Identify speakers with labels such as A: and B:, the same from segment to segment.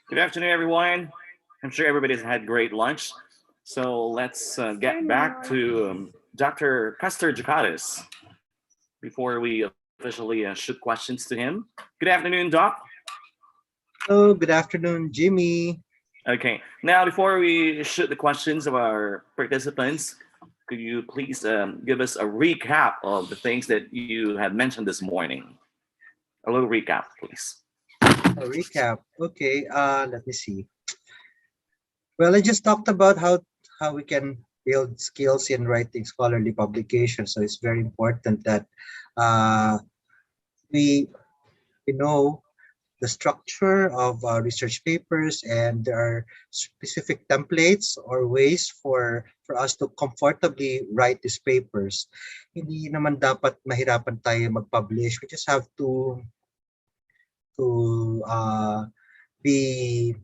A: Good afternoon, everyone. I'm sure everybody's had great lunch. So let's get back to Dr. Custer Jacatis before we officially shoot questions to him. Good afternoon, Doc.
B: Hello, good afternoon, Jimmy.
A: Okay, now before we shoot the questions of our participants, could you please give us a recap of the things that you had mentioned this morning? A little recap, please.
B: A recap. Okay, let me see. Well, I just talked about how we can build skills in writing scholarly publications. So it's very important that uh, we we know the structure of research papers, and there are specific templates or ways for us to comfortably write these papers. Hindi naman dapat mahirapan tayo mag-publish. We just have to be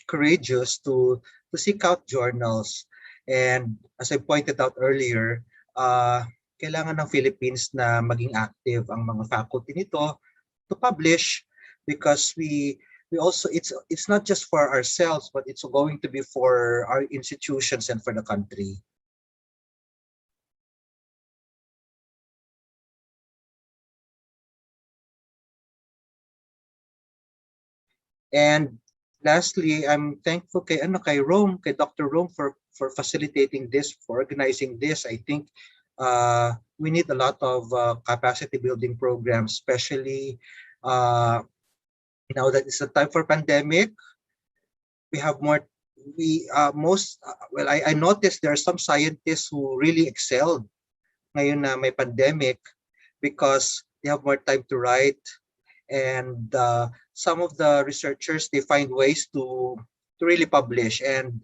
B: courageous to seek out journals. And as I pointed out earlier, kailangan ng Philippines na maging active ang mga faculty nito to publish, because we also, it's not just for ourselves, but it's going to be for our institutions and for the country. And lastly, I'm thankful kay Dr. Rome for facilitating this, for organizing this. I think we need a lot of capacity building programs, especially now that it's a time for pandemic. We have more. We most well, I noticed there are some scientists who really excelled ngayon na may pandemic, because they have more time to write. And some of the researchers, they find ways to really publish. And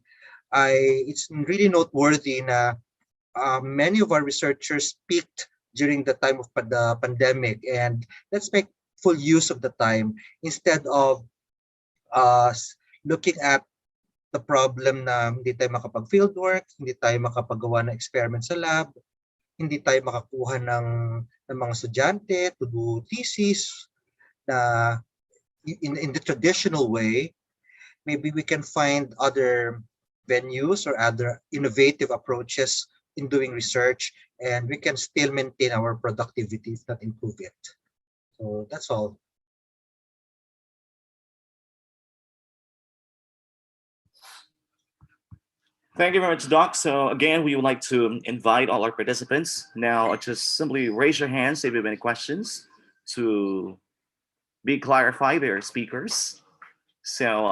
B: it's really noteworthy na many of our researchers peaked during the time of the pandemic, and let's make full use of the time instead of uh, looking at the problem na hindi tayo makapag fieldwork, hindi tayo makapagawa ng experiment sa lab, hindi tayo makakuha ng mga estudyante to do thesis na in the traditional way. Maybe we can find other venues or other innovative approaches in doing research, and we can still maintain our productivity, if not improve it. So that's all.
A: Thank you very much, Doc. So again, we would like to invite all our participants. Now, just simply raise your hands if you have any questions to be clarified by our speakers. So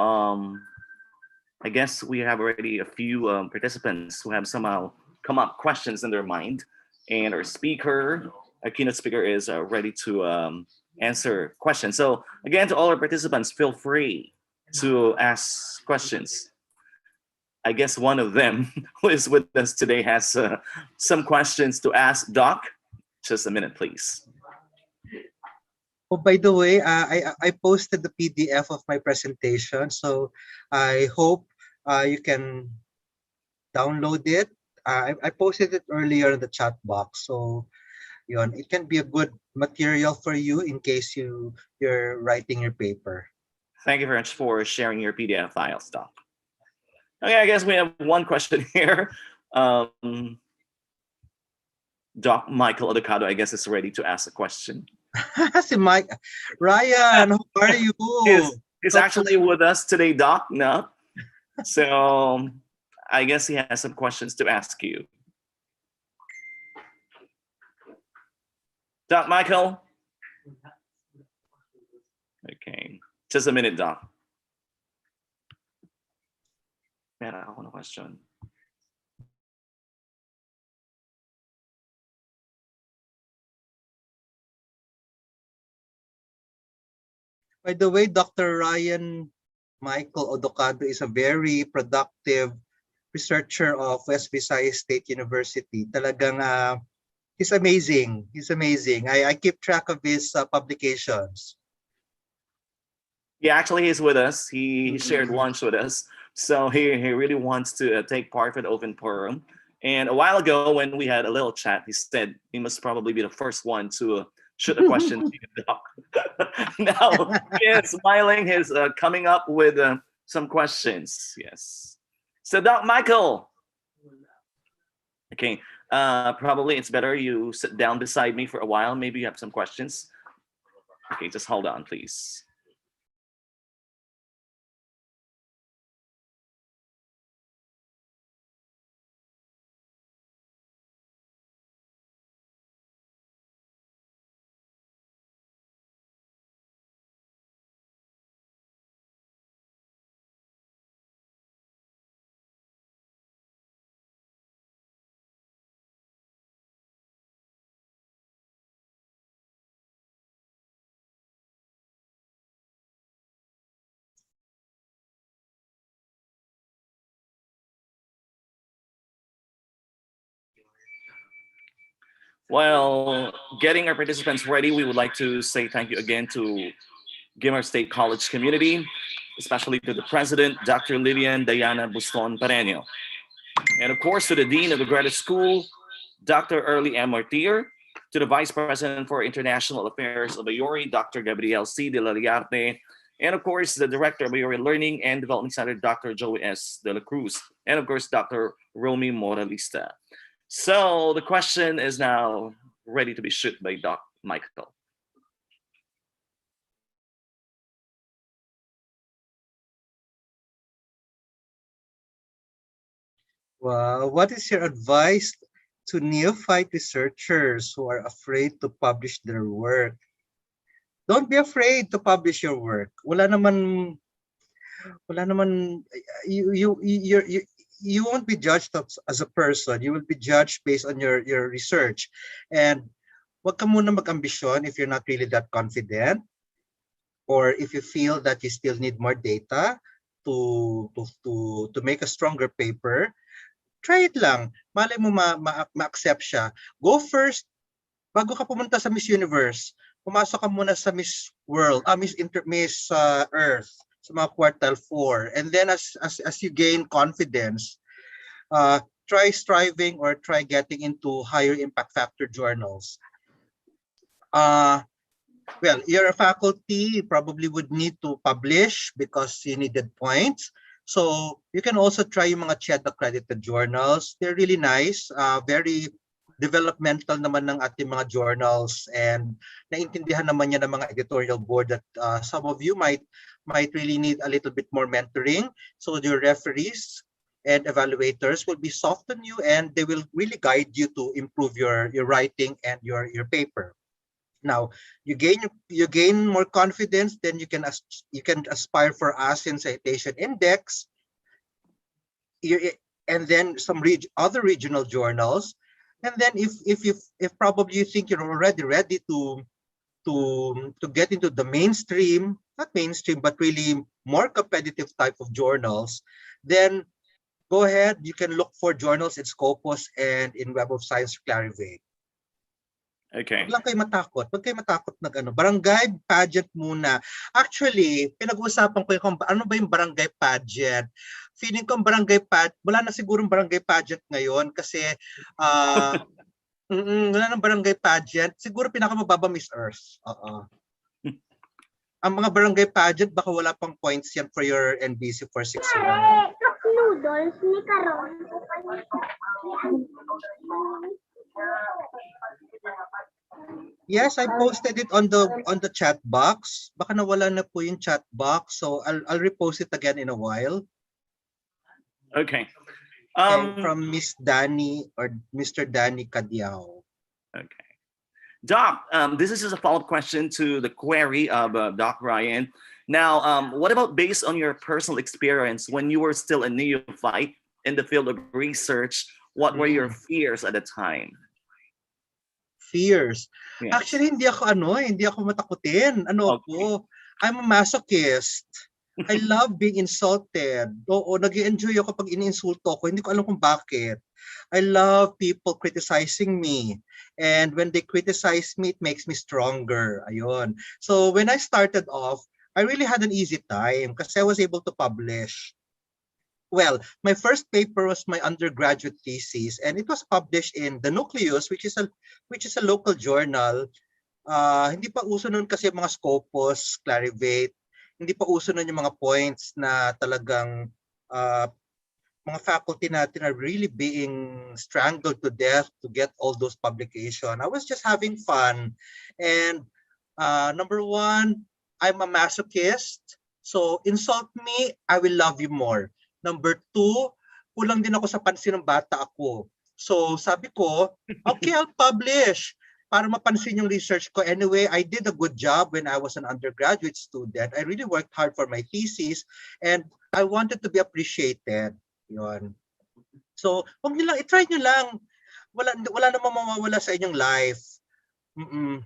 A: I guess we have already a few participants who have somehow come up questions in their mind, and our speaker, our keynote speaker, is ready to answer questions. So again, to all our participants, feel free to ask questions. I guess one of them who is with us today has some questions to ask Doc. Just a minute, please.
B: Oh, by the way, I posted the PDF of my presentation, so I hope you can download it. I posted it earlier in the chat box, so yun, it can be a good material for you in case you're writing your paper.
A: Thank you very much for sharing your PDF files, Doc. Okay, I guess we have one question here. Doc Michael Odocado, I guess, is ready to ask a question.
B: Si Mike, Ryan, how are you?
A: He's actually with us today, Doc. No, so I guess he has some questions to ask you. Doc Michael. Okay, just a minute, Doc. Meron ako na question.
B: By the way, Dr. Ryan Michael Odocado is a very productive researcher of West Visayas State University. Talagang he's amazing. He's amazing. I keep track of his publications.
A: Yeah, actually, he's with us. He shared lunch with us. So he really wants to take part in the open forum. And a while ago, when we had a little chat, he said he must probably be the first one to shoot a question to you, Doc. Now he is smiling. He's coming up with some questions. Yes. So, Doc Michael. Okay. Probably it's better you sit down beside me for a while. Maybe you have some questions. Okay, just hold on, please. Well, getting our participants ready, we would like to say thank you again to Gimmer State College community, especially to the president, Dr. Lilian Diana Buston Pareño. And of course, to the dean of the graduate school, Dr. Early M. Martir, to the vice president for international affairs of Ayori, Dr. Gabriel C. de la Liarte, and of course, the director of Ayori Learning and Development Center, Dr. Joey S. de la Cruz, and of course, Dr. Romy Moralista. So the question is now ready to be shoot by Doc Michael.
B: Wow, what is your advice to neophyte researchers who are afraid to publish their work? Don't be afraid to publish your work. Wala naman, you won't be judged as a person. You will be judged based on your research. And wag ka muna mag-ambisyon if you're not really that confident, or if you feel that you still need more data to make a stronger paper. Try it lang. Malay mo ma-accept siya. Go first. Bago ka pumunta sa Miss Universe, pumasok ka muna sa Miss World, Miss Earth, sa mga quartile 4. And then as you gain confidence, try striving or try getting into higher impact factor journals. Well, your faculty probably would need to publish because you needed points. So you can also try yung mga CHED accredited journals. They're really nice, very developmental naman ng ating mga journals, and naintindihan naman niya ng mga editorial board that some of you might really need a little bit more mentoring. So your referees and evaluators will be soft on you, and they will really guide you to improve your writing and your paper. Now, you gain more confidence, then you can aspire for ASEAN Citation Index, and then some other regional journals. And then if probably you think you're already ready to get into the mainstream, not mainstream, but really more competitive type of journals, then go ahead. You can look for journals in Scopus and in Web of Science Clarivate.
A: Okay.
B: Huwag kayo matakot barangay pageant muna. Actually, pinag-uusapan ko yung ano ba yung barangay pageant. Feeling ko barangay pageant, wala na sigurong barangay pageant ngayon kasi wala nang barangay pageant. Siguro pinakamababa Miss Earth. Ang mga barangay pageant, baka wala pang points yan for your NBC 461. Noodles ni Karon. Yes, I posted it on the chat box. Baka nawala na po yung chat box, so I'll repost it again in a while.
A: Okay.
B: From Miss Danny or Mr. Danny Cadiao.
A: Okay. Doc, this is just a follow-up question to the query of Doc Ryan. Now, what about based on your personal experience when you were still a neophyte in the field of research? What were your fears at the time?
B: Fears.
A: Yes.
B: Actually, hindi ako matakutin. Ako? I'm a masochist. I love being insulted. Oo, nag-i-enjoy ako pag iniinsulto ako. Hindi ko alam kung bakit. I love people criticizing me. And when they criticize me, it makes me stronger. Ayun. So when I started off, I really had an easy time kasi I was able to publish. Well, my first paper was my undergraduate thesis, and it was published in the Nucleus, which is a local journal. Hindi pa uso nun kasi mga Scopus, Clarivate. Hindi pa uso nun yung mga points na talagang uh, mga faculty natin are really being strangled to death to get all those publication. I was just having fun. And number one, I'm a masochist. So insult me, I will love you more. Number two, kulang din ako sa pansin ng bata ako. So sabi ko, okay, I'll publish para mapansin yung research ko. Anyway, I did a good job when I was an undergraduate student. I really worked hard for my thesis and I wanted to be appreciated. Yun. So, huwag niyo lang, i-try niyo lang. Wala namang mawawala sa inyong life. Mm-mm.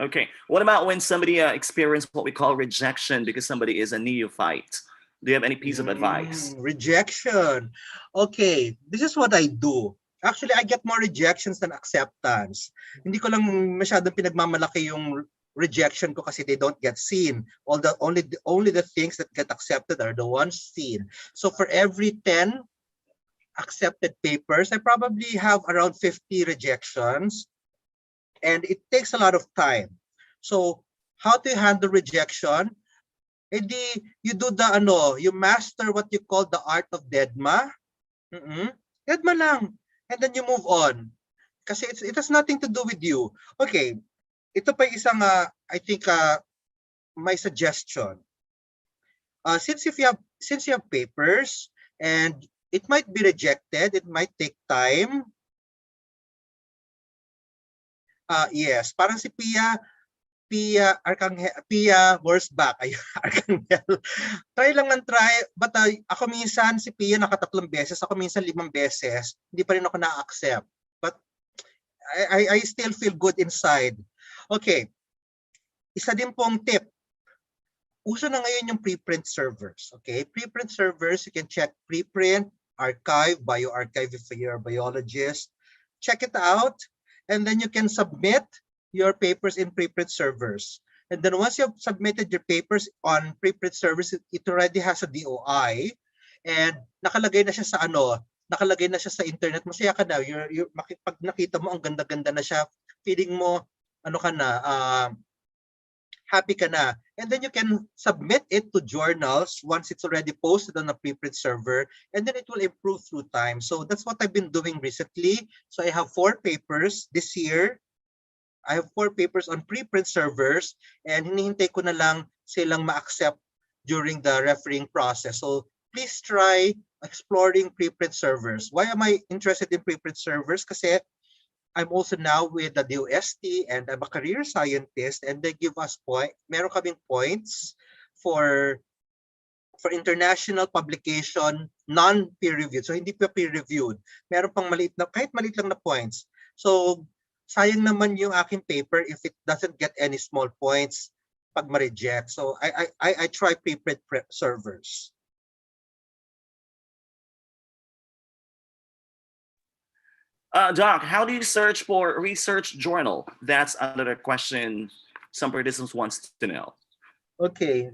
A: Okay. What about when somebody experienced what we call rejection because somebody is a neophyte? Do you have any piece of advice?
B: Rejection. Okay, this is what I do. Actually, I get more rejections than acceptance. Hindi ko lang masyadong pinagmamalaki yung rejection ko kasi they don't get seen. Only the things that get accepted are the ones seen. So for every 10 accepted papers, I probably have around 50 rejections, and it takes a lot of time. So how to handle rejection? Edi you do you master what you call the art of deadma. Deadma lang. And then you move on. Kasi it has nothing to do with you. Okay, ito pa isang I think my suggestion. Since you have papers and it might be rejected, it might take time. Yes, parang si Pia Worsbach, ay Arcangel. Try lang ng try, but ako minsan si Pia nakatatlong beses, ako minsan 5 beses, hindi pa rin ako na-accept. But I still feel good inside. Okay. Isa din pong tip. Uso na ngayon yung preprint servers. Okay? Preprint servers, you can check preprint, archive, bioarchive if you're a biologist. Check it out, and then you can submit your papers in preprint servers. And then once you've submitted your papers on preprint servers, it already has a DOI, and nakalagay na siya sa nakalagay na siya sa internet. Masaya ka na. Pag nakita mo, ang ganda-ganda na siya. Feeling mo, happy ka na. And then you can submit it to journals once it's already posted on a preprint server, and then it will improve through time. So that's what I've been doing recently. So I have 4 papers this year. I have 4 papers on preprint servers, and hinihintay ko na lang silang ma-accept during the refereeing process. So please try exploring preprint servers. Why am I interested in preprint servers? Kasi I'm also now with the DOST and I'm a career scientist, and they give us meron kaming points for international publication, non-peer reviewed. So hindi pa peer reviewed. Meron pang kahit maliit lang na points. So sayang naman yung aking paper if it doesn't get any small points pag ma-reject. So I try preprint servers.
A: Doc, how do you search for research journal? That's another question some participants wants to know.
B: Okay,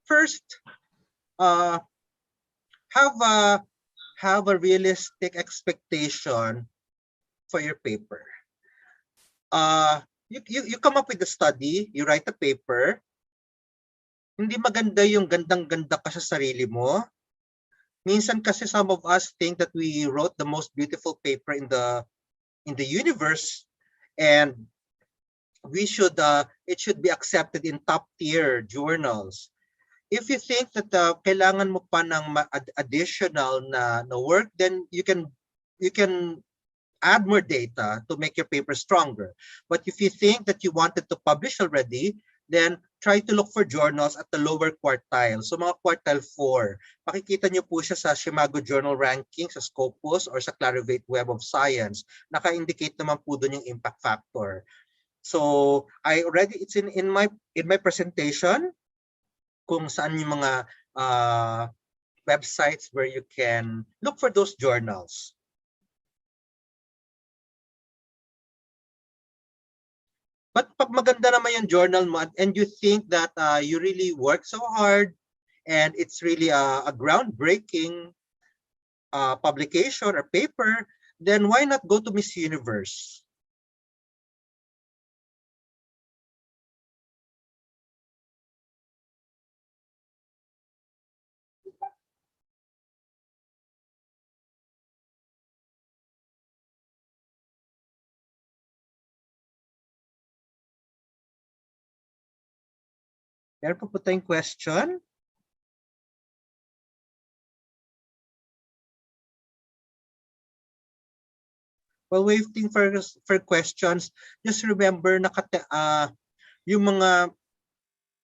B: first, have a realistic expectation for your paper. You come up with a study, you write a paper. Hindi maganda yung gandang-ganda ka sa sarili mo. Minsan kasi some of us think that we wrote the most beautiful paper in the universe, and it should be accepted in top tier journals. If you think that kailangan mo pa ng additional na work, then you can add more data to make your paper stronger. But if you think that you wanted to publish already, then try to look for journals at the lower quartile. So mga quartile 4. Makikita nyo po siya sa Shimago Journal Ranking, sa Scopus, or sa Clarivate Web of Science. Naka-indicate naman po doon yung impact factor. So it's in my presentation kung saan yung mga websites where you can look for those journals. But pag maganda naman yung journal mo and you think that you really work so hard and it's really a groundbreaking publication or paper, then why not go to Miss Universe? Meron pa po tayong question? While waiting for questions, just remember na yung mga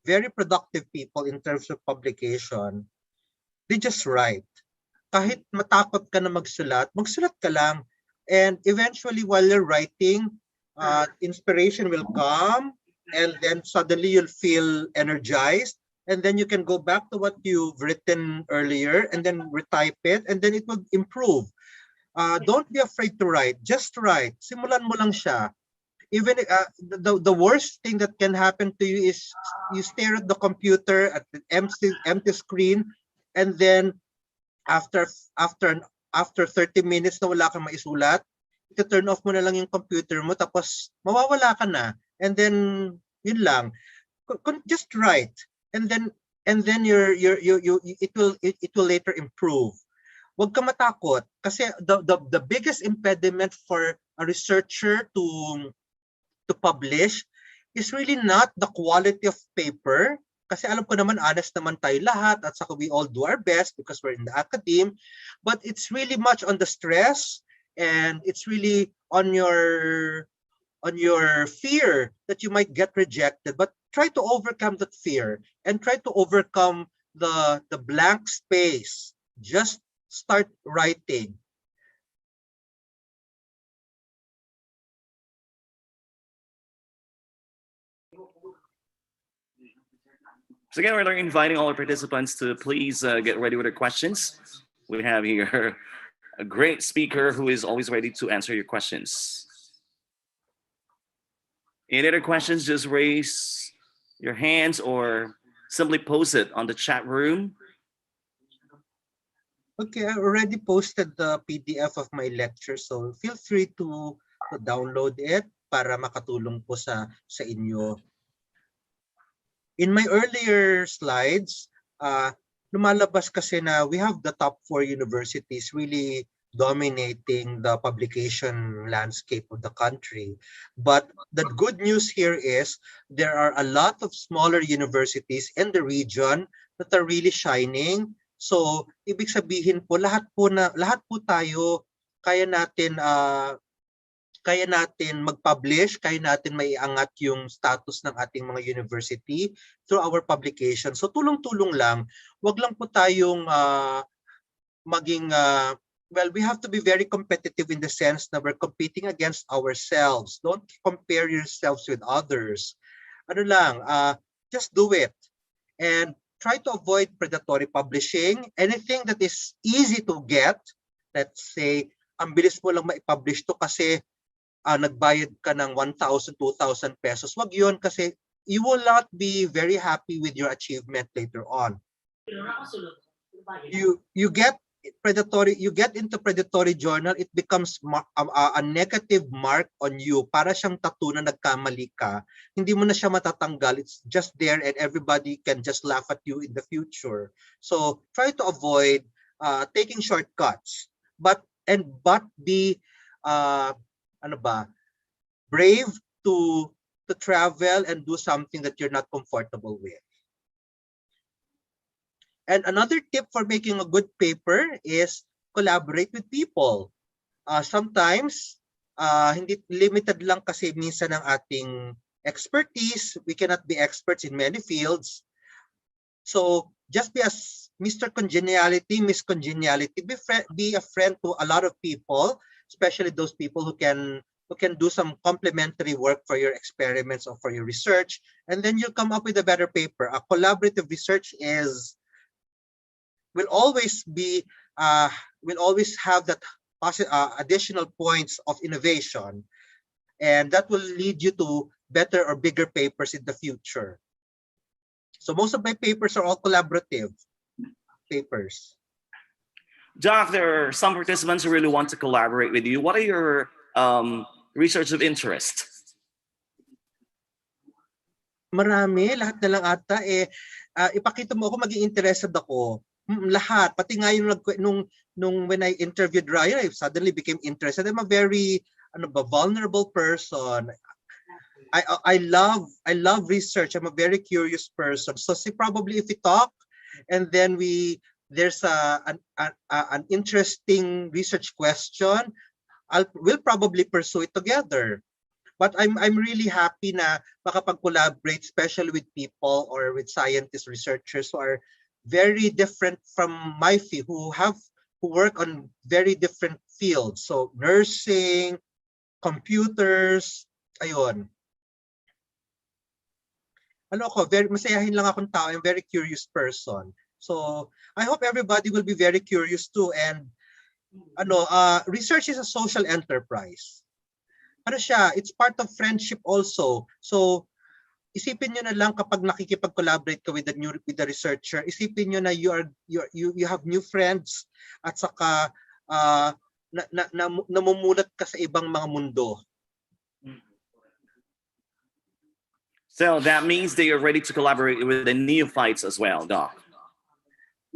B: very productive people in terms of publication, they just write. Kahit matakot ka na magsulat, magsulat ka lang. And eventually, while you're writing, inspiration will come, and then suddenly you'll feel energized, and then you can go back to what you've written earlier, and then retype it, and then it will improve. Don't be afraid to write. Just write. Simulan mo lang siya. Even the worst thing that can happen to you is you stare at the computer at the empty screen, and then after after 30 minutes na wala kang maisulat, ito-turn off mo na lang yung computer mo tapos mawawala ka na. And then yun lang. Just write, and then it will later improve. Huwag ka matakot kasi the biggest impediment for a researcher to publish is really not the quality of paper, kasi alam ko naman honest naman tayo lahat at saka we all do our best because we're in the academe, but it's really much on the stress, and it's really on your fear that you might get rejected. But try to overcome that fear and try to overcome the blank space. Just start writing.
A: So again, we're inviting all our participants to please get ready with their questions. We have here a great speaker who is always ready to answer your questions. Any other questions, just raise your hands or simply post it on the chat room.
B: Okay, I already posted the PDF of my lecture, so feel free to download it para makatulong po sa inyo. In my earlier slides, lumalabas kasi na we have the top 4 universities really dominating the publication landscape of the country. But the good news here is there are a lot of smaller universities in the region that are really shining. So, ibig sabihin po lahat po tayo kaya natin mag-publish, kaya natin maiangat yung status ng ating mga university through our publication. So tulong-tulong lang, wag lang po tayong maging well, we have to be very competitive in the sense that we're competing against ourselves. Don't compare yourselves with others. Ano lang, just do it. And try to avoid predatory publishing. Anything that is easy to get, let's say, ang bilis mo lang ma-publish to kasi nagbayad ka ng 1,000, 2,000 pesos. Wag yun kasi you will not be very happy with your achievement later on. You get into predatory journal, it becomes a negative mark on you. Para siyang tattoo na nagkamali ka. Hindi mo na siya matatanggal. It's just there and everybody can just laugh at you in the future. So try to avoid taking shortcuts. But be brave to travel and do something that you're not comfortable with. And another tip for making a good paper is collaborate with people. Sometimes hindi limited lang kasi minsan ng ating expertise. We cannot be experts in many fields. So just be as Mr. Congeniality, Miss Congeniality. Be a friend to a lot of people, especially those people who can do some complementary work for your experiments or for your research, and then you'll come up with a better paper. A collaborative research will always have that additional points of innovation, and that will lead you to better or bigger papers in the future. So most of my papers are all collaborative papers.
A: Doc, there are some participants who really want to collaborate with you. What are your research of interest?
B: Marami, lahat na lang ata ipakita mo ako, maging interested ako. Lahat, pati nga yung nung when I interviewed Ryan, I suddenly became interested. I'm a very vulnerable person. I love research. I'm a very curious person. So see, probably if we talk and then there's an interesting research question, we'll probably pursue it together. But I'm really happy na makapag-collaborate, especially with people or with scientists, researchers who are very different from my field, who work on very different fields. So nursing, computers, ayun. Very masayahin lang akong tao. I'm a very curious person. So I hope everybody will be very curious too. And research is a social enterprise. It's part of friendship also. So isipin nyo na lang kapag nakikipag-collaborate ka with the researcher, isipin nyo na you have new friends at saka namumulat ka sa ibang mga mundo.
A: So that means that you're ready to collaborate with the neophytes as well, Doc.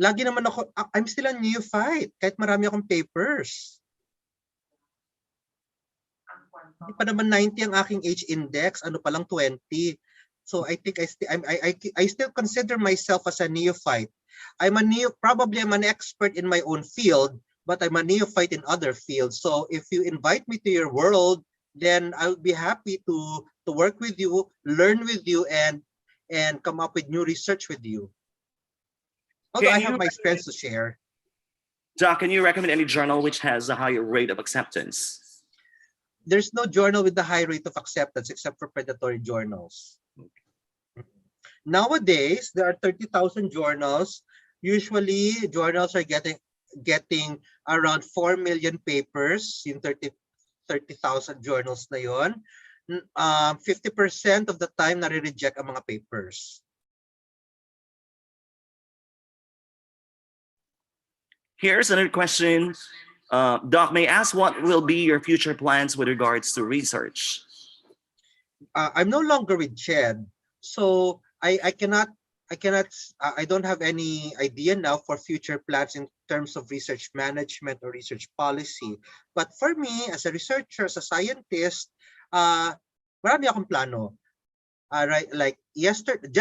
B: Lagi naman ako, I'm still a neophyte kahit marami akong papers. Hindi pa naman 90 ang aking age index, ano pa lang 20. So I think I still consider myself as a neophyte. Probably I'm an expert in my own field, but I'm a neophyte in other fields. So if you invite me to your world, then I'll be happy to work with you, learn with you, and come up with new research with you. Although I have my experience to share.
A: Doc, can you recommend any journal which has a higher rate of acceptance?
B: There's no journal with the high rate of acceptance except for predatory journals. Nowadays, there are 30,000 journals. Usually, journals are getting around 4 million papers, yung 30,000 journals na yon. 50% of the time nare-reject ang mga papers.
A: Here's another question. Doc, may I ask what will be your future plans with regards to research?
B: I'm no longer with CHED, so I don't have any idea now for future plans in terms of research management or research policy. But for me, as a researcher, as a scientist, marami akong plano. Right, like yesterday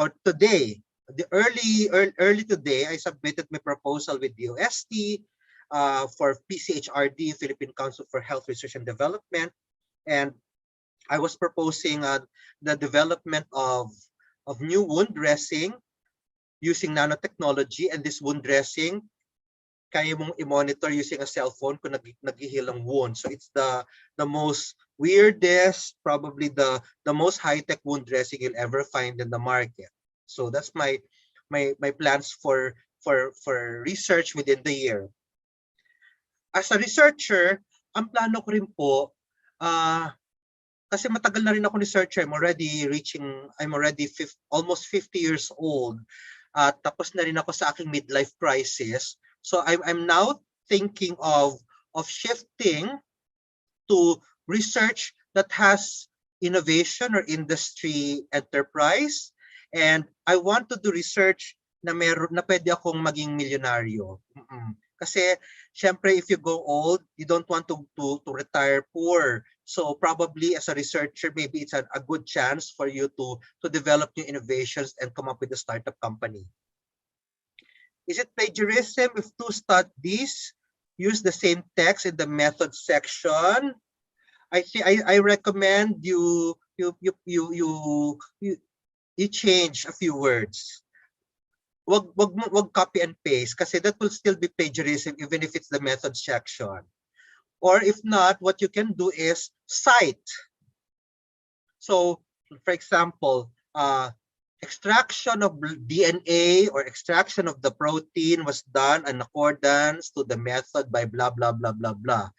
B: or today, early today, I submitted my proposal with DOST for PCHRD, Philippine Council for Health Research and Development, and I was proposing the development of new wound dressing using nanotechnology, and this wound dressing kaya mong i-monitor using a cell phone kung nag-heal ang wound. So it's the most weirdest, probably the most high-tech wound dressing you'll ever find in the market. So that's my plans for research within the year. As a researcher, ang plano ko rin po, kasi matagal na rin ako researcher. I'm already almost 50 years old. Tapos na rin ako sa aking midlife crisis. So I'm now thinking of shifting to research that has innovation or industry enterprise, and I want to do research na pwede akong maging milyonaryo. Kasi syempre, if you go old, you don't want to retire poor. So probably as a researcher, maybe it's a good chance for you to develop new innovations and come up with a startup company. Is it plagiarism if two studies use the same text in the method section? I recommend you change a few words. Wag copy and paste kasi that will still be plagiarism even if it's the method section. Or if not, what you can do is cite. So, for example, extraction of DNA or extraction of the protein was done in accordance to the method by blah, blah, blah, blah, blah.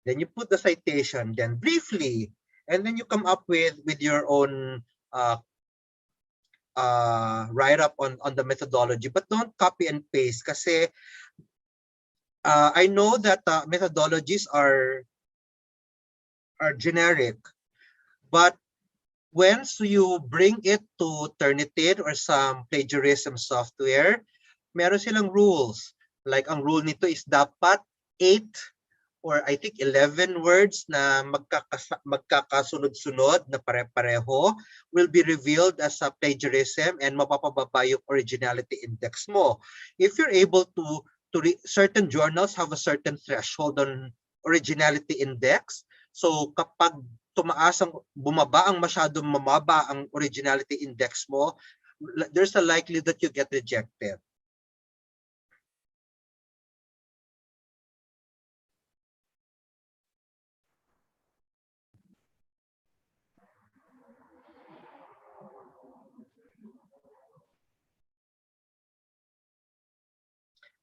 B: Then you put the citation. Then briefly, and then you come up with your own write-up on the methodology, but don't copy and paste kasi I know that methodologies are generic, but once you bring it to Turnitin or some plagiarism software, meron silang rules. Like ang rule nito is dapat 8 or I think 11 words na magkakasunod-sunod na pare-pareho will be revealed as a plagiarism and mapapababa yung originality index mo. If you're able to certain journals have a certain threshold on originality index. So kapag bumaba ang masyadong mamaba ang originality index mo, there's a likelihood that you get rejected.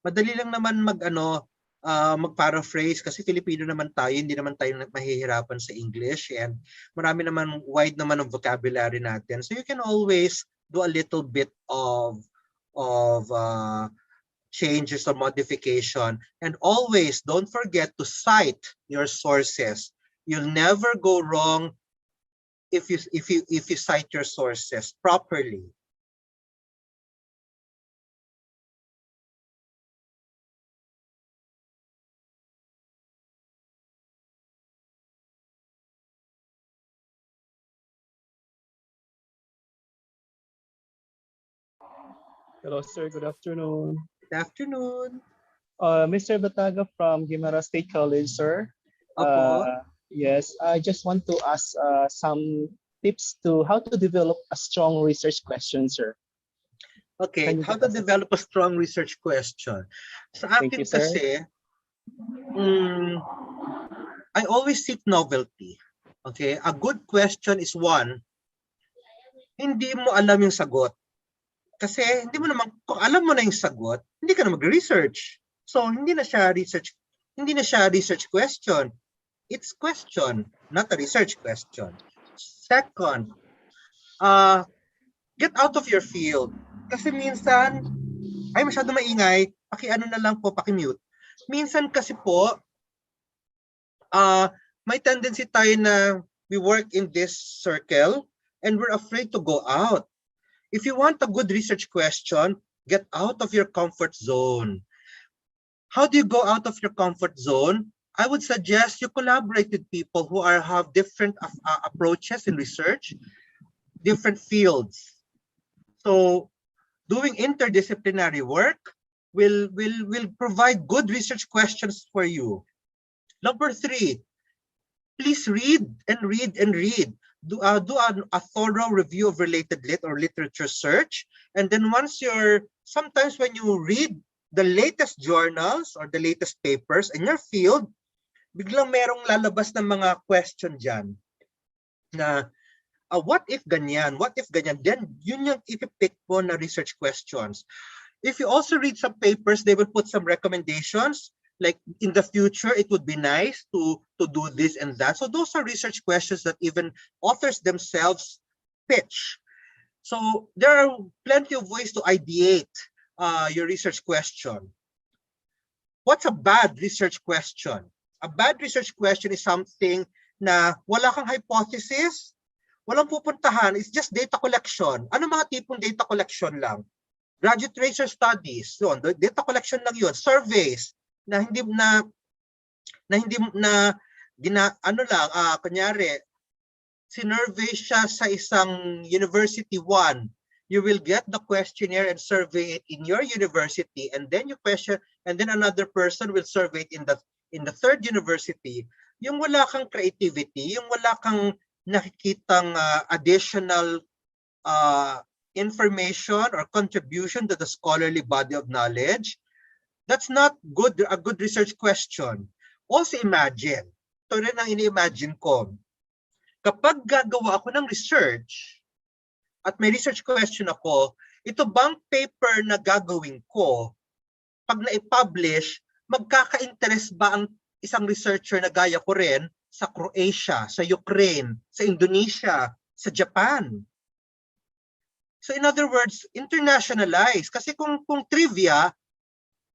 B: Madali lang naman mag-paraphrase kasi Filipino naman tayo, hindi naman tayo mahihirapan sa English, and marami naman, wide naman ang vocabulary natin. So you can always do a little bit of changes or modification, and always don't forget to cite your sources. You'll never go wrong if you cite your sources properly.
C: Hello, sir. Good afternoon.
B: Good afternoon.
C: Mr. Bataga from Guimaras State College, sir.
B: Opo.
C: Yes, I just want to ask some tips to how to develop a strong research question, sir.
B: Okay, how to develop a strong research question. Sa akin kasi, I always seek novelty. Okay, a good question is one, hindi mo alam yung sagot. Kasi hindi mo naman, kung alam mo na yung sagot, hindi ka na mag-research. So hindi na siya research question. It's question, not a research question. Second, get out of your field. Kasi minsan, ay masyado maingay, paki-ano na lang po, paki-mute. Minsan kasi po, may tendency tayo na we work in this circle and we're afraid to go out. If you want a good research question, get out of your comfort zone. How do you go out of your comfort zone? I would suggest you collaborate with people who have different approaches in research, different fields. So doing interdisciplinary work will provide good research questions for you. Number 3, please read and read and read. Do a thorough review of related lit or literature search, and then sometimes when you read the latest journals or the latest papers in your field, biglang merong lalabas ng mga question dyan na what if ganyan, then yun yung ipipick mo na research questions. If you also read some papers, they will put some recommendations, like in the future, it would be nice to do this and that. So those are research questions that even authors themselves pitch. So there are plenty of ways to ideate your research question. What's a bad research question? A bad research question is something na wala kang hypothesis, walang pupuntahan, it's just data collection. Ano mga tipong data collection lang? Graduate research studies, yun, data collection lang yun. Surveys, kunyari, sinurvey siya sa isang university 1, you will get the questionnaire and survey it in your university, and then you question, and then another person will survey it in the third university. Yung wala kang creativity, yung wala kang nakikitang additional information or contribution to the scholarly body of knowledge, that's not a good research question. Also imagine, ito rin ang ini-imagine ko, kapag gagawa ako ng research at may research question ako, ito bang paper na gagawin ko, pag na-publish, magkaka-interest ba ang isang researcher na gaya ko rin sa Croatia, sa Ukraine, sa Indonesia, sa Japan. So in other words, internationalize. Kasi kung trivia,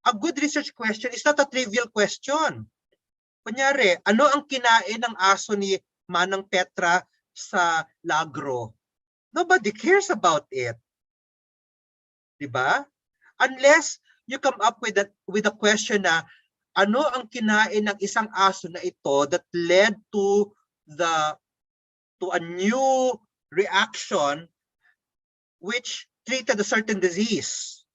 B: a good research question is not a trivial question. Kunyari, ano ang kinain ng aso ni Manang Petra sa Lagro? Nobody cares about it. Diba? Unless you come up with a question na ano ang kinain ng isang aso na ito that led to a new reaction which treated a certain disease.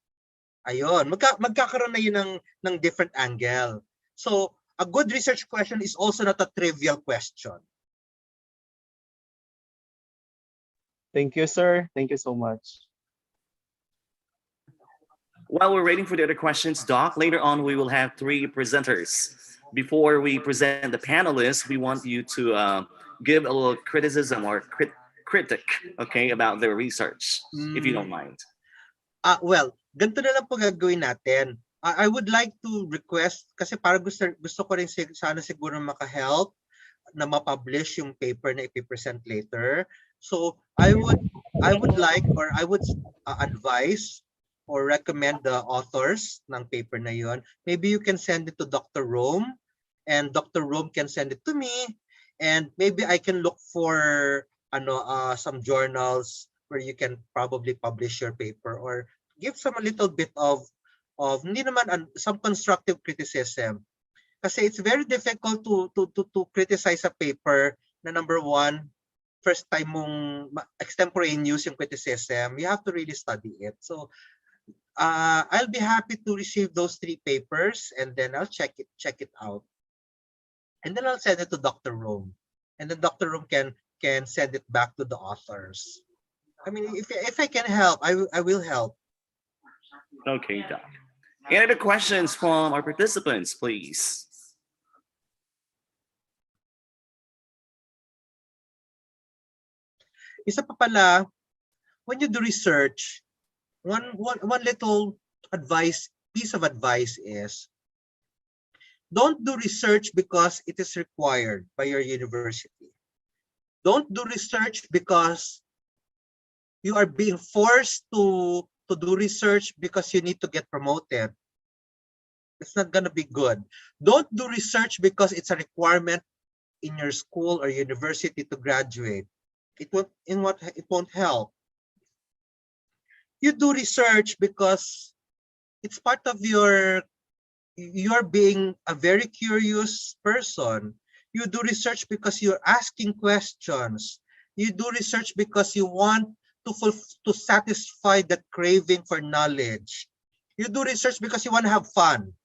B: Ayun, magkakaroon na yun ng different angle. So, a good research question is also not a trivial question.
C: Thank you, sir. Thank you so much.
A: While we're waiting for the other questions, Doc, later on we will have three presenters. Before we present the panelists, we want you to give a little criticism or critic, okay, about their research, if you don't mind.
B: Well, ganito na lang po gagawin natin. I would like to request, kasi parang gusto ko rin sana siguro maka-help na ma-publish yung paper na ipipresent later. So I would like, or I would advise or recommend the authors ng paper na yon. Maybe you can send it to Dr. Rome, and Dr. Rome can send it to me, and maybe I can look for some journals where you can probably publish your paper or give some a little bit of hindi naman some constructive criticism. Kasi it's very difficult to criticize a paper na number one, first time mong extemporaneous yung criticism. You have to really study it. So I'll be happy to receive those three papers, and then I'll check it out. And then I'll send it to Dr. Rome. And then Dr. Rome can send it back to the authors. I mean, if I can help, I will help.
A: Okay, Doc. Any other questions from our participants, please?
B: Isa pa pala, when you do research, one little piece of advice is, don't do research because it is required by your university. Don't do research because you are being forced to do research because you need to get promoted. It's not going to be good. Don't do research because it's a requirement in your school or university to graduate. It won't help. You do research because it's part of you're being a very curious person. You do research because you're asking questions. You do research because you want to satisfy the craving for knowledge. You do research because you want to have fun.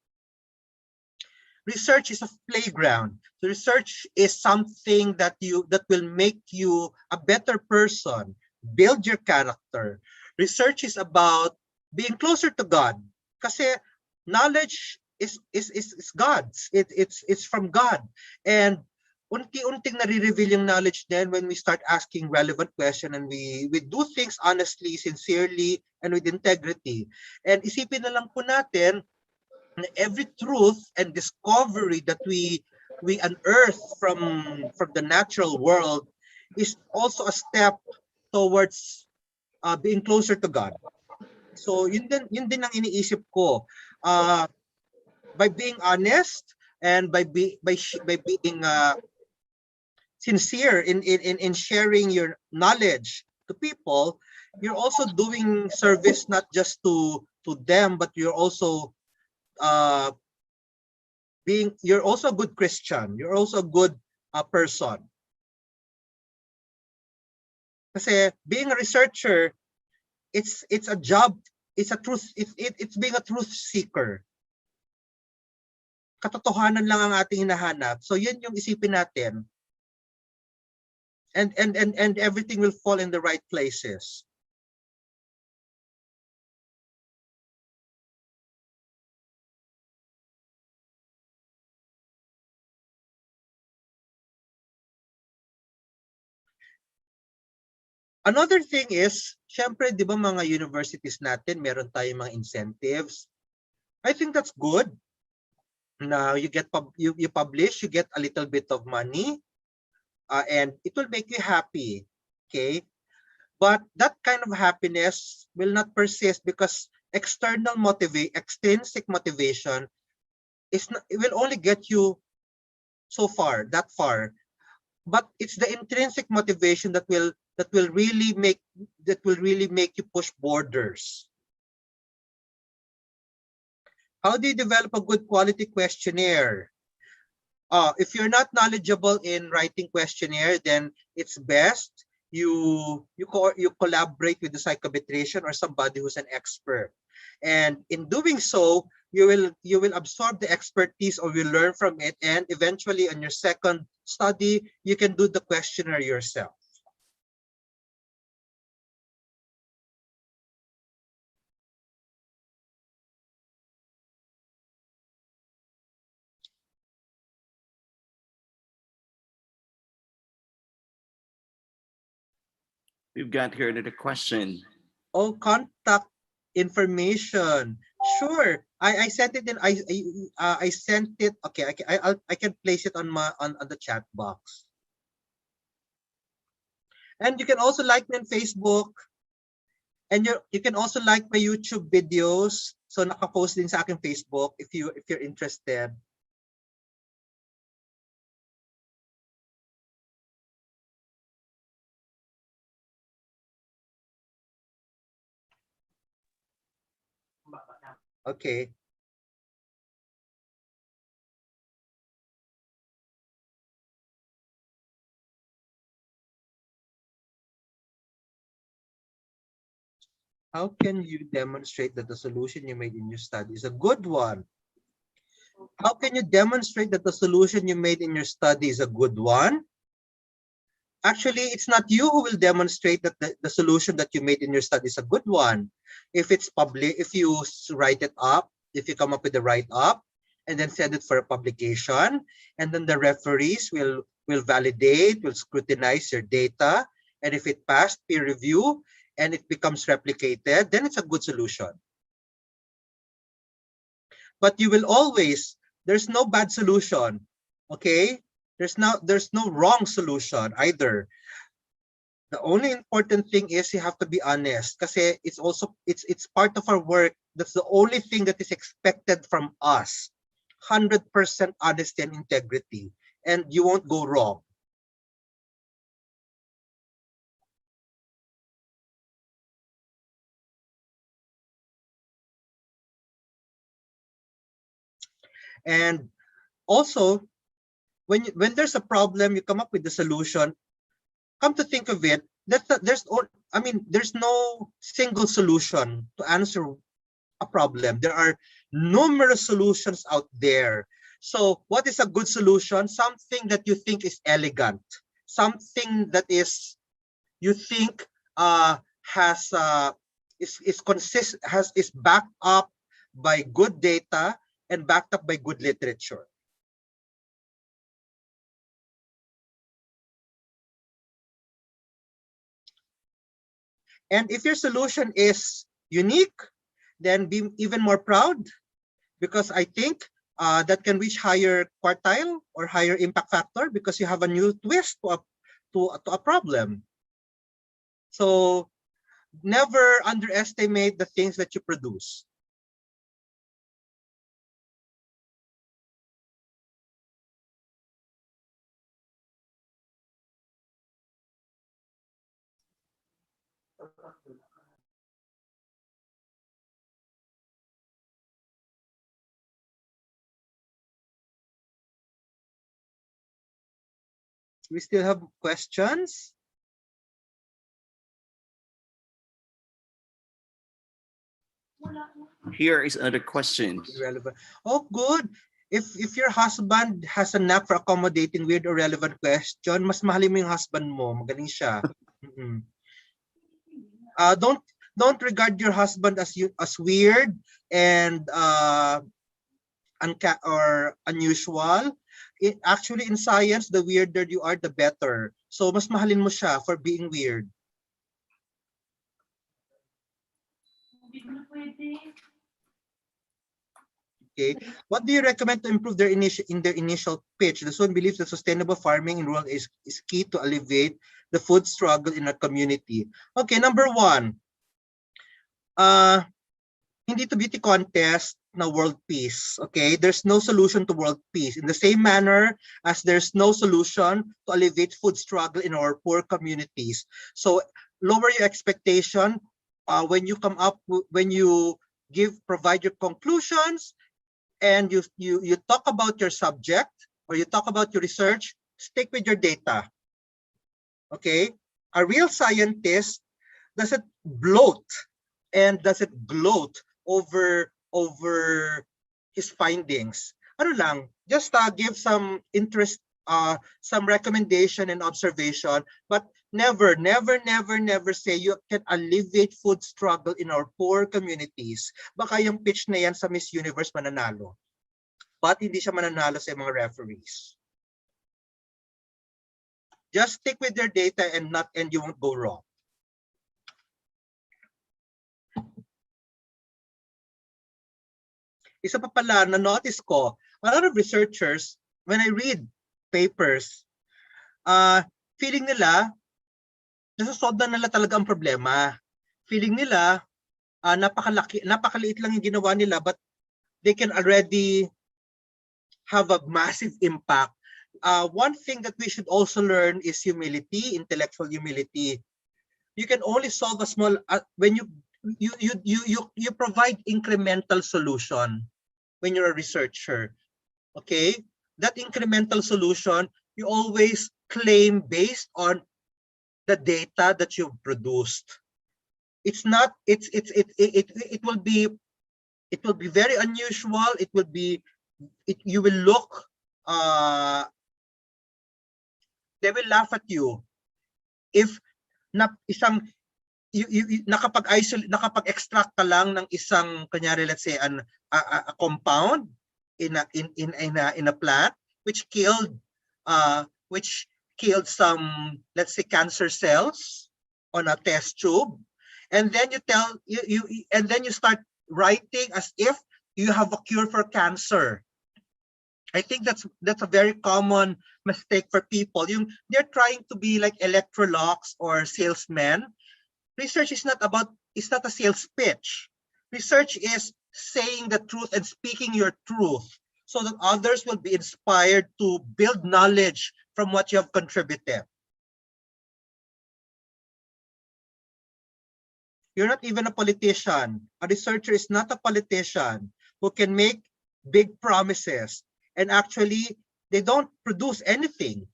B: Research is a playground. So research is something that will make you a better person, build your character. Research is about being closer to God. Kasi knowledge is God's. It's from God. And unti-unting nare-reveal yung knowledge then when we start asking relevant questions and we do things honestly, sincerely, and with integrity. And isipin na lang po natin na every truth and discovery that we unearth from the natural world is also a step towards being closer to God. So yun din ang iniisip ko. By being honest and by being sincere in sharing your knowledge to people, you're also doing service not just to them, but you're also you're also a good Christian. You're also a good person. Kasi being a researcher, it's a job. It's a truth. It's being a truth seeker. Katotohanan lang ang ating hinahanap. So yun yung isipin natin. And everything will fall in the right places. Another thing is, syempre, di ba mga universities natin, meron tayong mga incentives. I think that's good. Now you publish, you get a little bit of money. and it will make you happy. Okay, but that kind of happiness will not persist because extrinsic motivation is not, it will only get you so far, that far. But it's the intrinsic motivation that will really make you push borders. How do you develop a good quality questionnaire? If you're not knowledgeable in writing questionnaire, then it's best you collaborate with the psychometrician or somebody who's an expert. And in doing so, you will absorb the expertise or you learn from it, and eventually on your second study, you can do the questionnaire yourself.
A: We've got here another question.
B: Oh, contact information. Sure. I sent it in. I sent it. Okay. I can place it on my on the chat box. And you can also like me on Facebook. And you can also like my YouTube videos. So naka-post din sa aking Facebook if you're interested. Okay. How can you demonstrate that the solution you made in your study is a good one? How can you demonstrate that the solution you made in your study is a good one? Actually, it's not you who will demonstrate that the solution that you made in your study is a good one. If it's public, if you write it up, if you come up with a write-up, and then send it for a publication, and then the referees will validate, will scrutinize your data, and if it passed peer review and it becomes replicated, then it's a good solution. But you will always, there's no bad solution, okay? There's no wrong solution either. The only important thing is you have to be honest, kasi it's part of our work. That's the only thing that is expected from us. 100% honesty and integrity, and you won't go wrong. And also, when there's a problem, you come up with the solution. Come to think of it, there's no single solution to answer a problem. There are numerous solutions out there. So what is a good solution? Something that you think is elegant, something that is you think has is backed up by good data and backed up by good literature. And if your solution is unique, then be even more proud, because I think that can reach higher quartile or higher impact factor because you have a new twist to a problem. So never underestimate the things that you produce. We still have questions?
A: Here is another question.
B: Irrelevant. Oh, good. If your husband has a knack for accommodating weird or relevant question, mas mahalin mo yung husband mo. Magaling siya. Don't regard your husband as weird and or unusual. Actually, in science, the weirder you are, the better. So mas mahalin mo siya for being weird. Okay. What do you recommend to improve their initial pitch? The Sun believes that sustainable farming in rural is key to alleviate the food struggle in our community. Okay, number one, hindi to beauty contest na world peace. Okay, there's no solution to world peace. In the same manner as there's no solution to alleviate food struggle in our poor communities. So lower your expectation when you come up when you provide your conclusions and you talk about your subject or you talk about your research. Stick with your data. Okay, a real scientist doesn't bloat and doesn't gloat over his findings. Ano lang, just give some interest, some recommendation and observation, but never say you can alleviate food struggle in our poor communities. Baka yung pitch na yan sa Miss Universe mananalo. But hindi siya mananalo sa mga referees. Just stick with your data and you won't go wrong. Isa pa pala, na-notice ko, a lot of researchers, when I read papers, feeling nila, nasasolve na nila talaga ang problema. Feeling nila, napakaliit lang yung ginawa nila, but they can already have a massive impact. One thing that we should also learn is humility, intellectual humility. You can only solve a small, when you provide incremental solution when you're a researcher. Okay, that incremental solution you always claim based on the data that you've produced. It's not, it will be very unusual. It will be, you will look, they will laugh at you if nakapag-extract ka lang ng isang, kanyari, let's say a compound in a plant which killed some, let's say, cancer cells on a test tube, and then you start writing as if you have a cure for cancer. I think that's a very common mistake for people. They're trying to be like electrologues or salesmen. Research is not a sales pitch. Research is saying the truth and speaking your truth so that others will be inspired to build knowledge from what you have contributed. You're not even a politician. A researcher is not a politician who can make big promises and actually they don't produce anything.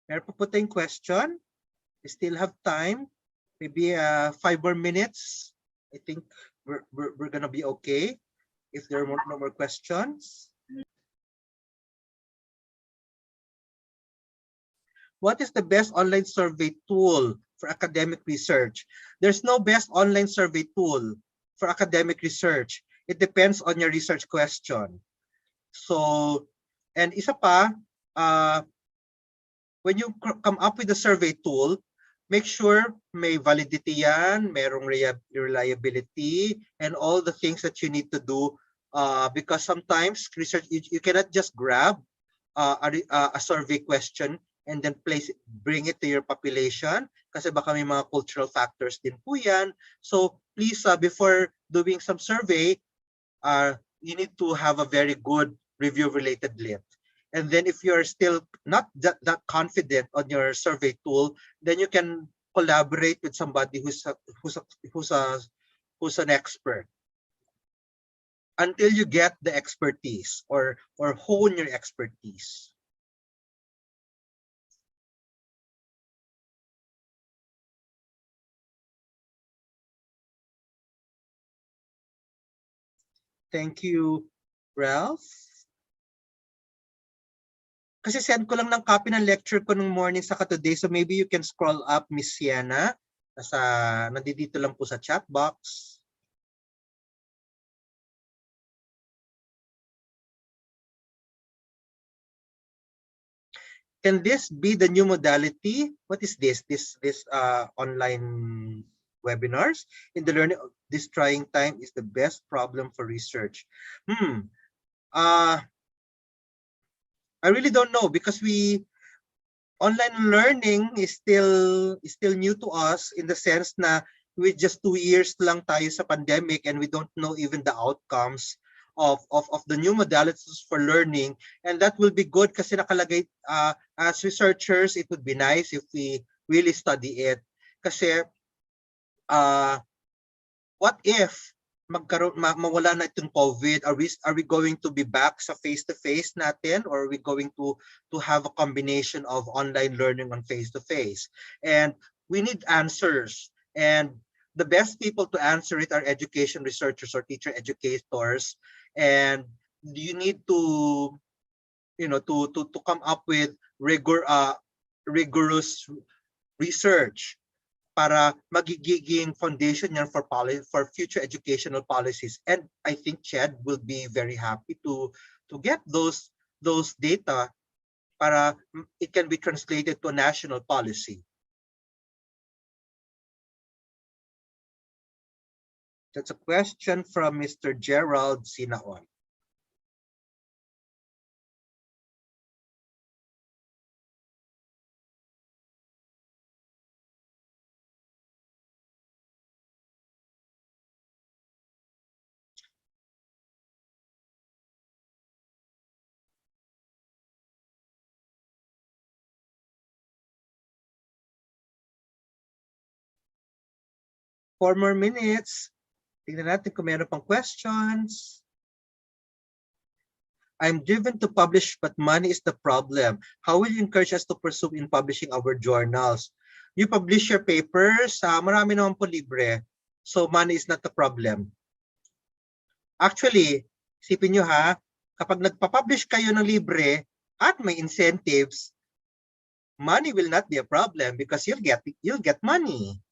B: Meron pa po tayong question. We still have time. Maybe 5 more minutes. I think we're gonna be okay if there are no more questions. What is the best online survey tool for academic research? There's no best online survey tool for academic research. It depends on your research question. So, and isa pa, when you come up with a survey tool, make sure may validity yan, merong reliability, and all the things that you need to do, because sometimes research, you cannot just grab a survey question and then bring it to your population kasi baka may mga cultural factors din po yan. So please, before doing some survey, you need to have a very good review-related lit. And then if you're still not that confident on your survey tool, then you can collaborate with somebody who's an expert until you get the expertise or hone your expertise. Thank you, Ralph. Kasi send ko lang ng copy ng lecture ko nung morning saka today, so maybe you can scroll up, Miss Sienna. Nandito lang po sa chat box. Can this be the new modality? What is this? This online webinars in the learning of this trying time is the best problem for research. I really don't know, because online learning is still new to us, in the sense na with just 2 years lang tayo sa pandemic, and we don't know even the outcomes of the new modalities for learning. And that will be good kasi nakalagay, as researchers, it would be nice if we really study it. Kasi what if mawala na itong COVID? Are we going to be back sa face-to-face natin, or are we going to have a combination of online learning on face-to-face? And we need answers. And the best people to answer it are education researchers or teacher educators. And you need to come up with rigorous research para magiging foundation yan for future educational policies. And I think CHED will be very happy to get those data para it can be translated to a national policy. That's a question from Mr. Gerald Sinaon. Four more minutes. Tingnan natin kung meron pang questions. I'm driven to publish, but money is the problem. How will you encourage us to pursue in publishing our journals? You publish your papers, marami naman po libre. So money is not the problem. Actually, isipin nyo kapag nagpa-publish kayo ng libre at may incentives, money will not be a problem because you'll get money.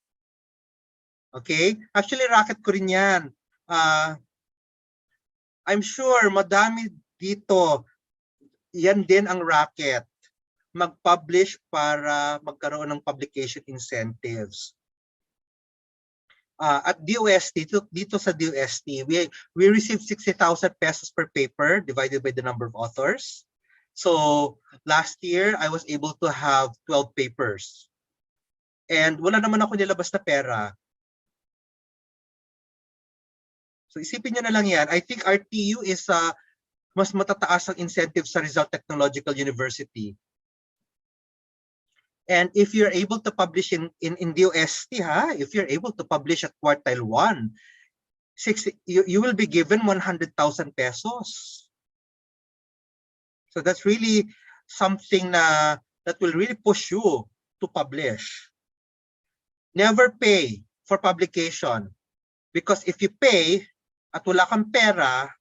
B: Okay? Actually, racket ko rin yan. I'm sure madami dito, yan din ang racket. Mag-publish para magkaroon ng publication incentives. At DOST, dito sa DOST, we receive 60,000 pesos per paper divided by the number of authors. So last year, I was able to have 12 papers. And wala naman ako nilabas na pera. So isipin nyo na lang yan. I think RTU is mas matataas ang incentive sa Rizal Technological University. And if you're able to publish in DOST, if you're able to publish at quartile 1, you will be given 100,000 pesos. So that's really something that will really push you to publish. Never pay for publication, because if you pay at wala kang pera,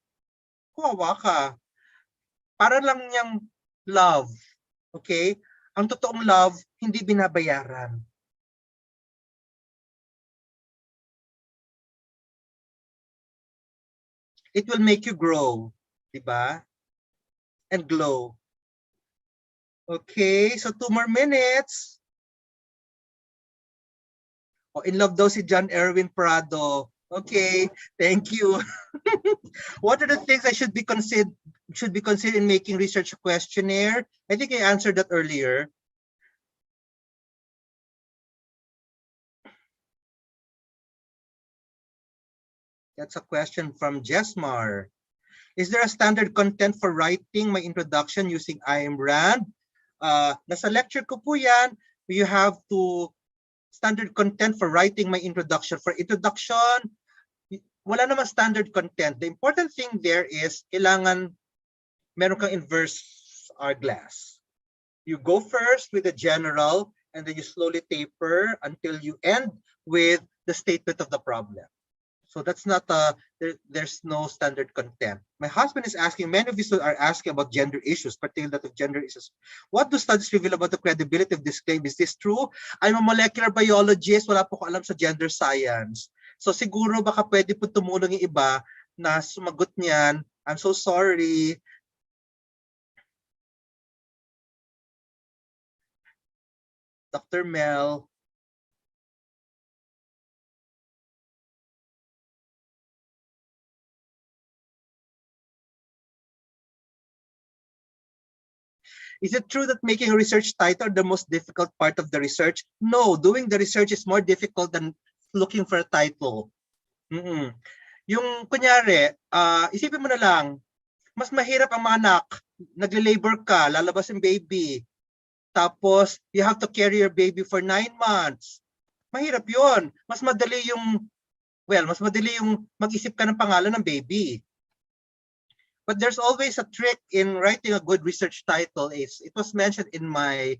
B: kawawa ka. Para lang niyang love. Okay? Ang totoong love, hindi binabayaran. It will make you grow, diba? And glow. Okay, so 2 more minutes. Oh, in love daw si John Erwin Prado. Okay, thank you. What are the things I should be considered in making research questionnaire? I think I answered that earlier. That's a question from Jesmar. Is there a standard content for writing my introduction using Ayn Rand? Nasa lecture ko po yan. You have to standard content for writing my introduction. For introduction, wala naman standard content. The important thing there is kailangan meron kang inverse hourglass. You go first with the general, and then you slowly taper until you end with the statement of the problem. So that's not there's no standard content. My husband is asking, many of you are asking about gender issues, particularly that of gender issues. What do studies reveal about the credibility of this claim? Is this true? I'm a molecular biologist, wala po ko alam sa gender science. So siguro baka pwede po tumulong yung iba na sumagot niyan. I'm so sorry. Dr. Mel. Is it true that making a research title the most difficult part of the research? No, doing the research is more difficult than looking for a title. Yung kunyari, isipin mo na lang, mas mahirap ang mga anak, nagle-labor ka, lalabas yung baby, tapos you have to carry your baby for 9 months. Mahirap yun. Mas madali yung mag-isip ka ng pangalan ng baby. But there's always a trick in writing a good research title. It was mentioned in my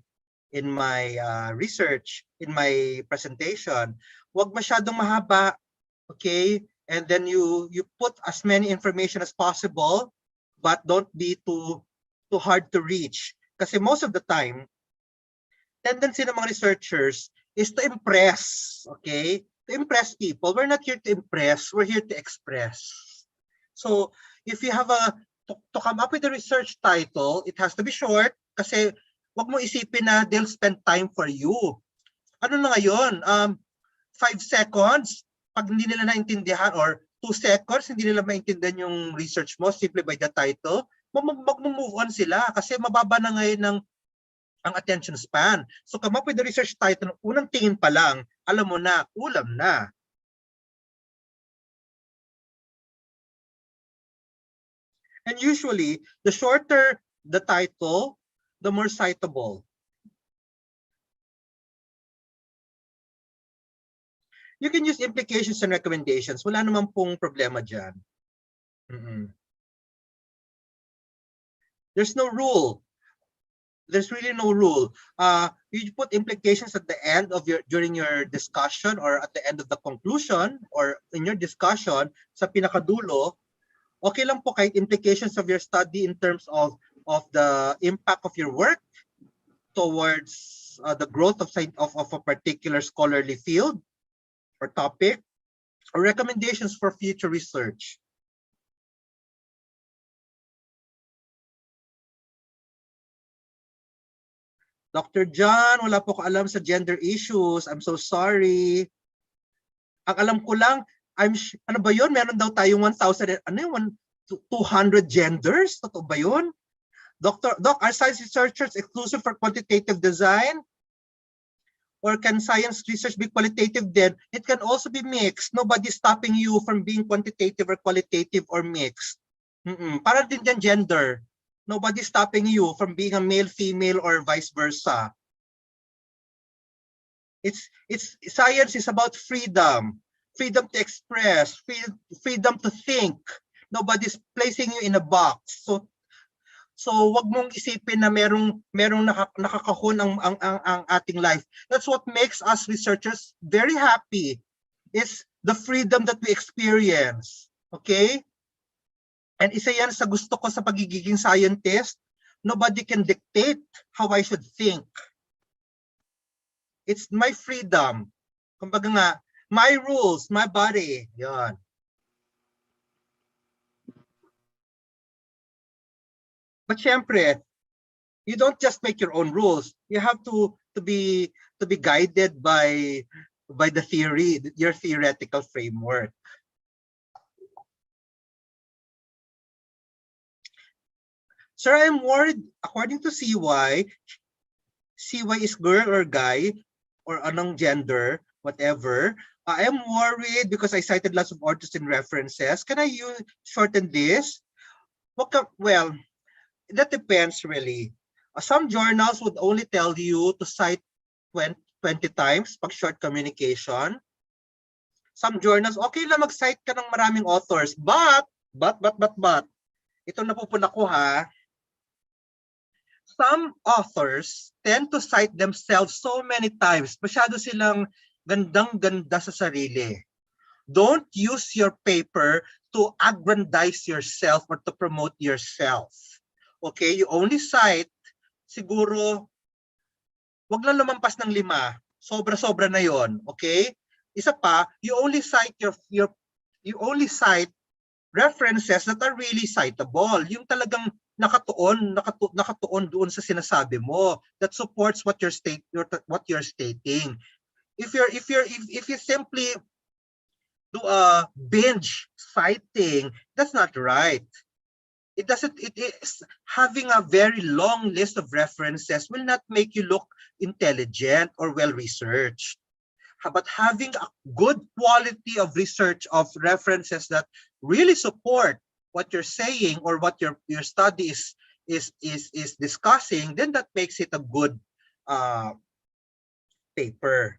B: research, in my presentation. Huwag masyadong mahaba, okay? And then you put as many information as possible, but don't be too hard to reach. Kasi most of the time, tendency ng mga researchers is to impress, okay? To impress people. We're not here to impress, we're here to express. So if you have to come up with a research title, it has to be short kasi wag mo isipin na they'll spend time for you. Ano na ngayon? 5 seconds, pag hindi nila naintindihan, or 2 seconds, hindi nila maintindihan yung research mo simply by the title, mag-move on sila kasi mababa na ngayon ang attention span. So come up with the research title, unang tingin pa lang, alam mo na, ulam na. And usually, the shorter the title, the more citable. You can use implications and recommendations. Wala naman pong problema dyan. There's no rule. There's really no rule. You put implications at the end of during your discussion, or at the end of the conclusion, or in your discussion sa pinakadulo. Okay lang po kahit implications of your study in terms of the impact of your work towards the growth of a particular scholarly field or topic, or recommendations for future research. Dr. John, wala po ko alam sa gender issues. I'm so sorry. Ang alam ko lang, ano ba yun? Meron daw tayong 1,000, 200 genders? Totoo ba yun? Doc, are science researchers exclusive for quantitative design? Or can science research be qualitative then? It can also be mixed. Nobody's stopping you from being quantitative or qualitative or mixed. Parang din dyan gender. Nobody's stopping you from being a male, female, or vice versa. Science is about freedom. Freedom to express, freedom to think. Nobody's placing you in a box. So wag mong isipin na merong nakakahon ang ating life. That's what makes us researchers very happy. Is the freedom that we experience. Okay? And isa yan sa gusto ko sa pagiging scientist. Nobody can dictate how I should think. It's my freedom. Kumbaga nga, my rules, my body. Yan. But syempre, you don't just make your own rules. You have to be guided by the theory, your theoretical framework. Sir, I'm worried, according to CY is girl or guy, or anong gender, whatever. I am worried because I cited lots of authors and references. Can I shorten this? Well, that depends really. Some journals would only tell you to cite 20 times pag short communication. Some journals, okay lang mag-cite ka ng maraming authors. But, ito napupuna ko ha, some authors tend to cite themselves so many times. Masyado silang gandang-ganda sa sarili. Don't use your paper to aggrandize yourself or to promote yourself. Okay? You only cite, siguro, wag lang lumampas ng 5. Sobra-sobra na yon. Okay? Isa pa, you only cite you only cite references that are really citable. Yung talagang nakatuon doon sa sinasabi mo that supports what you're stating. If you simply do a binge citing, that's not right. It is having a very long list of references will not make you look intelligent or well researched. But having a good quality of research of references that really support what you're saying or what your study is discussing, then that makes it a good paper.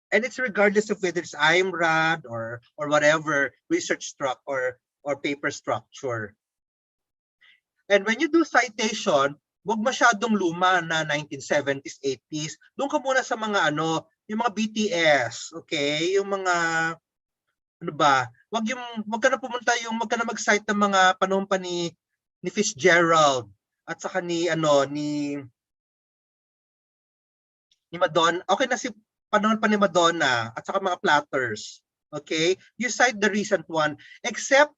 B: And it's regardless of whether it's IMRAD or whatever research or paper structure. And when you do citation, wag masyadong luma na 1970s, 80s. Doon ka muna sa mga yung mga BTS, okay? Yung mga wag ka na wag ka na mag-cite ng mga panahon pa ni Fitzgerald at saka ni Madonna. Okay na si panahon pa ni Madonna at saka mga Platters. Okay? You cite the recent one except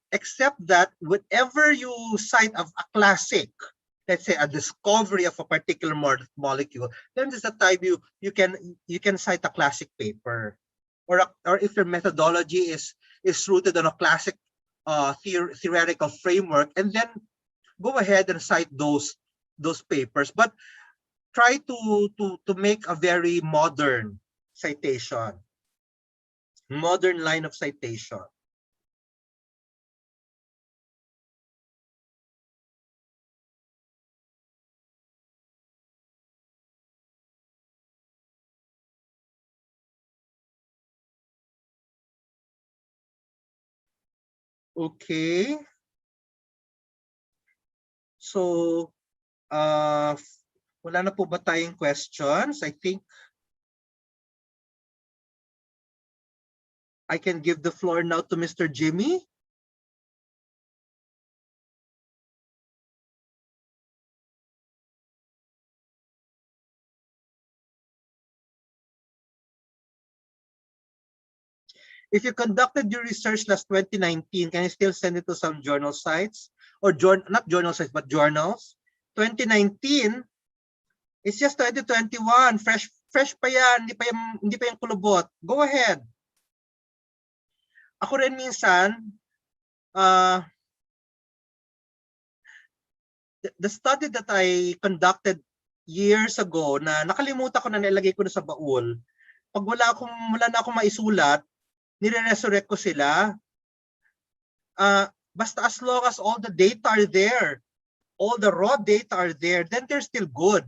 B: that whatever you cite of a classic, let's say a discovery of a particular molecule, then there's a time you can cite a classic paper, or if your methodology is rooted on a classic theoretical framework, and then go ahead and cite those papers, but try to make a very modern citation, modern line of citation. Okay. So, wala na po ba tayong questions? I think I can give the floor now to Mr. Jimmy. If you conducted your research last 2019, can you still send it to some journal sites? Or not journal sites, but journals? 2019, it's just 2021. Fresh pa yan. Hindi pa yung kulubot. Go ahead. Ako rin minsan, the study that I conducted years ago na nakalimutan ko na nilagay ko na sa baul, pag wala na akong maisulat, nire-resurrect ko sila. Basta as long as all the data are there, all the raw data are there, then they're still good.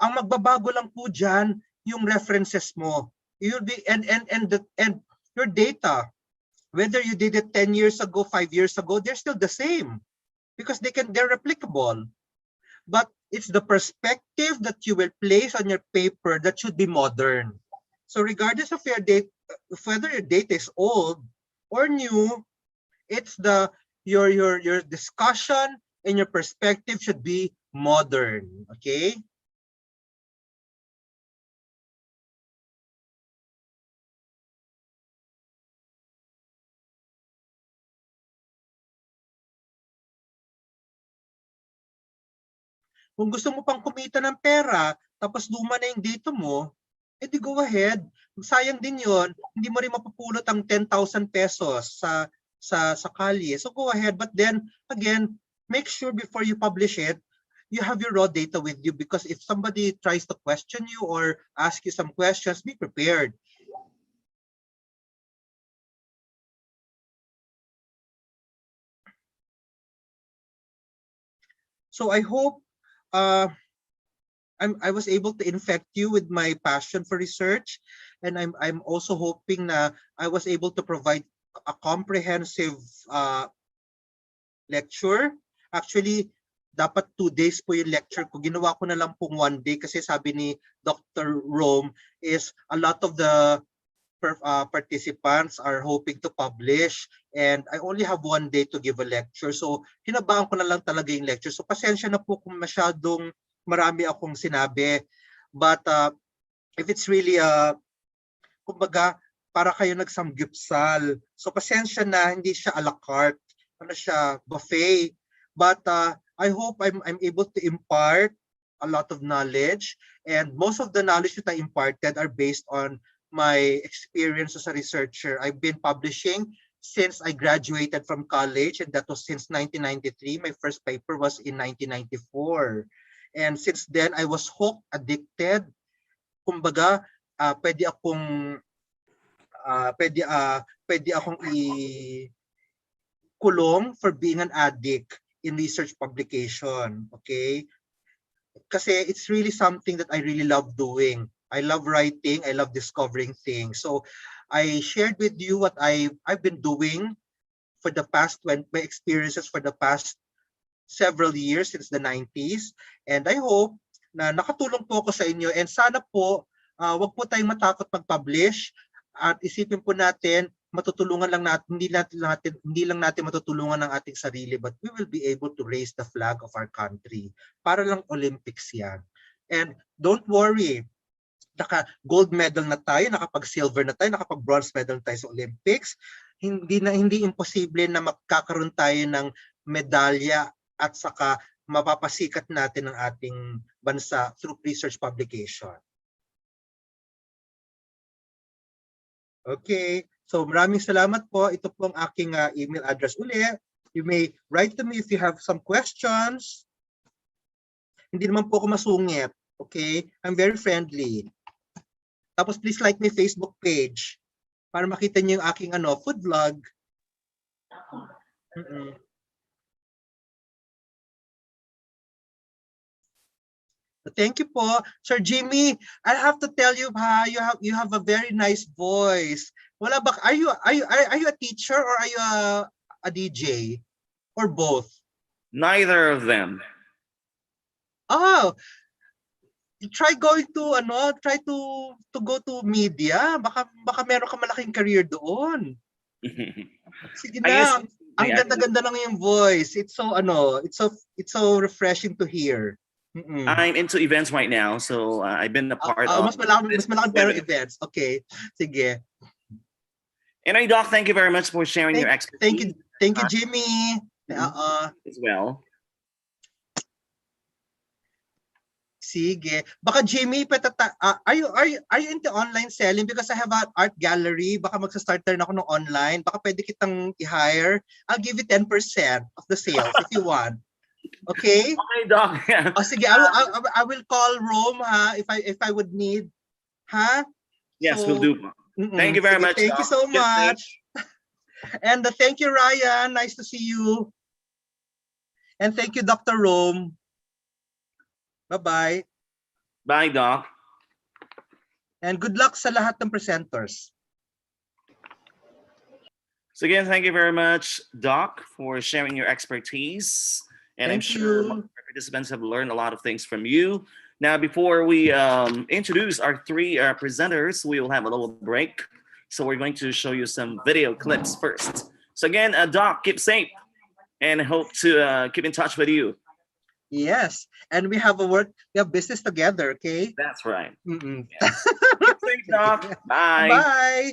B: Ang magbabago lang po dyan, yung references mo. You'll be, and your data, whether you did it 10 years ago, 5 years ago, they're still the same because they're replicable. But it's the perspective that you will place on your paper that should be modern. So regardless of your data, whether your data is old or new, it's your discussion and your perspective should be modern. Okay? Kung gusto mo pang kumita ng pera, tapos luma na yung data mo, edi go ahead. Sayang din yon. Hindi mo rin mapupulot ang 10,000 pesos sa kalye. So go ahead. But then, again, make sure before you publish it, you have your raw data with you, because if somebody tries to question you or ask you some questions, be prepared. So I hope I was able to infect you with my passion for research, and I'm also hoping na I was able to provide a comprehensive lecture. Actually, dapat 2 days po yung lecture ko. Ginawa ko na lang pong 1 day kasi sabi ni Dr. Rome is a lot of the participants are hoping to publish, and I only have 1 day to give a lecture. So hinabaan ko na lang talaga yung lecture. So pasensya na po kung masyadong marami akong sinabi. But if it's really kumbaga para kayo nagsamgyupsal. So pasensya na, hindi siya a la carte, ano siya, buffet. But I hope I'm able to impart a lot of knowledge, and most of the knowledge that I imparted are based on my experience as a researcher. I've been publishing since I graduated from college, and that was since 1993. My first paper was in 1994. And since then, I was hooked, addicted. Kumbaga, pwede akong kulong for being an addict in research publication. Okay? Kasi it's really something that I really love doing. I love writing. I love discovering things. So I shared with you what I've been doing for the past, my experiences for the past several years since the 90s. And I hope na nakatulong po ako sa inyo. And sana po, wag po tayong matakot mag-publish. At isipin po natin, matutulungan lang natin, hindi lang natin matutulungan ng ating sarili, but we will be able to raise the flag of our country. Para lang Olympics yan. And don't worry, naka-gold medal na tayo, nakapag-silver na tayo, nakapag-bronze medal na tayo sa Olympics. Hindi imposible na magkakaroon tayo ng medalya at saka mapapasikat natin ang ating bansa through research publication. Okay, so maraming salamat po. Ito po ang aking email address uli. You may write to me if you have some questions. Hindi naman po ako masungit. Okay, I'm very friendly. Tapos please like my Facebook page para makita niyo yung aking food vlog. Thank you po, Sir Jimmy. I have to tell you, you have a very nice voice. Wala ba? Are you a teacher or are you a DJ or both?
A: Neither of them.
B: Oh, try going to try to go to media. Baka meron ka malaking career doon. Sige na. Ang ganda-ganda lang yung voice. It's so it's so refreshing to hear.
A: I'm into events right now, so I've been a part of
B: mas malaking pero events. Okay. Sige.
A: Anyway, Doc, thank you very much for sharing your expertise.
B: Thank you, Jimmy.
A: As well.
B: Sige. Baka Jimmy, are you into online selling? Because I have an art gallery. Baka magsa-start na ako ng online. Baka pwede kitang i-hire. I'll give you 10% of the sales if you want. Okay?
A: Okay, Doc. Yeah.
B: Sige, I will call Rome if I would need.
A: Yes, we'll do. Thank you very much.
B: Thank you so much. And thank you, Ryan. Nice to see you. And thank you, Dr. Rome. Bye-bye.
A: Bye, Doc.
B: And good luck sa lahat ng presenters.
A: So again, thank you very much, Doc, for sharing your expertise. And I'm sure our participants have learned a lot of things from you. Now, before we introduce our three presenters, we will have a little break. So we're going to show you some video clips first. So again, Doc, keep safe and hope to keep in touch with you.
B: Yes, and we have business together, okay?
A: That's right. Yes. Keep safe, Doc. Bye.
B: Bye.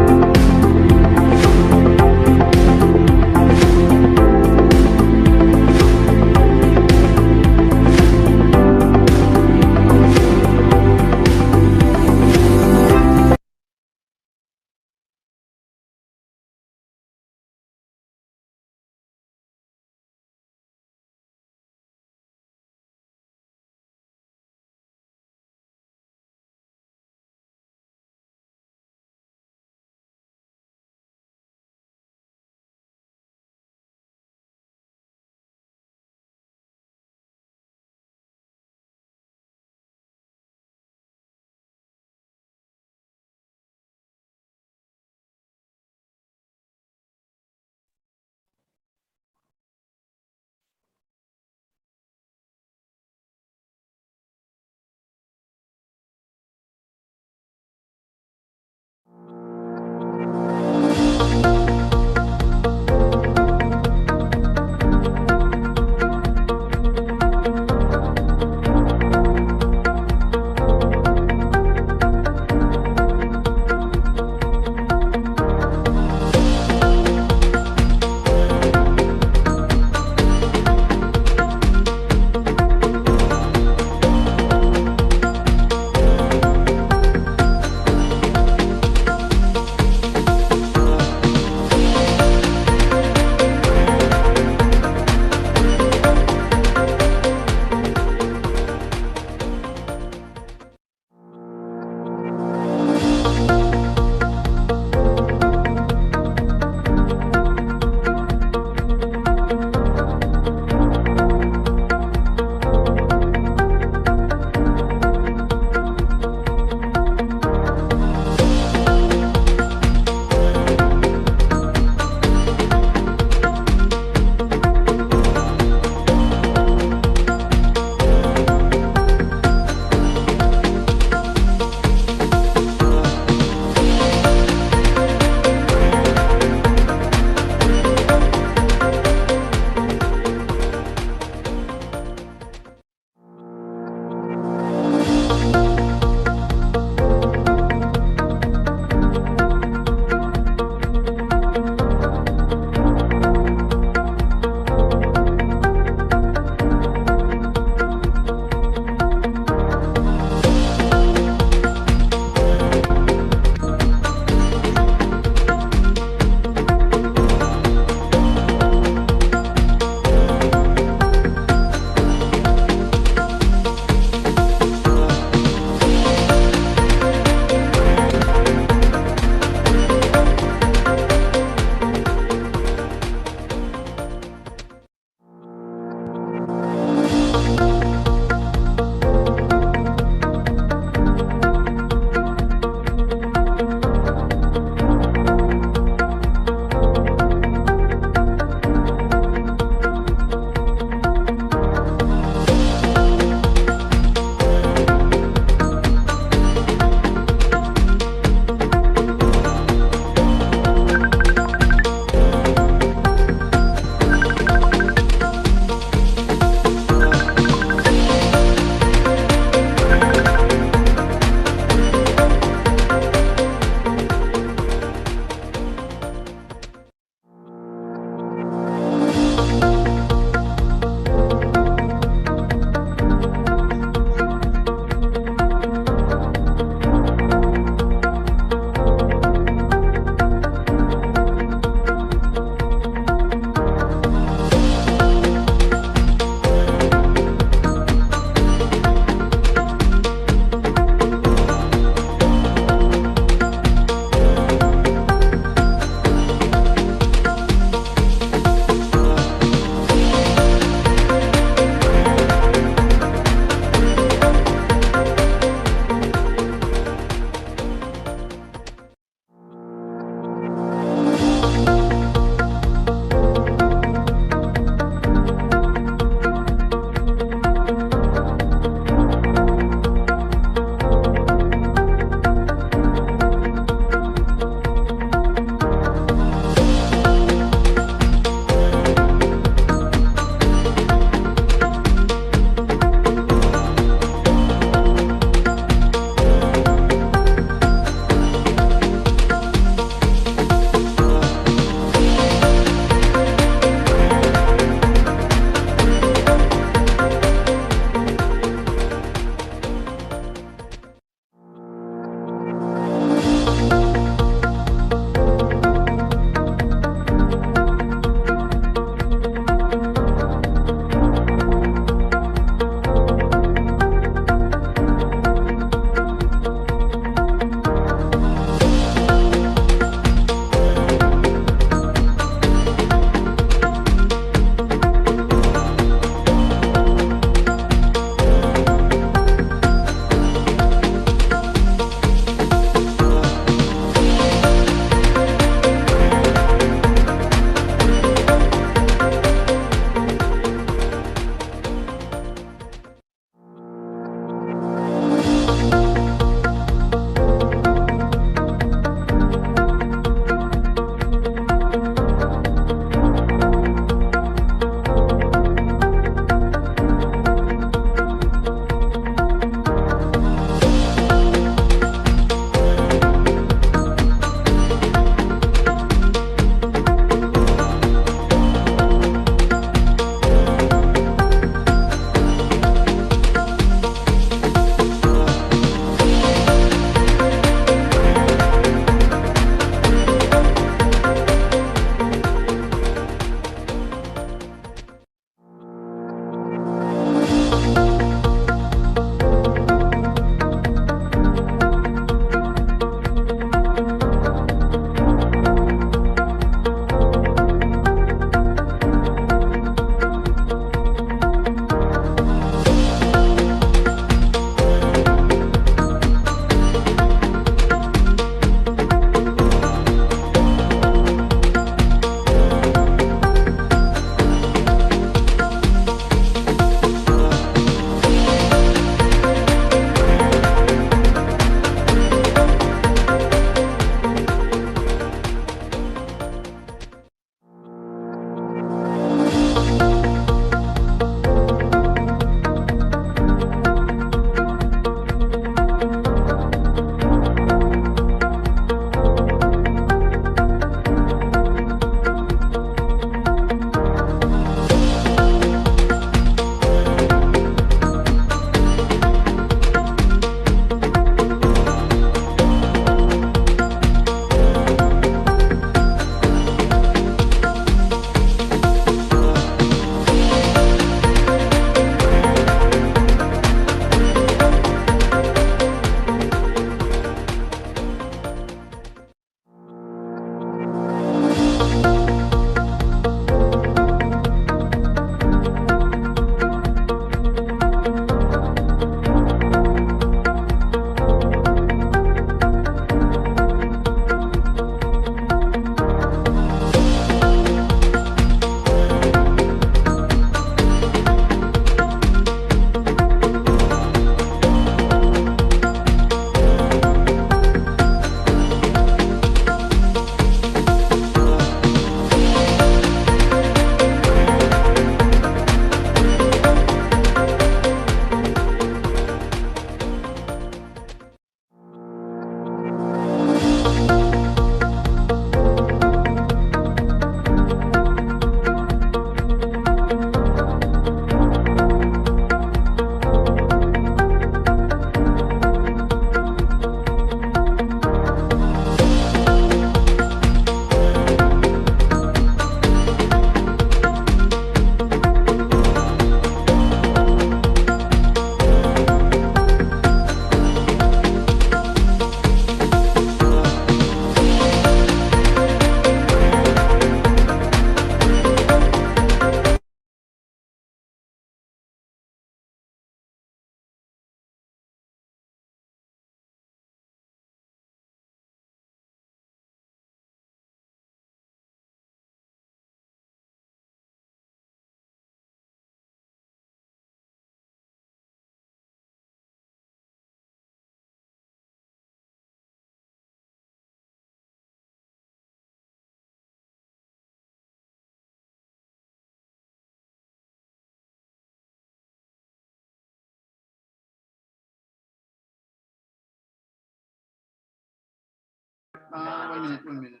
D: One minute.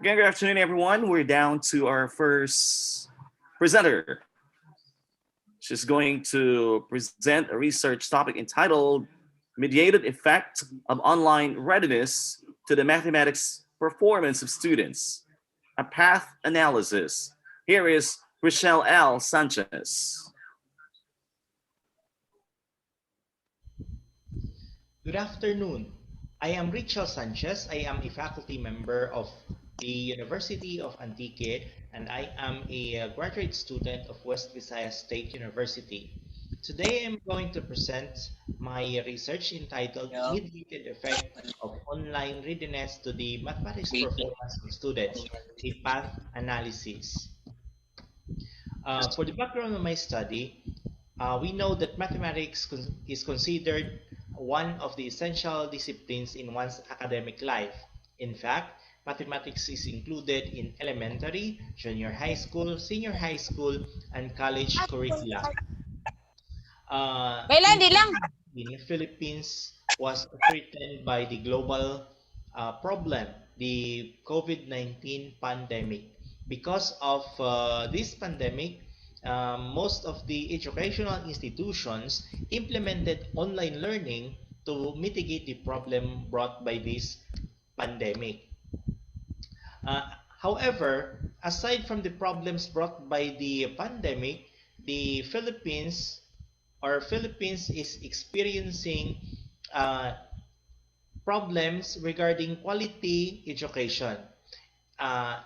A: Again, good afternoon, everyone. We're down to our first presenter. She's going to present a research topic entitled Mediated Effect of Online Readiness to the Mathematics Performance of Students, a Path Analysis. Here is Rochelle L. Sanchez.
E: Good afternoon. I am Richel Sanchez. I am a faculty member of the University of Antique, and I am a graduate student of West Visayas State University. Today I'm going to present my research entitled Mediated Effect of Online Readiness to the Mathematics Performance of Students, a Path Analysis. For the background of my study, we know that is considered one of the essential disciplines in one's academic life. In fact, mathematics is included in elementary, junior high school, senior high school, and college curricula. In
F: Di lang.
E: 2019, Philippines was threatened by the global problem, the COVID-19 pandemic. Because of this pandemic, most of the educational institutions implemented online learning to mitigate the problem brought by this pandemic. Uh, However, aside from the problems brought by the pandemic, the Philippines is experiencing uh, problems regarding quality education. Uh,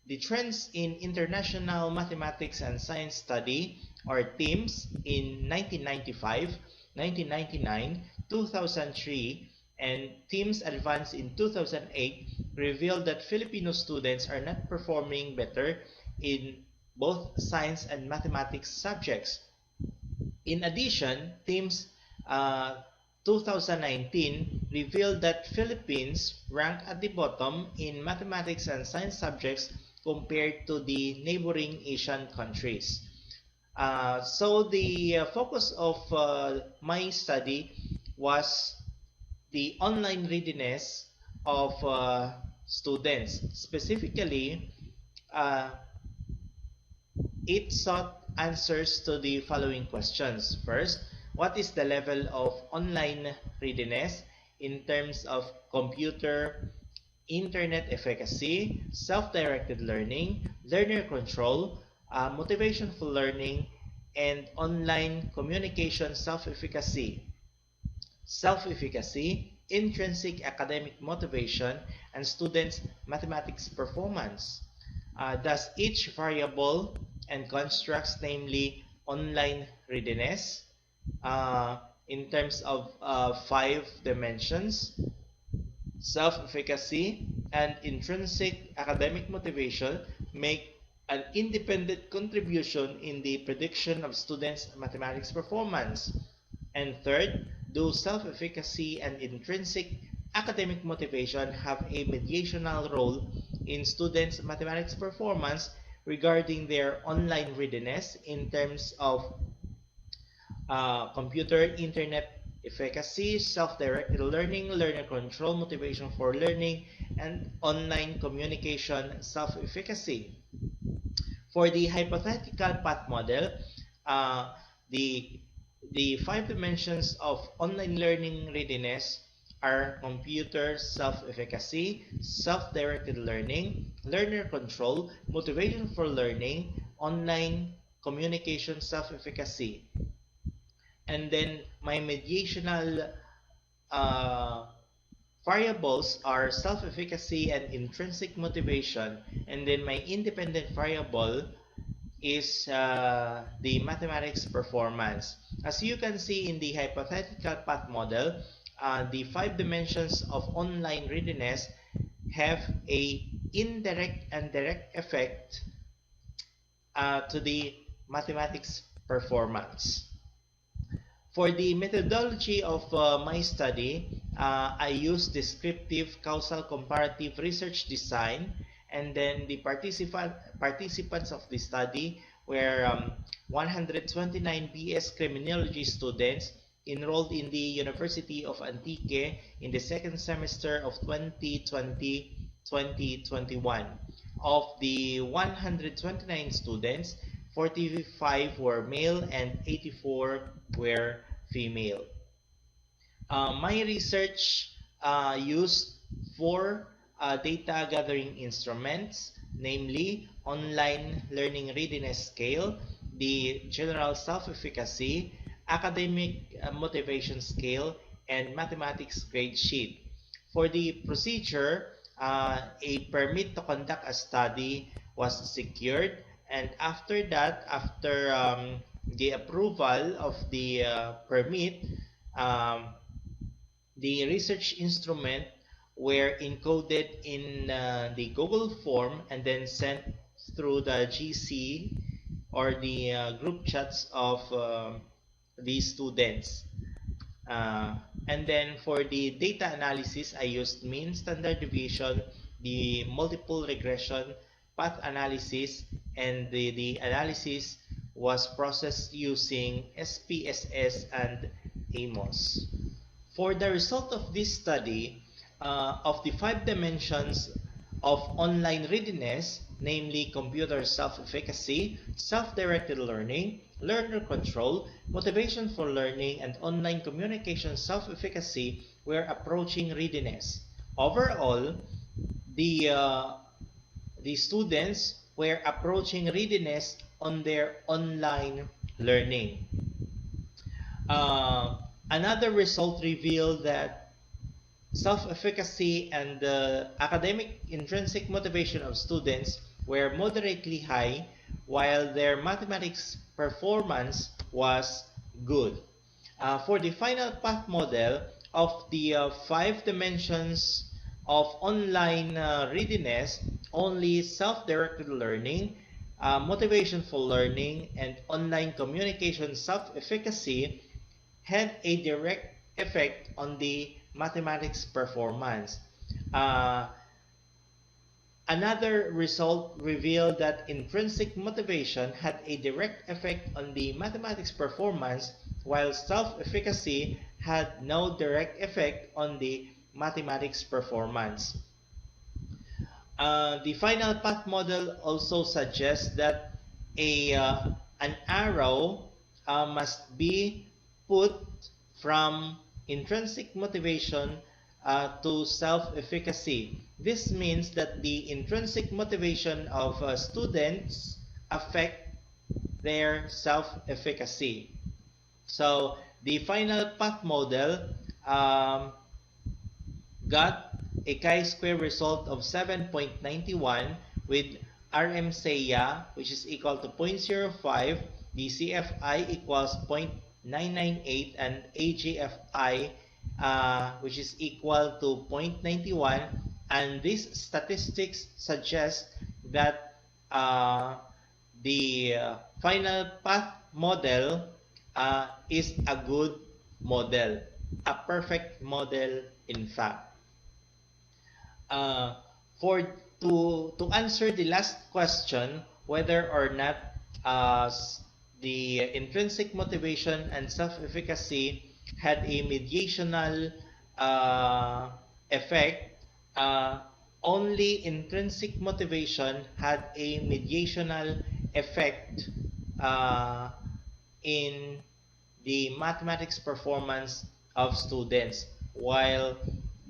E: the trends in international mathematics and science study, or TIMSS, in 1995, 1999, 2003, and TIMSS Advanced in 2008 revealed that Filipino students are not performing better in both science and mathematics subjects. In addition, TIMSS uh, 2019 revealed that Philippines rank at the bottom in mathematics and science subjects compared to the neighboring Asian countries. So the focus of my study was the online readiness of students. Specifically, uh, it sought answers to the following questions. First, what is the level of online readiness in terms of computer, internet efficacy, self-directed learning, learner control, motivation for learning, and online communication self-efficacy? Self-efficacy, intrinsic academic motivation, and students' mathematics performance. Does each variable and constructs, namely online readiness, uh, in terms of 5 dimensions, self-efficacy, and intrinsic academic motivation, make an independent contribution in the prediction of students' mathematics performance? And third, do self-efficacy and intrinsic academic motivation have a mediational role in students' mathematics performance regarding their online readiness in terms of computer, internet efficacy, self-directed learning, learner control, motivation for learning, and online communication self-efficacy? For the hypothetical path model, uh, the five dimensions of online learning readiness are computer self-efficacy, self-directed learning, learner control, motivation for learning, online communication self-efficacy. And then my mediational uh, variables are self-efficacy and intrinsic motivation. And then my independent variable is the mathematics performance. As you can see in the hypothetical path model, the five dimensions of online readiness have a indirect and direct effect to the mathematics performance. For the methodology of my study, I use descriptive causal comparative research design, and then the participants of the study were 129 BS Criminology students enrolled in the University of Antique in the second semester of 2020-2021. Of the 129 students, 45 were male and 84 were female. My research used four data gathering instruments, namely online learning readiness scale, the general self-efficacy, academic motivation scale, and mathematics grade sheet. For the procedure, a permit to conduct a study was secured, and after that, after the approval of the permit, um, the research instrument were encoded in the Google form and then sent through the GC or the group chats of the students. Uh, and then for the data analysis, I used mean, standard deviation, the multiple regression, path analysis, and the analysis was processed using SPSS and AMOS. For the result of this study, of the five dimensions of online readiness, namely computer self-efficacy, self-directed learning, learner control, motivation for learning, and online communication self-efficacy, we're approaching readiness. Overall, the uh, the students were approaching readiness on their online learning. Uh, Another result revealed that self-efficacy and the academic intrinsic motivation of students were moderately high, while their mathematics performance was good. For the final path model of the five dimensions of online readiness, only self-directed learning, motivation for learning, and online communication self-efficacy had a direct effect on the mathematics performance. Uh, Another result revealed that intrinsic motivation had a direct effect on the mathematics performance, while self-efficacy had no direct effect on the mathematics performance. The final path model also suggests that an arrow must be put from intrinsic motivation to self-efficacy. This means that the intrinsic motivation of students affect their self-efficacy. So the final path model um, got a chi-square result of 7.91 with RMSEA, which is equal to 0.05, the CFI equals 0.998, and AGFI, which is equal to 0.91. And these statistics suggest that the final path model is a good model, a perfect model, in fact. Uh, for to answer the last question, whether or not the intrinsic motivation and self-efficacy had a mediational uh, effect, only intrinsic motivation had a mediational effect uh, in the mathematics performance of students, while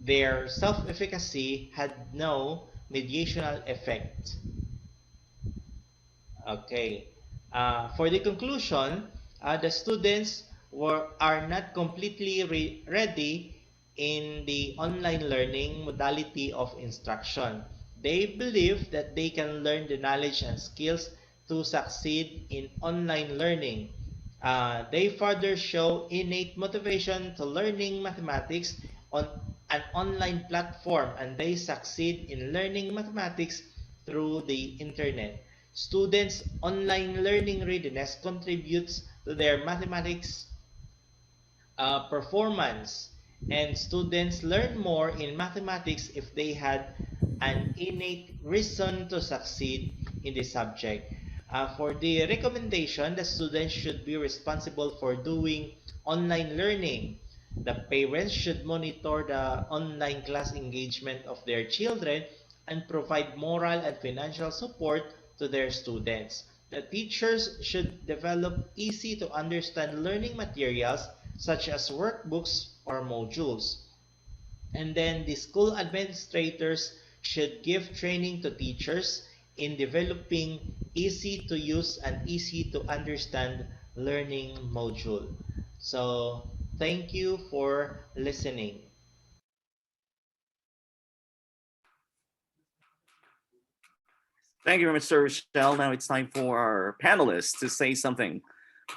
E: their self-efficacy had no mediational effect. Okay. For the conclusion, the students are not completely ready in the online learning modality of instruction. They believe that they can learn the knowledge and skills to succeed in online learning. They further show innate motivation to learning mathematics on an online platform, and they succeed in learning mathematics through the internet. Students' online learning readiness contributes to their mathematics performance, and students learn more in mathematics if they had an innate reason to succeed in the subject. For the recommendation, the students should be responsible for doing online learning. The parents should monitor the online class engagement of their children and provide moral and financial support to their students. The teachers should develop easy to understand learning materials such as workbooks or modules. And then the school administrators should give training to teachers in developing easy to use and easy to understand learning module. So thank you for listening.
A: Thank you very much, Sir Rochelle. Now it's time for our panelists to say something.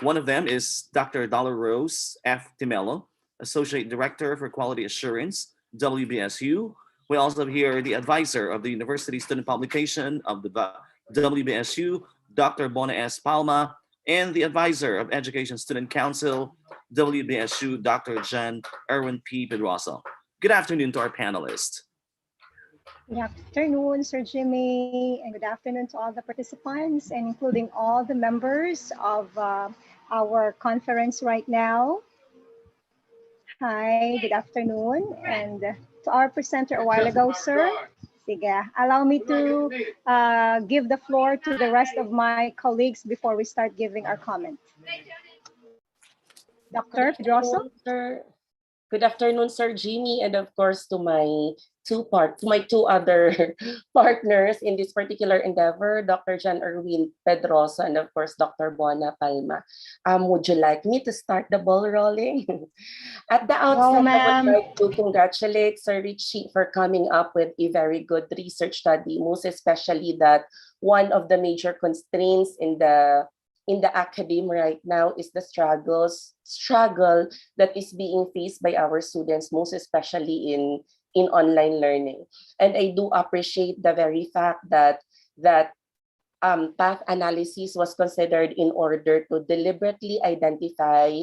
A: One of them is Dr. Dolores F. Timelo, Associate Director for Quality Assurance, WBSU. We also have here the advisor of the University Student Publication of the WBSU, Dr. Bona S. Palma, and the advisor of Education Student Council, WBSU, Dr. Jan Erwin P. Pedrosa. Good afternoon to our panelists.
D: Good afternoon, Sir Jimmy, and good afternoon to all the participants, and including all the members of our conference right now. Hi, good afternoon. And to our presenter a while ago, sir, sige, allow me to give the floor to the rest of my colleagues before we start giving our comment. Dr. Pedroso?
F: Good afternoon, Sir Jimmy, and of course to my two other partners in this particular endeavor, Dr. Jan Erwin Pedrosa and of course Dr. Bona Palma. Would you like me to start the ball rolling? At the outset, I would like to congratulate Sir Richie for coming up with a very good research study, most especially that one of the major constraints in the academe right now is the struggle that is being faced by our students, most especially in online learning. And I do appreciate the very fact that path analysis was considered in order to deliberately identify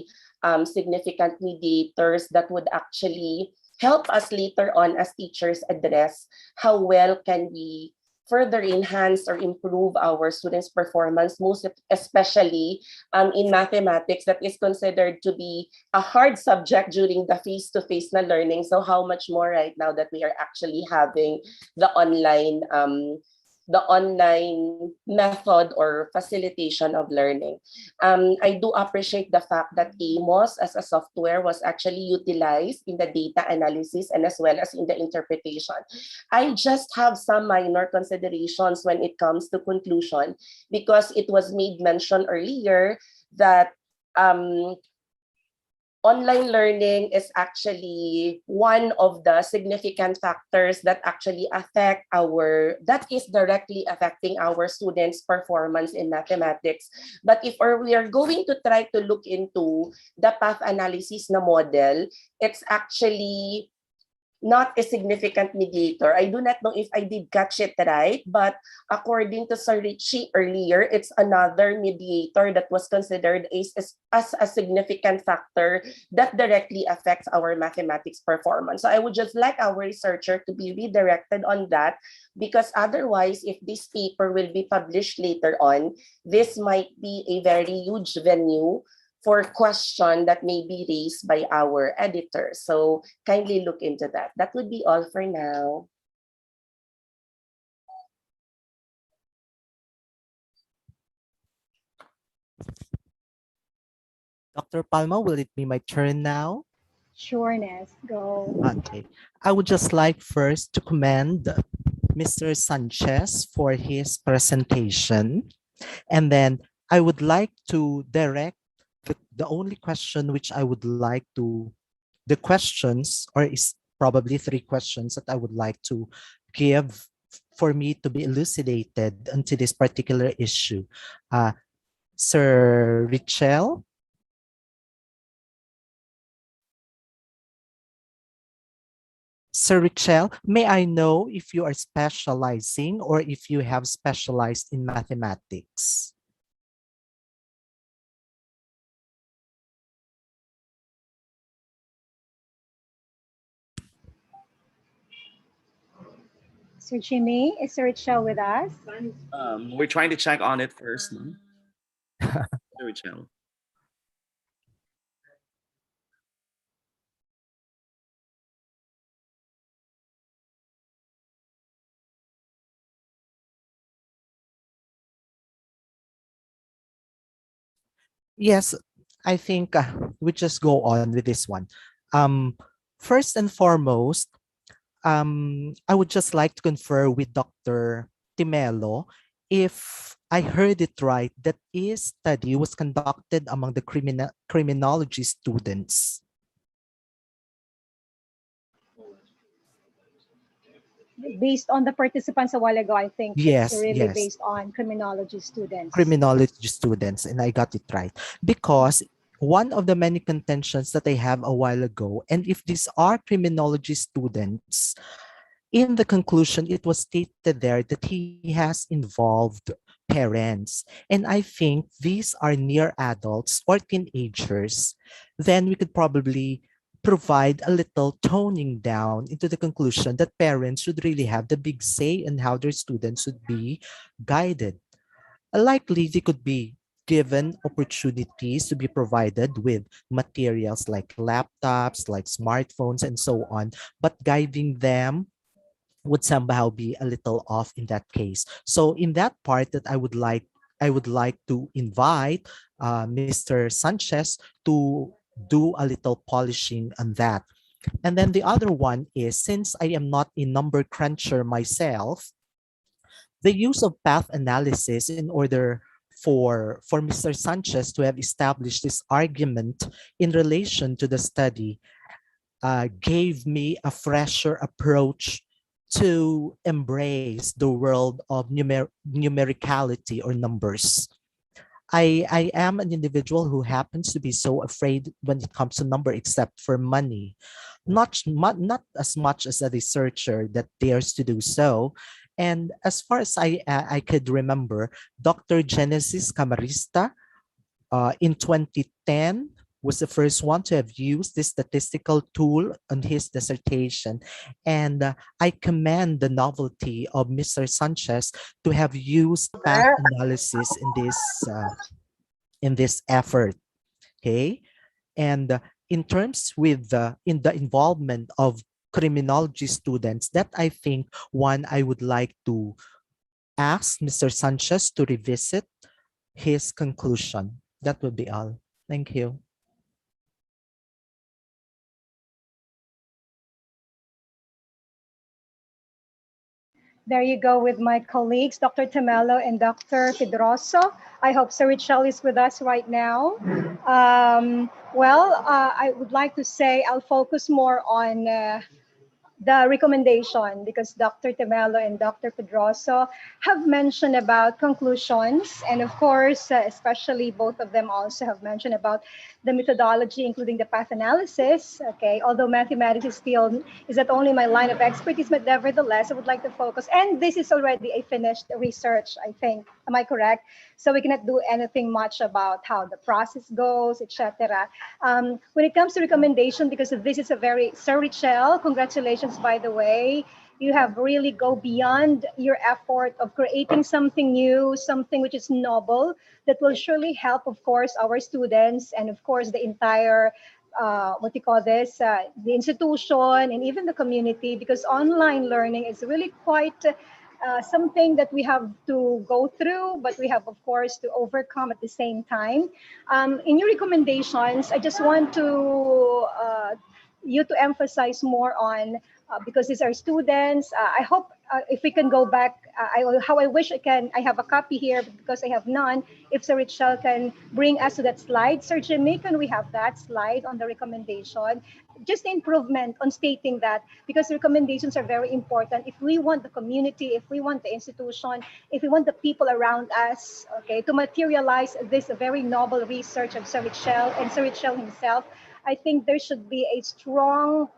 F: significant mediators that would actually help us later on as teachers address how well can we further enhance or improve our students' performance, most especially in mathematics that is considered to be a hard subject during the face-to-face na learning. So how much more right now that we are actually having the online method or facilitation of learning. I do appreciate the fact that AMOS as a software was actually utilized in the data analysis and as well as in the interpretation. I just have some minor considerations when it comes to conclusion because it was made mention earlier that online learning is actually one of the significant factors that actually that is directly affecting our students' performance in mathematics. But if we are going to try to look into the path analysis na model, it's actually not a significant mediator. I do not know if I did catch it right, but according to Sir Richie earlier, it's another mediator that was considered as a significant factor that directly affects our mathematics performance. So I would just like our researcher to be redirected on that, because otherwise, if this paper will be published later on, this might be a very huge venue for question that may be raised by our editor. So kindly look into that. That would be all for now.
G: Dr. Palma, will it be my turn now?
D: Sureness, go.
G: Okay. I would just like first to commend Mr. Sanchez for his presentation. And then I would like to direct the only question which I would like to, the questions, or is probably three questions that I would like to give for me to be elucidated into this particular issue. Uh, Sir Richel, Sir Richel, may I know if you are specializing or if you have specialized in mathematics?
D: Sir Jimmy, is Sir Rachel with us?
A: We're trying to check on it first. No? Very chill.
G: Yes, I think we just go on with this one. Um, First and foremost, I would just like to confer with Dr. Timelo if I heard it right that this study was conducted among the criminology students.
D: Based on the participants a while ago, I think it's
G: Yes,
D: really
G: yes,
D: based on criminology students.
G: criminology students, and I got it right. Because one of the many contentions that I have a while ago, and if these are criminology students, in the conclusion, it was stated there that he has involved parents. And I think these are near adults or teenagers. Then we could probably provide a little toning down into the conclusion that parents should really have the big say in how their students should be guided. Likely, they could be given opportunities to be provided with materials like laptops, like smartphones, and so on, but guiding them would somehow be a little off in that case. So in that part that I would like to invite Mr. Sanchez to do a little polishing on that. And then the other one is, since I am not a number cruncher myself, the use of path analysis in order for Mr. Sanchez to have established this argument in relation to the study gave me a fresher approach to embrace the world of numericality or numbers. I am an individual who happens to be so afraid when it comes to number, except for money. Not as much as a researcher that dares to do so. And as far as I could remember, Dr. Genesis Camarista in 2010 was the first one to have used this statistical tool on his dissertation. And I commend the novelty of Mr. Sanchez to have used path analysis in this effort. Okay, and in terms with in the involvement of criminology students, that I think one I would like to ask Mr. Sanchez to revisit his conclusion. That would be all. Thank you.
D: There you go with my colleagues, Dr. Tamelo and Dr. Pedroso. I hope Sir Richel is with us right now. I would like to say I'll focus more on the recommendation because Dr. Temelo and Dr. Pedroso have mentioned about conclusions. And of course, especially both of them also have mentioned about the methodology, including the path analysis. Okay, although mathematics is not only my line of expertise, but nevertheless, I would like to focus. And this is already a finished research, I think. Am I correct? So we cannot do anything much about how the process goes, etc. When it comes to recommendation, because this is a very, Sir Richel, congratulations, by the way. You have really go beyond your effort of creating something new, something which is novel, that will surely help, of course, our students and, of course, the entire, the institution and even the community, because online learning is really quite something that we have to go through, but we have, of course, to overcome at the same time. In your recommendations, I just want to you to emphasize more on because these are students. I hope if we can go back, how I wish I have a copy here, but because I have none. If Sir Richel can bring us to that slide, Sir Jimmy, can we have that slide on the recommendation? Just improvement on stating that, because recommendations are very important. If we want the community, if we want the institution, if we want the people around us, okay, to materialize this very noble research of Sir Richel and Sir Richel himself, I think there should be a strong,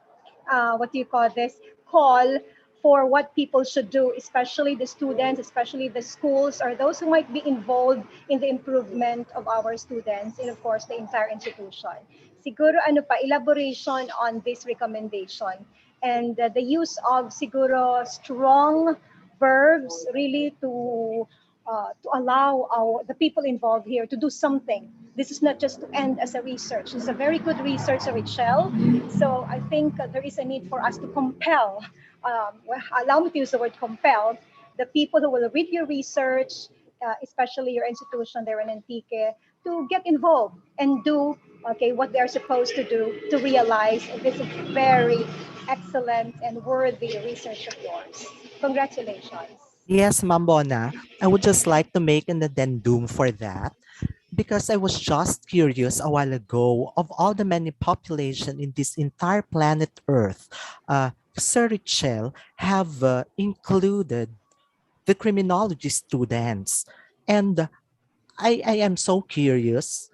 D: what do you call this, call for what people should do, especially the students, especially the schools, or those who might be involved in the improvement of our students, and of course, the entire institution. Siguro ano pa, elaboration on this recommendation, and the use of siguro strong verbs really to allow the people involved here to do something. This is not just to end as a research. It's a very good research, Rachel. So I think there is a need for us to compel, allow me to use the word compel, the people who will read your research, especially your institution there in Antique, to get involved and do what they are supposed to do to realize this very excellent and worthy research of yours. Congratulations.
G: Yes, Ma'am Bona. I would just like to make an addendum for that because I was just curious a while ago of all the many population in this entire planet Earth. Sir Richel have included the criminology students. And I am so curious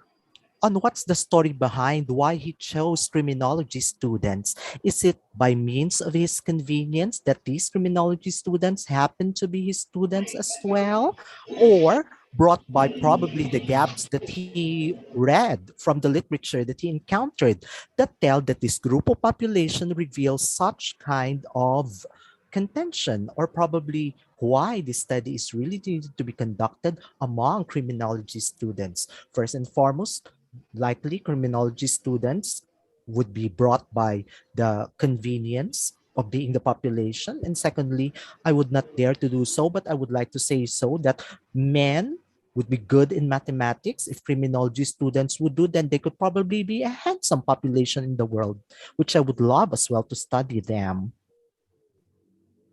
G: on what's the story behind why he chose criminology students. Is it by means of his convenience that these criminology students happen to be his students as well? Or brought by probably the gaps that he read from the literature that he encountered that tell that this group of population reveals such kind of contention, or probably why this study is really needed to be conducted among criminology students. First and foremost, likely criminology students would be brought by the convenience of being the population. And secondly, I would not dare to do so, but I would like to say so that men would be good in mathematics. If criminology students would do, then they could probably be a handsome population in the world, which I would love as well to study them.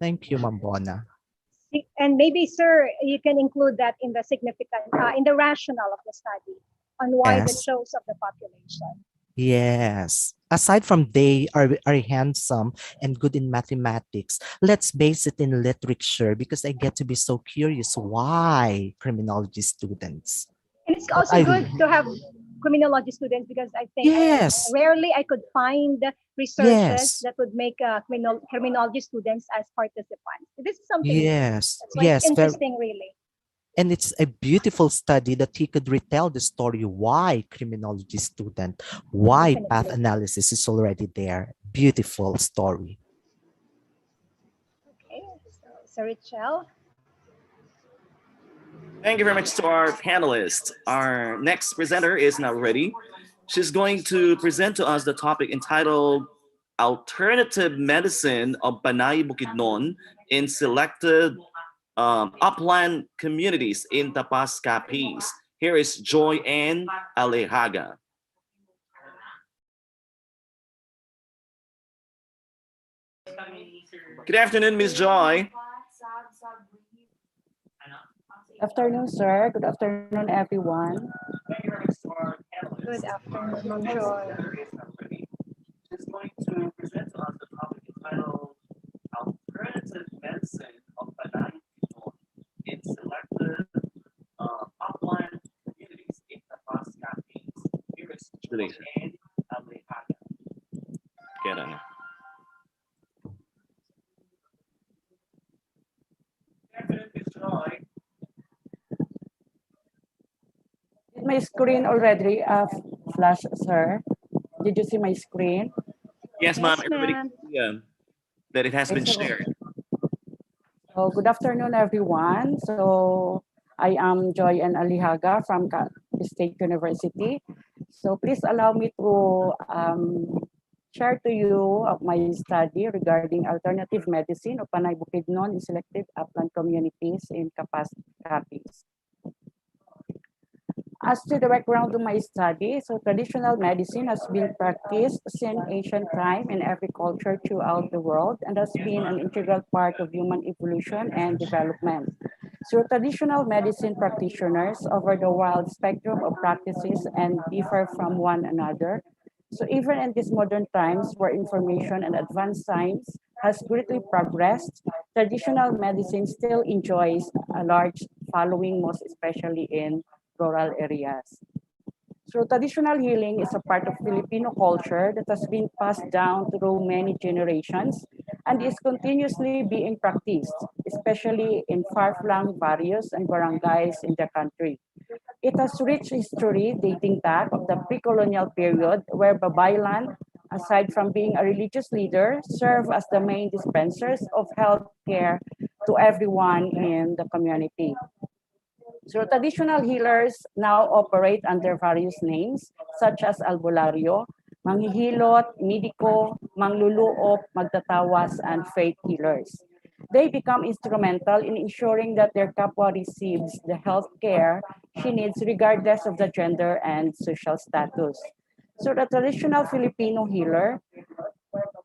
G: Thank you, Mambona.
D: And maybe, sir, you can include that in the significant, in the rationale of the study on why the
G: Yes.
D: chose of the population.
G: Yes. Aside from they are handsome and good in mathematics, let's base it in literature because I get to be so curious why criminology students.
D: And it's
G: But
D: also good to have criminology students because I think
G: yes,
D: rarely I could find researches
G: yes,
D: that would make criminology students as participants. This is something new.
G: yes,
D: That's why it's
G: yes, very,
D: interesting, really.
G: and it's a beautiful study that he could retell the story why criminology student, why path
D: Definitely.
G: analysis is already there. Beautiful story.
D: Okay, so Rachel.
A: Thank you very much to our panelists. Our next presenter is now ready. She's going to present to us the topic entitled Alternative Medicine of Panay Bukidnon in Selected Upland Communities in Tapas Capiz. Here is Joy Ann Alejaga. Good afternoon, Ms. Joy.
H: Afternoon, sir. Good afternoon, everyone.
D: Good afternoon, Ma'am Joy.
A: She's going to present to us the topic entitled Alternative Medicine of Panay Bukidnon in Selected Upland Communities in Tapas Capiz. Here is Joy Ann Alejaga. Get on.
H: Did my screen already flash, sir? Did you see my screen?
A: Yes, ma'am.
D: Yes,
A: Everybody
D: ma'am.
A: can see that it has been shared.
H: So good afternoon, everyone. So I am Joy and Alihaga from State University. So please allow me to share to you of my study regarding alternative medicine of Panay Bukidnon in selected upland communities in Capiz. As to the background of my study, so traditional medicine has been practiced since ancient time in every culture throughout the world and has been an integral part of human evolution and development. So traditional medicine practitioners offer the wide spectrum of practices and differ from one another. So even in these modern times where information and advanced science has greatly progressed, traditional medicine still enjoys a large following, most especially in rural areas. So traditional healing is a part of Filipino culture that has been passed down through many generations and is continuously being practiced, especially in far-flung barrios and barangays in the country. It has rich history dating back of the pre-colonial period where Babaylan, aside from being a religious leader, served as the main dispensers of health care to everyone in the community. So traditional healers now operate under various names such as albularyo, manghihilot, medico, mangluluop, magtatawas, and faith healers. They become instrumental in ensuring that their kapwa receives the health care she needs regardless of the gender and social status. So the traditional Filipino healer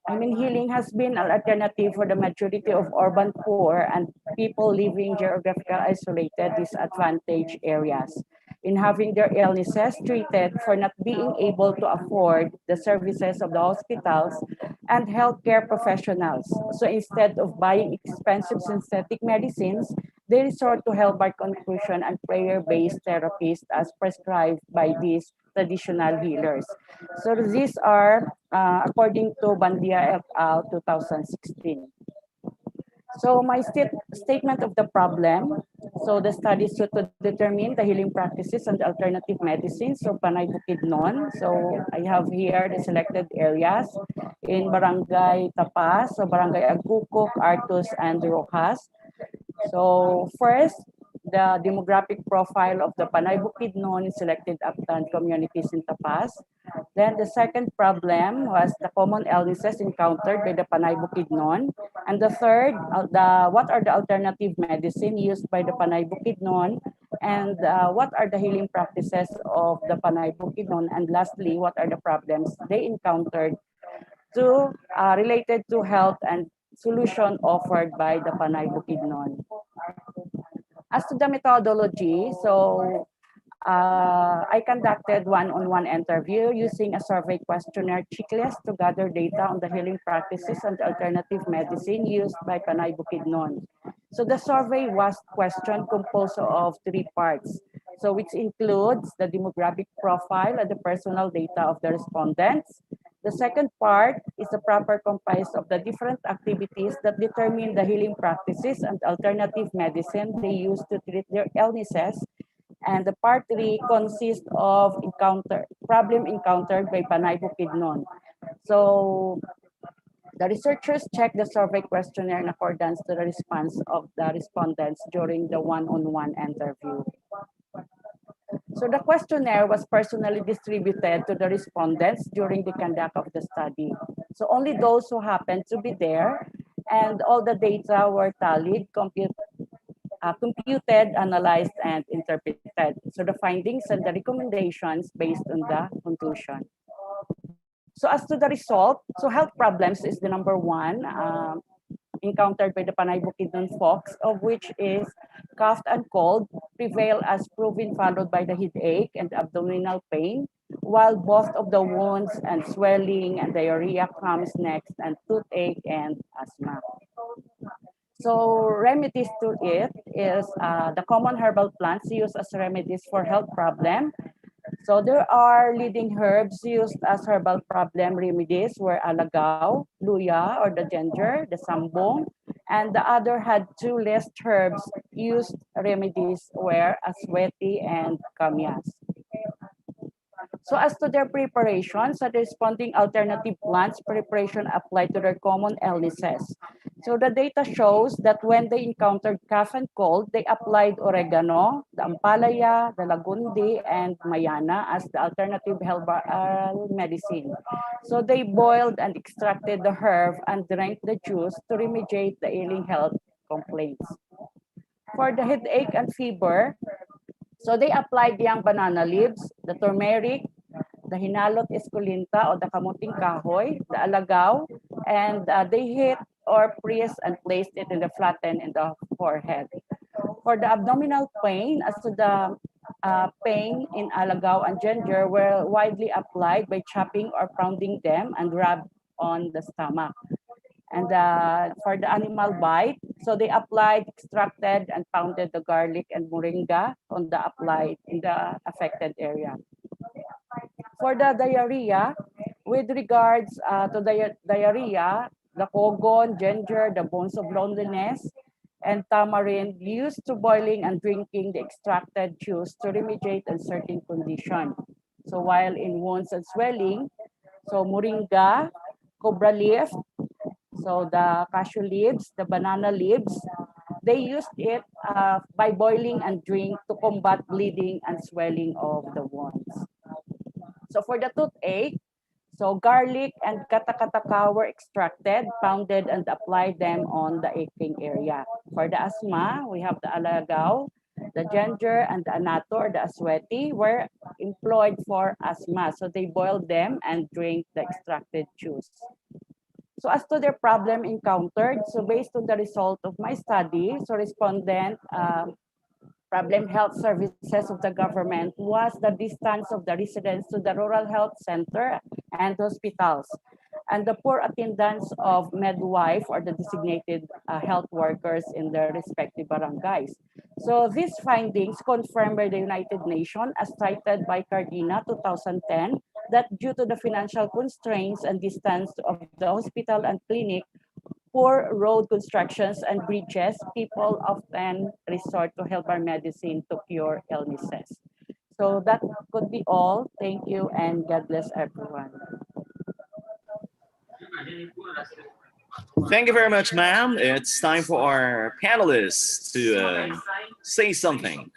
H: healing has been an alternative for the majority of urban poor and people living geographically isolated disadvantaged areas in having their illnesses treated for not being able to afford the services of the hospitals and healthcare professionals. So instead of buying expensive synthetic medicines, they resort to health by conclusion and prayer-based therapies as prescribed by these traditional healers. So these are according to Bandia et al. 2016. So my statement of the problem. So the study is to determine the healing practices and alternative medicines of Panay Bukidnon. So I have here the selected areas in Barangay Tapas, so Barangay Agukok, Artus, and Rojas. So first, the demographic profile of the Panay Bukidnon selected upland communities in Tapas. Then the second problem was the common illnesses encountered by the Panay Bukidnon. And the third, what are the alternative medicine used by the Panay Bukidnon? And what are the healing practices of the Panay Bukidnon? And lastly, what are the problems they encountered related to health and solution offered by the Panay Bukidnon? As to the methodology, so I conducted one-on-one interview using a survey questionnaire checklist to gather data on the healing practices and alternative medicine used by Panay Bukidnon. So the survey was question composed of three parts, so which includes the demographic profile and the personal data of the respondents. The second part is the proper comprise of the different activities that determine the healing practices and alternative medicine they use to treat their illnesses. And the part three consists of problem encountered by Panay Bukidnon. So the researchers checked the survey questionnaire in accordance to the response of the respondents during the one-on-one interview. So the questionnaire was personally distributed to the respondents during the conduct of the study. So only those who happened to be there and all the data were tallied, computed, analyzed, and interpreted. So the findings and the recommendations based on the conclusion. So as to the result, so health problems is the number one encountered by the Panay Bukidnon folks, of which is cough and cold prevail as proven, followed by the headache and abdominal pain, while both of the wounds and swelling and diarrhea comes next, and toothache and asthma. So remedies to it is the common herbal plants used as remedies for health problem. So there are leading herbs used as herbal problem remedies were alagaw, luya or the ginger, the sambong, and the other had two list herbs used remedies were asweti and kamyas. So as to their preparation, so the responding alternative plants preparation apply to their common illnesses. So the data shows that when they encountered cough and cold, they applied oregano, the ampalaya, the lagundi, and mayana as the alternative herbal medicine. So they boiled and extracted the herb and drank the juice to remediate the ailing health complaints. For the headache and fever, so they applied young banana leaves, the turmeric, the hinalot esculinta or the kamuting kahoy, the alagaw, and they hit or pressed and placed it in the flattened in the forehead. For the abdominal pain, as to the pain in alagaw and ginger were widely applied by chopping or pounding them and rubbed on the stomach. And for the animal bite, so they applied, extracted, and pounded the garlic and moringa on the applied in the affected area. For the diarrhea, with regards to the diarrhea, the kogon, ginger, the bones of loneliness, and tamarind used to boiling and drinking the extracted juice to remediate a certain condition. So while in wounds and swelling, so moringa, cobra leaf, so the cashew leaves, the banana leaves, they used it by boiling and drink to combat bleeding and swelling of the wounds. So for the toothache, so garlic and katakataka were extracted, pounded, and applied them on the aching area. For the asthma, we have the alagaw, the ginger, and the anato or the asweti were employed for asthma. So they boiled them and drink the extracted juice. So as to their problem encountered, so based on the result of my study, so respondent problem health services of the government was the distance of the residents to the rural health center and hospitals, and the poor attendance of midwife or the designated health workers in their respective barangays. So these findings confirmed by the United Nations as cited by Cardina 2010 that due to the financial constraints and distance of the hospital and clinic, poor road constructions and bridges, people often resort to herbal medicine to cure illnesses. So that could be all. Thank you and God bless everyone.
A: Thank you very much, ma'am. It's time for our panelists to say something.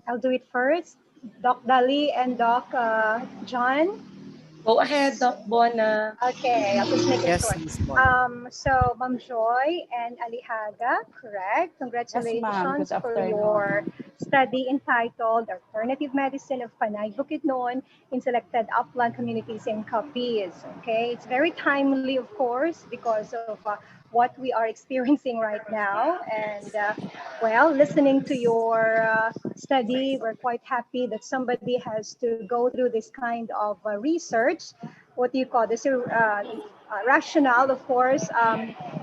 D: I'll do it first. Doc Dali and Doc John.
F: Go ahead, Doc Bona.
D: Okay, I'll just make it
G: Yes,
D: short.
G: Miss Bon.
D: So Ma'am Joy and Alihaga, correct.
H: Yes, ma'am.
D: Congratulations
H: Good
D: for your
H: afternoon.
D: study entitled Alternative Medicine of Panay Bukidnon in Selected Upland Communities in Capiz. Okay, it's very timely, of course, because of what we are experiencing right now. And well, listening to your study, we're quite happy that somebody has to go through this kind of research. What do you call this? Rationale, of course.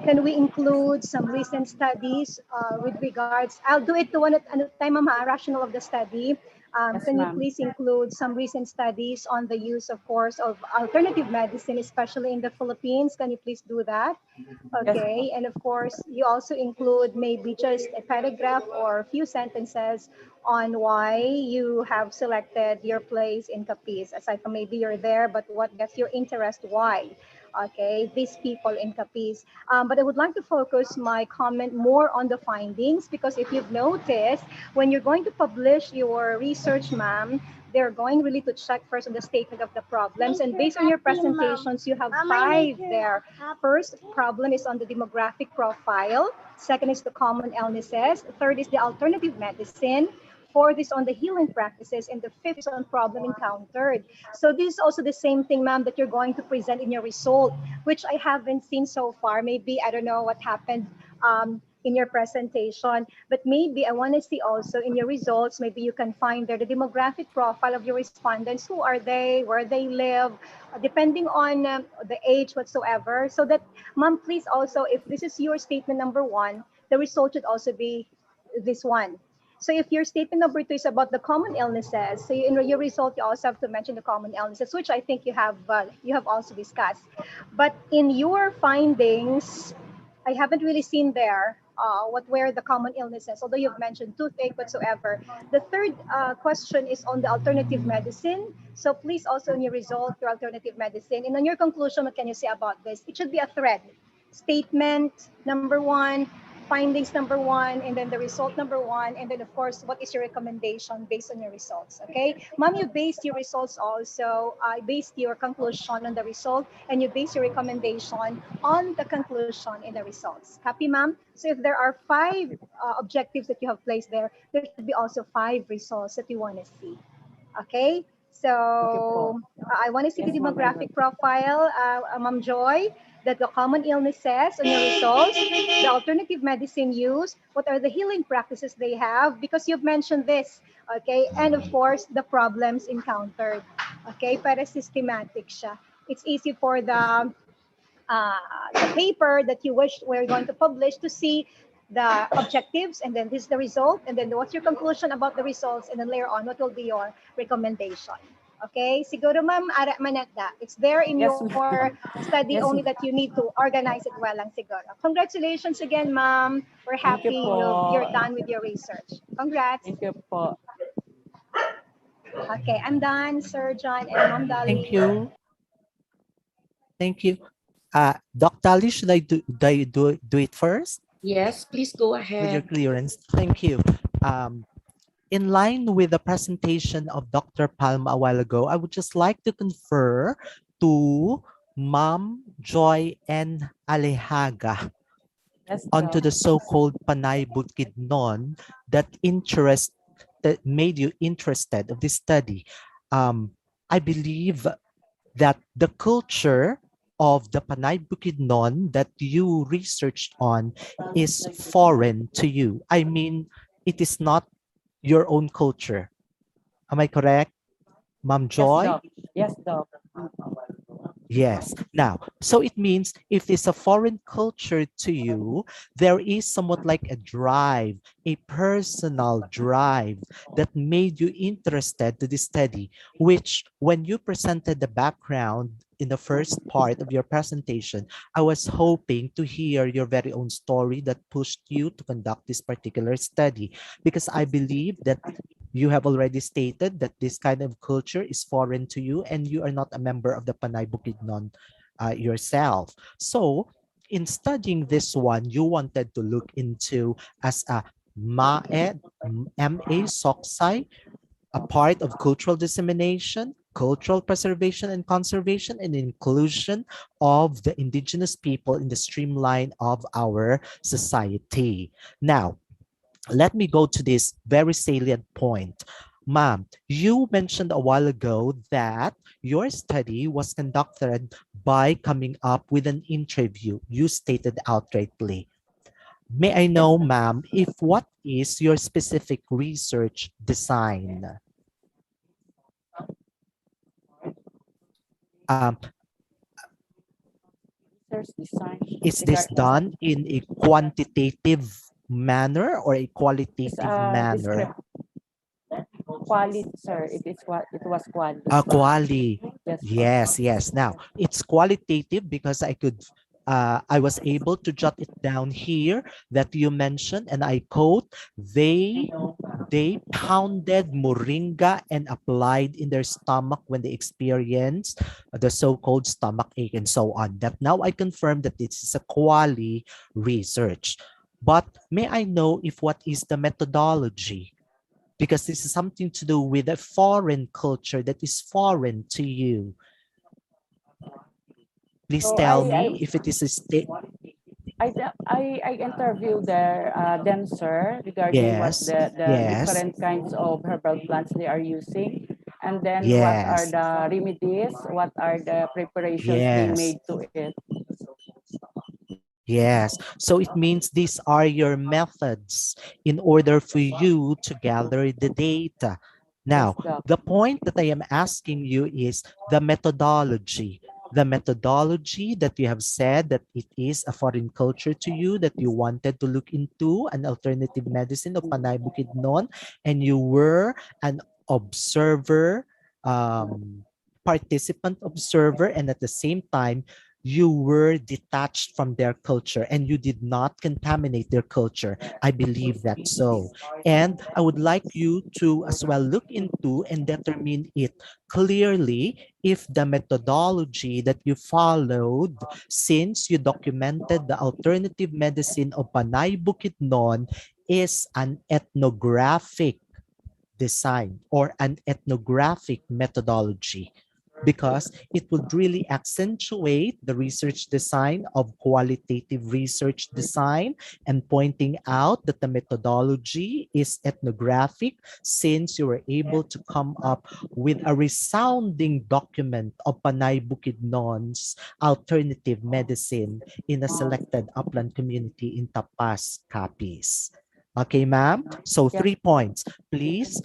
D: Can we include some recent studies with regards? I'll do it to one at a time, Mama. Rationale of the study.
H: Yes,
D: Can you
H: ma'am.
D: please include some recent studies on the use, of course, of alternative medicine, especially in the Philippines? Can you please do that?
H: Yes,
D: Okay, and of course, you also include maybe just a paragraph or a few sentences on why you have selected your place in Capiz. Aside from maybe you're there, but what gets your interest? Why? Okay, these people in Capiz. But I would like to focus my comment more on the findings because if you've noticed, when you're going to publish your research, ma'am, they're going really to check first on the statement of the problems. And based on your presentations, you have five there. First problem is on the demographic profile. Second is the common illnesses. Third is the alternative medicine. Fourth is on the healing practices. And the fifth is on problem encountered. So this is also the same thing, ma'am, that you're going to present in your result, which I haven't seen so far. Maybe, I don't know what happened in your presentation, but maybe I want to see also in your results, maybe you can find there the demographic profile of your respondents. Who are they? Where they live? Depending on the age whatsoever. So that, ma'am, please also, if this is your statement number one, the result should also be this one. So if your statement number two is about the common illnesses, so in your result you also have to mention the common illnesses, which I think you have also discussed. But in your findings, I haven't really seen there what were the common illnesses, although you've mentioned toothache whatsoever. The third question is on the alternative medicine. So please also in your result, your alternative medicine. And on your conclusion, what can you say about this? It should be a thread. statement number one, findings number one, and then the result number one, and then of course, what is your recommendation based on your results? Okay, mom, you based your results also. I based your conclusion on the result, and you base your recommendation on the conclusion and the results. Copy, ma'am. So if there are five objectives that you have placed there, there should be also five results that you want to see. Okay,
H: Thank you po.
D: so I want to see the
H: Yes, ma'am, I
D: demographic
H: got
D: profile, Ma'am Joy, that the common illnesses on your results, the alternative medicine use, what are the healing practices they have, because you've mentioned this, okay, and of course, the problems encountered, okay, para systematic siya. It's easy for the paper that you wish we're going to publish to see the objectives, and then this is the result, and then what's your conclusion about the results, and then later on what will be your recommendation. Okay, siguro ma'am ara managda, it's there in
H: Yes,
D: your
H: ma'am.
D: study only
H: Yes,
D: that
H: ma'am.
D: you need to organize it well lang siguro. Congratulations again, ma'am, we're
H: Thank you
D: happy you're
H: po.
D: done with your research. Congrats.
H: Thank you po.
D: Okay, I'm done, Sir John and Ma'am
G: Thank
D: Dolly.
G: you. Thank you. Doc Tali, should I do it first
F: Yes, please go
G: with your
F: ahead.
G: clearance? Thank you. In line with the presentation of Dr. Palma a while ago, I would just like to confer to Ma'am Joy and Alejaga
H: Yes,
G: onto
H: Doc.
G: the so-called Panay Bukidnon that made you interested of this study. I believe that the culture of the Panay Bukidnon that you researched on is foreign to you. I mean, it is not your own culture. Am I correct, Ma'am
H: Yes,
G: Joy?
H: Doc. Yes, Doc.
G: Yes. Now, so it means if it's a foreign culture to you, there is somewhat like a drive, a personal drive that made you interested to this study, which when you presented the background in the first part of your presentation, I was hoping to hear your very own story that pushed you to conduct this particular study, because I believe that you have already stated that this kind of culture is foreign to you and you are not a member of the Panay Bukidnon yourself. So in studying this one, you wanted to look into as a MAE, MA Soksai, a part of cultural dissemination, cultural preservation and conservation, and inclusion of the indigenous people in the streamline of our society. Now, let me go to this very salient point. Ma'am, you mentioned a while ago that your study was conducted by coming up with an interview. You stated outrightly. May I
H: Yes,
G: know,
H: Doc.
G: ma'am, if what is your specific research design? Um,
H: Research design
G: is this
H: regard
G: done in a quantitative manner or a
H: is
G: qualitative manner?
H: descript quality, sir. It was quality.
G: Quali.
H: Yes, po.
G: Yes, yes. Now, it's qualitative because I was able to jot it down here that you mentioned, and I quote, they pounded moringa and applied in their stomach when they experienced the so-called stomach ache and so on. That now I confirm that this is a quali research. But may I know if what is the methodology? Because this is something to do with a foreign culture that is foreign to you. Please
H: So
G: tell me if it is a state.
H: I interviewed them, sir, regarding what
G: Yes,
H: the
G: yes,
H: different kinds of herbal plants they are using, and then what are
G: yes,
H: the remedies, what are the preparations they
G: yes,
H: made to it.
G: yes. So it means these are your methods in order for you to gather the data.
H: Yes,
G: Now,
H: Doc.
G: the point that I am asking you is the methodology. The methodology that you have said that it is a foreign culture to you, that you wanted to look into an alternative medicine of Panay Bukidnon, and you were an observer, participant observer, and at the same time, You were detached from their culture and you did not contaminate their culture. I believe that so. And I would like you to as well look into and determine it clearly if the methodology that you followed since you documented the alternative medicine of Panay Bukidnon is an ethnographic design or an ethnographic methodology, because it would really accentuate the research design of qualitative research design and pointing out that the methodology is ethnographic since you were able to come up with a resounding document of Panay Bukidnon's alternative medicine in a selected upland community in Tapas, Capiz. Okay, ma'am? So
H: Yes.
G: 3 points. Please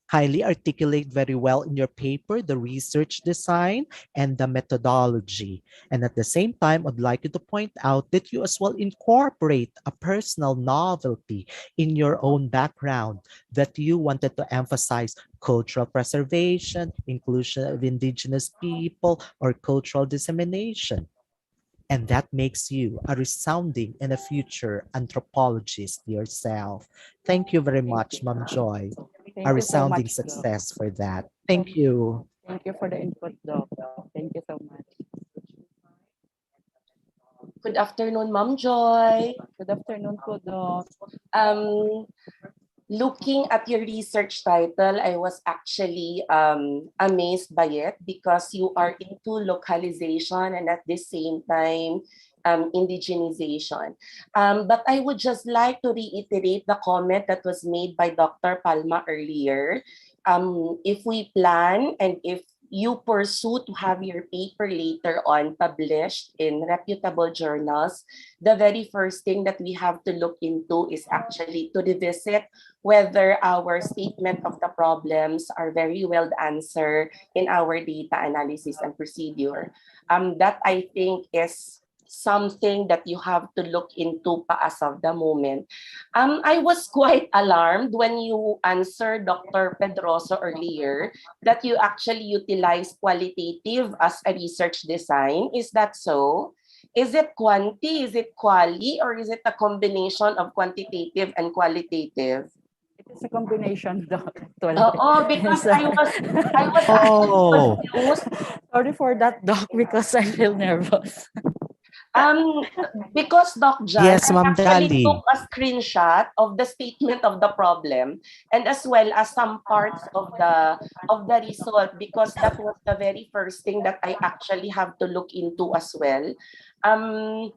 G: kindly articulate very well in your paper the research design and the methodology. And at the same time, I'd like you to point out that you as well incorporate a personal novelty in your own background, that you wanted to emphasize cultural preservation, inclusion of indigenous people, or cultural dissemination. And that makes you a resounding and a future anthropologist yourself. Thank you very
H: Thank
G: much,
H: you.
G: Ma'am Joy. A
H: Thank you so
G: resounding
H: much, Doc.
G: success for that. Thank you.
H: Thank you for the input, Doc. Thank you so much.
F: Good afternoon, Ma'am Joy.
H: Good afternoon po, Doc.
F: Um, Looking at your research title, I was actually amazed by it because you are into localization and at the same time indigenization. But I would just like to reiterate the comment that was made by Dr. Palma earlier. If we plan and if you pursue to have your paper later on published in reputable journals, the very first thing that we have to look into is actually to revisit whether our statement of the problems are very well answered in our data analysis and procedure. That I think is something that you have to look into pa as of the moment. I was quite alarmed when you answered Dr. Pedroso earlier that you actually utilize qualitative as a research design. Is that so? Is it quanti, is it quali, or is it a combination of quantitative and qualitative?
H: It is a combination, Doc, actually.
F: Oh, because I was actually
G: Oh,
F: confused.
H: Sorry for that, Doc, because I feel nervous.
F: Um, because Doc John,
G: yes,
F: I
G: Ma'am
F: actually
G: Dali.
F: took a screenshot of the statement of the problem and as well as some parts of the result because that was the very first thing that I actually have to look into as well. Um,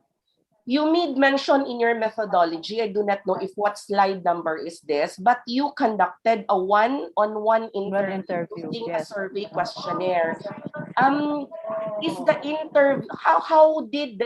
F: you made mention in your methodology, I do not know if what slide number is this, but you conducted a one-on-one
H: One
F: interview
H: interview,
F: using a
H: yes.
F: survey questionnaire. Um, is the interview how did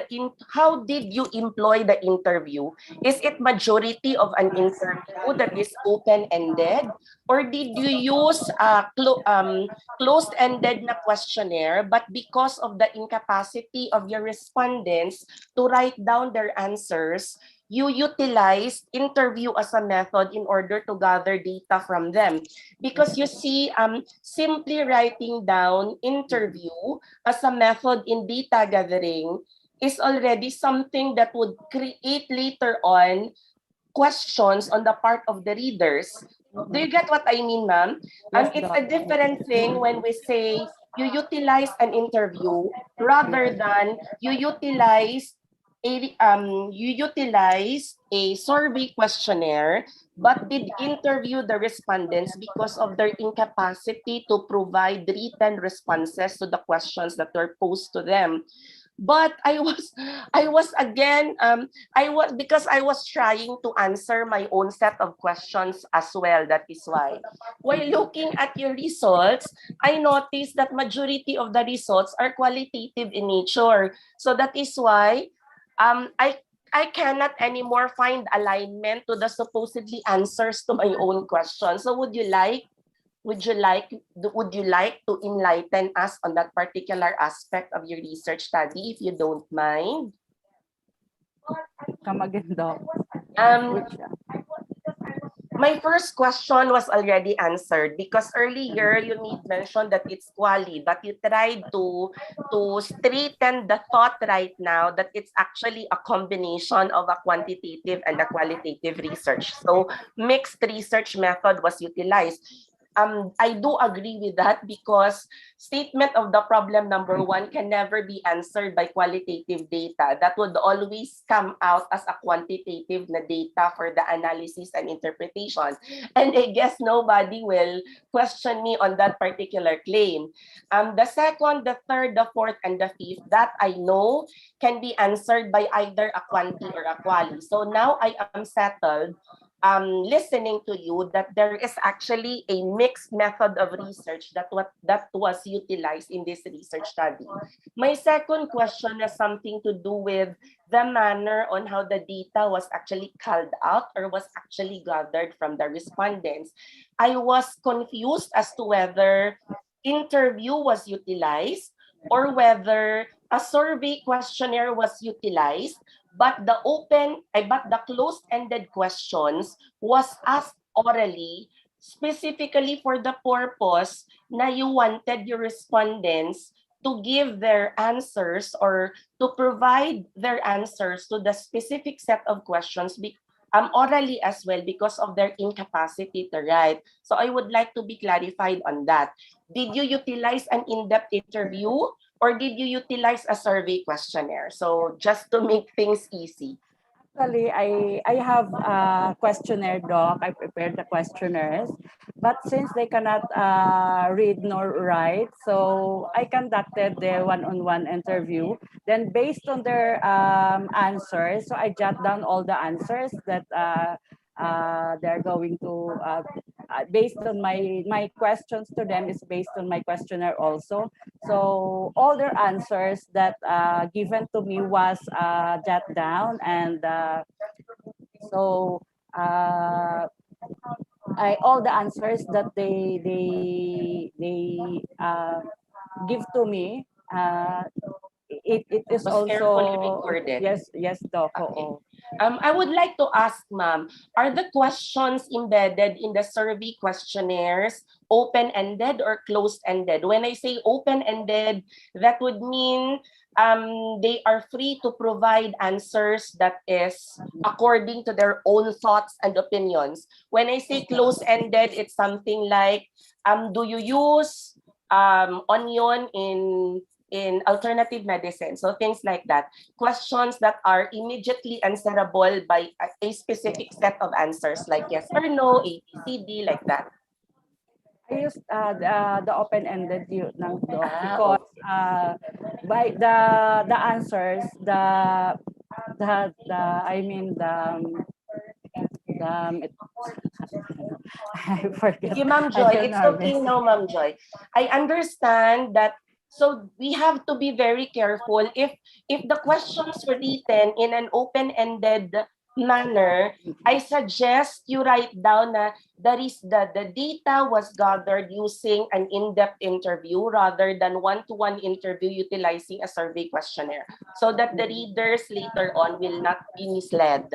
F: you employ the interview? Is it majority of an interview that is open ended, or did you use a closed ended na questionnaire, but because of the incapacity of your respondents to write down their answers, you utilized interview as a method in order to gather data from them? Because you see, simply writing down interview as a method in data gathering is already something that would create later on questions on the part of the readers. Do you get what I mean, ma'am?
H: Yes,
F: It's
H: Doc.
F: a different thing when we say you utilize an interview rather than you utilize a survey questionnaire but did interview the respondents because of their incapacity to provide written responses to the questions that were posed to them. But I was again because I was trying to answer my own set of questions as well. That is why while looking at your results, I noticed that majority of the results are qualitative in nature. So that is why I cannot anymore find alignment to the supposedly answers to my own questions. So would you like to enlighten us on that particular aspect of your research study, if you don't mind?
H: Come again, Doc.
F: Um,
H: Which,
F: My first question was already answered because earlier you made mention that it's quali, but you tried to straighten the thought right now that it's actually a combination of a quantitative and a qualitative research. So mixed research method was utilized. I do agree with that because statement of the problem number one can never be answered by qualitative data. That would always come out as a quantitative na data for the analysis and interpretation. And I guess nobody will question me on that particular claim. The second, the third, the fourth, and the fifth, that I know can be answered by either a quanti or a quali. So now I am settled listening to you that there is actually a mixed method of research that was utilized in this research study. My second question has something to do with the manner on how the data was actually called out or was actually gathered from the respondents. I was confused as to whether interview was utilized or whether a survey questionnaire was utilized, but the closed-ended questions was asked orally specifically for the purpose na you wanted your respondents to give their answers or to provide their answers to the specific set of questions orally as well because of their incapacity to write. So I would like to be clarified on that. Did you utilize an in-depth interview or did you utilize a survey questionnaire? So just to make things easy.
H: Actually, I have a questionnaire, Doc. I prepared the questionnaires. But since they cannot read nor write, so I conducted the one-on-one interview. Then based on their answers, so I jot down all the answers that they're going to, based on my questions to them is based on my questionnaire also. So all their answers that given to me was jot down, and so uh, all the answers that they give to me, it is
F: Was carefully
H: also
F: recorded.
H: yes Doc.
F: Okay.
H: Oo.
F: I would like to ask, ma'am, are the questions embedded in the survey questionnaires open-ended or closed-ended? When I say open-ended, that would mean they are free to provide answers that is according to their own thoughts and opinions. When I say closed-ended, it's something like, do you use onion in alternative medicine? So things like that. Questions that are immediately answerable by a specific set of answers like yes or no, A, B, C, D, like that.
H: I used the open-ended ng Doc because
F: Okay.
H: by the answers, the I mean the I forget.
F: Sige, Ma'am
H: I
F: Joy,
H: feel
F: it's okay
H: nervous.
F: now, Ma'am Joy. I understand that. So we have to be very careful if the questions were written in an open-ended manner. I suggest you write down na the data was gathered using an in-depth interview rather than one-to-one interview utilizing a survey questionnaire so that the readers later on will not be misled.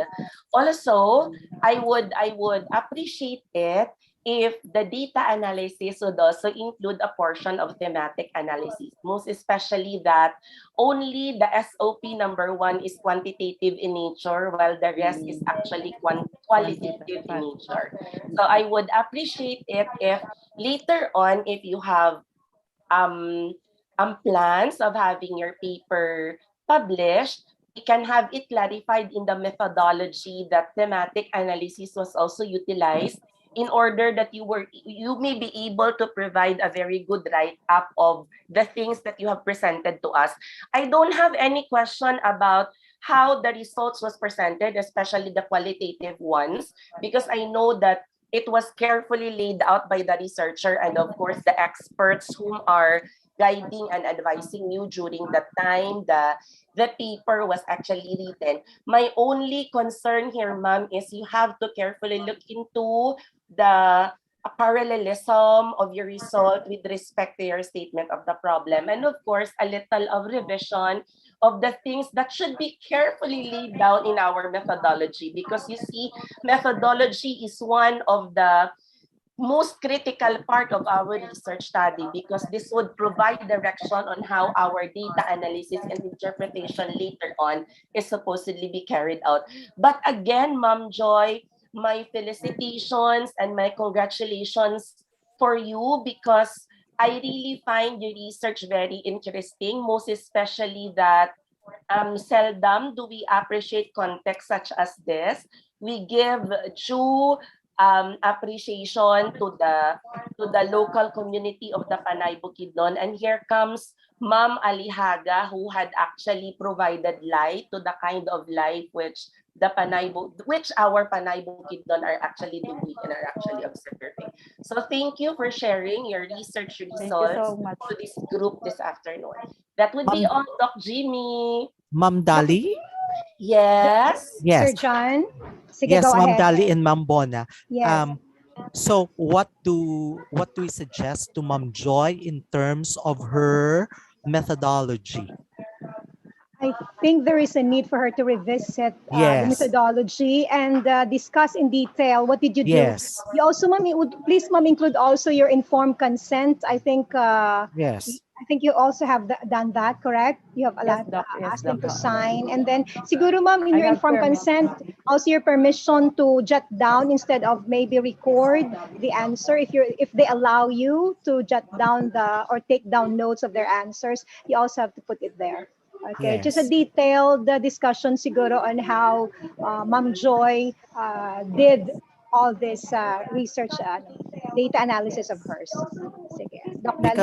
F: Also, I would appreciate it if the data analysis would also include a portion of thematic analysis, most especially that only the SOP number one is quantitative in nature, while the rest is actually qualitative in nature. So I would appreciate it if later on, if you have um, plans of having your paper published, we can have it clarified in the methodology that thematic analysis was also utilized in order that you may be able to provide a very good write-up of the things that you have presented to us. I don't have any question about how the results was presented, especially the qualitative ones, because I know that it was carefully laid out by the researcher and of course the experts whom are guiding and advising you during the time the paper was actually written. My only concern here, ma'am, is you have to carefully look into the parallelism of your result with respect to your statement of the problem. And of course, a little of revision of the things that should be carefully laid down in our methodology, because you see, methodology is one of the most critical part of our research study, because this would provide direction on how our data analysis and interpretation later on is supposedly be carried out. But again, Ma'am Joy, my felicitations and my congratulations for you, because I really find your research very interesting, most especially that seldom do we appreciate context such as this. We give due appreciation to the local community of the Panay Bukidnon. And here comes Ma'am Alihaga, who had actually provided light to the kind of life which which our Panay Bukidnon are actually doing and are actually observing. So thank you for sharing your research
H: Thank you
F: results
H: so much.
F: to this group this afternoon. That would be
G: Ma'am,
F: all, Doc Jimmy.
G: Ma'am Dali?
F: Yes.
G: Yes.
D: Sir John? Sige,
G: Yes,
D: go
G: Ma'am
D: ahead.
G: Dali and Ma'am Bona.
D: Yes.
G: So what do we suggest to Ma'am Joy in terms of her methodology?
D: I think there is a need for her to revisit the
G: Yes.
D: methodology and discuss in detail what did you do.
G: Yes.
D: You also, ma'am, please, ma'am, include also your informed consent.
G: Yes.
D: I think you also have done that, correct? You have
H: Yes, Doc. Yes,
D: asked them
H: Doc.
D: to sign, and then siguro, ma'am, in
H: I
D: your
H: have
D: informed
H: permission.
D: consent, also your permission to jot down instead of maybe record the answer. If they allow you to jot down or take down notes of their answers, you also have to put it there. Okay, just a
G: Yes.
D: detailed discussion siguro on how Ma'am Joy did all this research data analysis of hers. Sige. Doc Dali?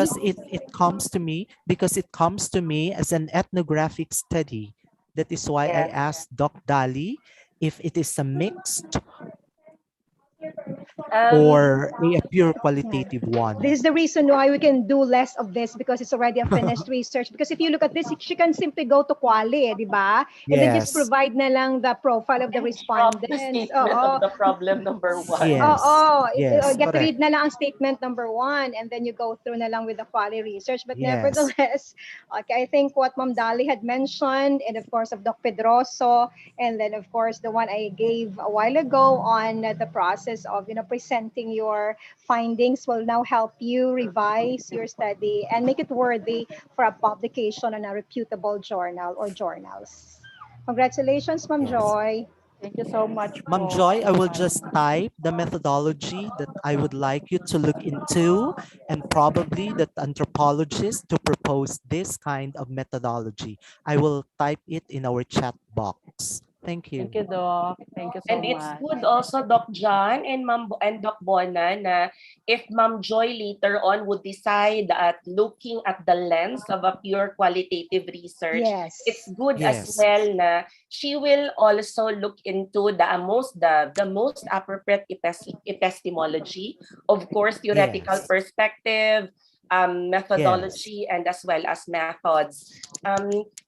G: Because it comes to me as an ethnographic study. That is why I
F: Yes.
G: asked Doc Dali if it is a mixed
F: Um,
G: or a pure
D: Yeah.
G: qualitative one.
D: This is the reason why we can do less of this because it's already a finished research. Because if you look at this, she can simply go to Quali, di ba? And then just
G: Yes.
D: provide na lang the profile of the
F: and drop the
D: respondents.
F: statement
D: Oo.
F: of the problem number one.
G: Yes.
D: Oo,
G: Yes.
D: get to
G: Correct.
D: read na lang ang statement number 1 and then you go through na lang with the quality research. But
G: Yes.
D: nevertheless, okay, I think what Ma'am Dali had mentioned and of course of Doc Pedroso and then of course the one I gave a while ago on the process of presenting your findings will now help you revise your study and make it worthy for a publication on a reputable journal or journals. Congratulations, Ma'am
G: Yes.
D: Joy.
H: Thank you so much
G: Ma'am
H: po.
G: Joy, I will just type the methodology that I would like you to look into and probably that anthropologist to propose this kind of methodology. I will type it in our chat box. Thank you.
H: Thank you, Doc. Thank you so
F: And it's
H: much.
F: good also, Doc John and and Doc Bona, na if Ma'am Joy later on would decide at looking at the lens of a pure qualitative research,
D: Yes.
F: it's good as
G: Yes.
F: well na she will also look into the most appropriate epistemology, of course, theoretical
G: Yes.
F: perspective,
G: Yes.
F: methodology, and as well as methods.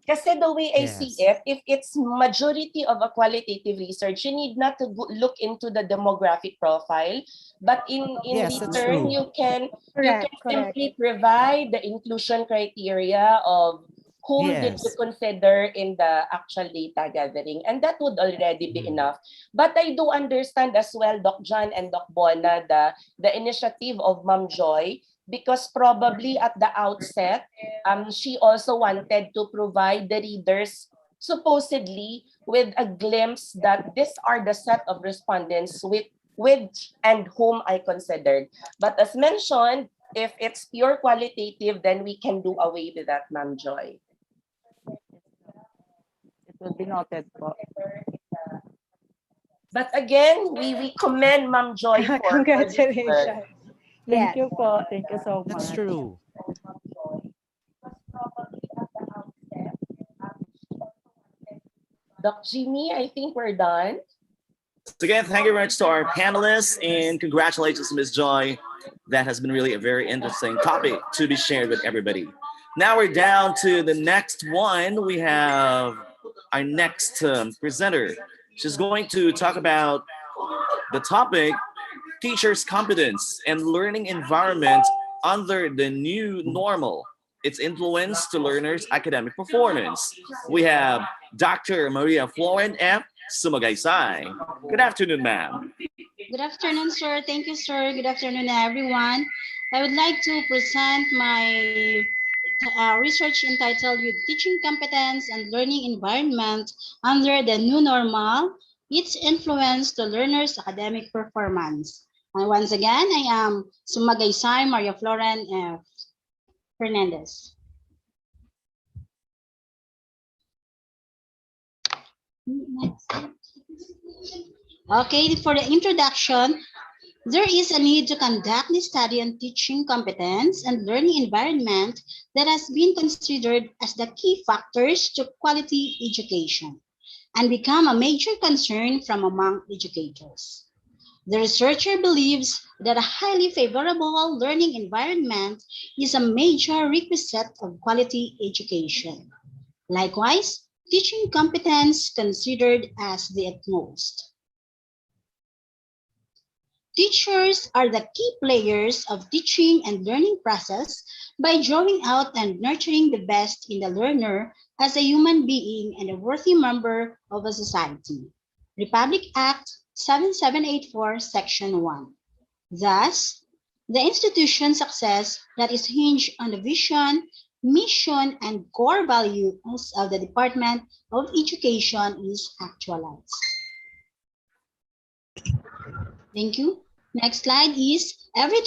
F: Kasi the way I see
G: Yes.
F: it, if it's majority of a qualitative research, you need not to look into the demographic profile, but in
G: Yes, that's
F: return,
G: true.
F: you
D: Correct,
F: can
D: correct.
F: simply provide the inclusion criteria of whom did you
G: Yes.
F: consider in the actual data gathering, and that would already be
G: Mm.
F: enough. But I do understand as well, Doc John and Doc Bona, the initiative of Ma'am Joy, because probably at the outset, she also wanted to provide the readers supposedly with a glimpse that these are the set of respondents with and whom I considered. But as mentioned, if it's pure qualitative, then we can do away with that, Ma'am Joy.
H: It will be noted po.
F: But again, we commend Ma'am Joy for this work.
D: Congratulations.
H: Thank
D: Yes.
H: you po. Thank you so
G: That's
H: much.
G: true.
F: Doc Jimmy, I think we're done.
A: So again, thank you very much to our panelists and congratulations, Ms. Joy. That has been really a very interesting topic to be shared with everybody. Now we're down to the next one. We have our next presenter. She's going to talk about the topic teachers' competence and learning environment under the new normal its influence to learners' academic performance. We have Dr. Maria Florent F. Sumagaysay. Good afternoon, ma'am.
I: Good afternoon, sir. Thank you, sir. Good afternoon, everyone. I would like to present my research entitled with Teaching Competence and Learning Environment under the New Normal, its influence to learners' academic performance. And once again, I am Sumagaysay Maria Floren F. Fernandez. Next. Okay, for the introduction, there is a need to conduct the study on teaching competence and learning environment that has been considered as the key factors to quality education and become a major concern from among educators. The researcher believes that a highly favorable learning environment is a major requisite of quality education. Likewise, teaching competence considered as the utmost. Teachers are the key players of teaching and learning process by drawing out and nurturing the best in the learner as a human being and a worthy member of a society. Republic Act 7784, Section 1. Thus, the institution's success that is hinged on the vision, mission, and core values of the Department of Education is actualized. Thank you. Next slide is every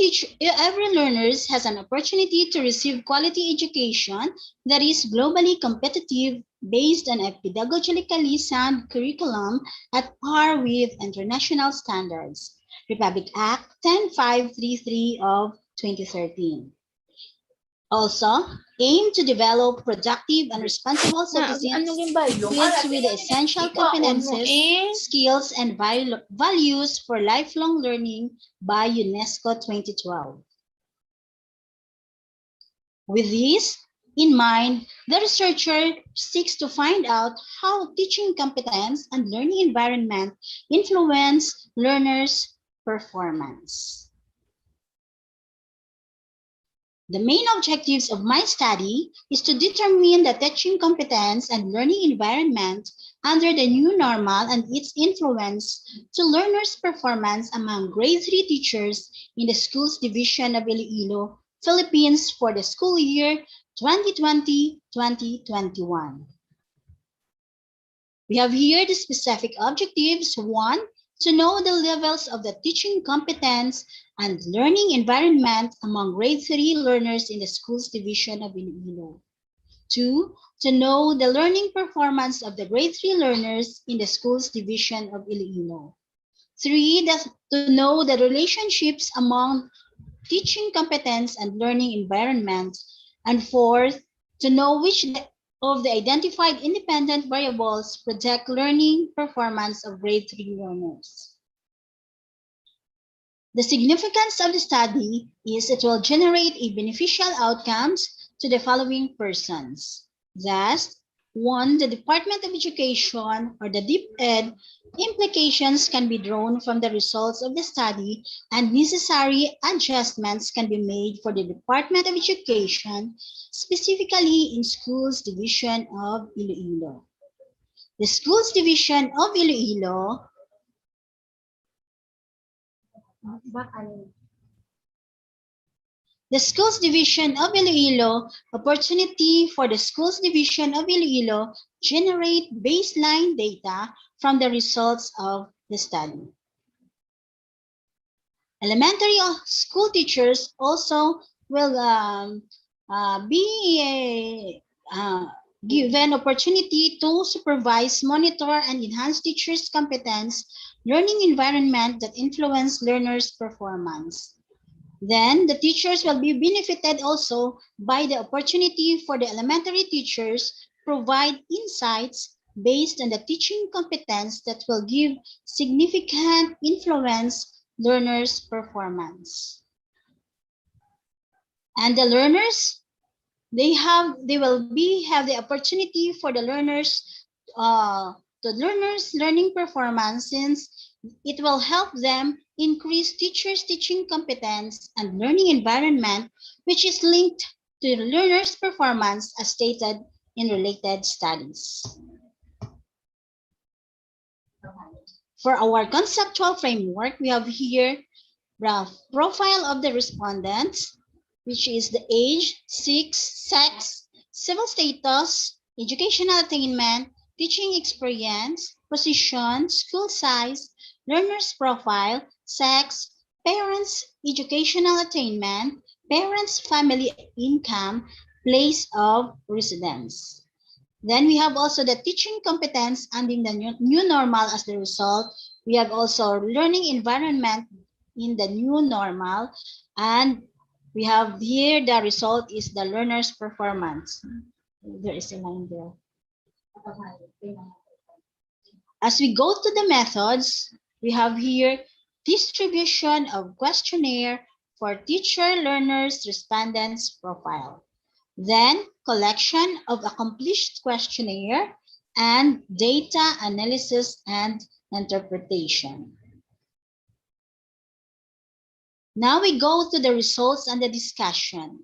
I: learner has an opportunity to receive quality education that is globally competitive based on a pedagogically sound curriculum at par with international standards. Republic Act 10533 of 2013. Also, aim to develop productive and responsible citizens equipped with the essential competences, skills, and values for lifelong learning by UNESCO 2012. With this in mind, the researcher seeks to find out how teaching competence and learning environment influence learners' performance. The main objectives of my study is to determine the teaching competence and learning environment under the new normal and its influence to learners' performance among grade 3 teachers in the schools division of Iloilo, Philippines for the school year 2020-2021. We have here the specific objectives. 1, to know the levels of the teaching competence and learning environment among grade 3 learners in the schools division of Iloilo. 2, to know the learning performance of the grade 3 learners in the schools division of Iloilo. 3, to know the relationships among teaching competence and learning environment. And 4, to know which of the identified independent variables project learning performance of grade 3 learners. The significance of the study is it will generate a beneficial outcomes to the following persons. Thus, 1, the Department of Education or the DepEd implications can be drawn from the results of the study and necessary adjustments can be made for the Department of Education, specifically in Schools Division of Iloilo. The Schools Division of Iloilo The Schools Division of Iloilo, opportunity for the Schools Division of Iloilo generate baseline data from the results of the study. Elementary school teachers also will be given opportunity to supervise, monitor, and enhance teachers' competence, learning environment that influence learners' performance. Then the teachers will be benefited also by the opportunity for the elementary teachers provide insights based on the teaching competence that will give significant influence learners' performance. And the learners, they will have the opportunity for the learners learning performance, since it will help them increase teachers' teaching competence and learning environment, which is linked to learners' performance as stated in related studies. For our conceptual framework, we have here the profile of the respondents, which is the age, sex, civil status, educational attainment, teaching experience, position, school size, learner's profile, sex, parents' educational attainment, parents' family income, place of residence. Then we have also the teaching competence ending the new normal as the result. We have also learning environment in the new normal, and we have here the result is the learner's performance. There is a line there. As we go to the methods, we have here distribution of questionnaire for teacher, learners, respondents profile. Then collection of accomplished questionnaire and data analysis and interpretation. Now we go to the results and the discussion.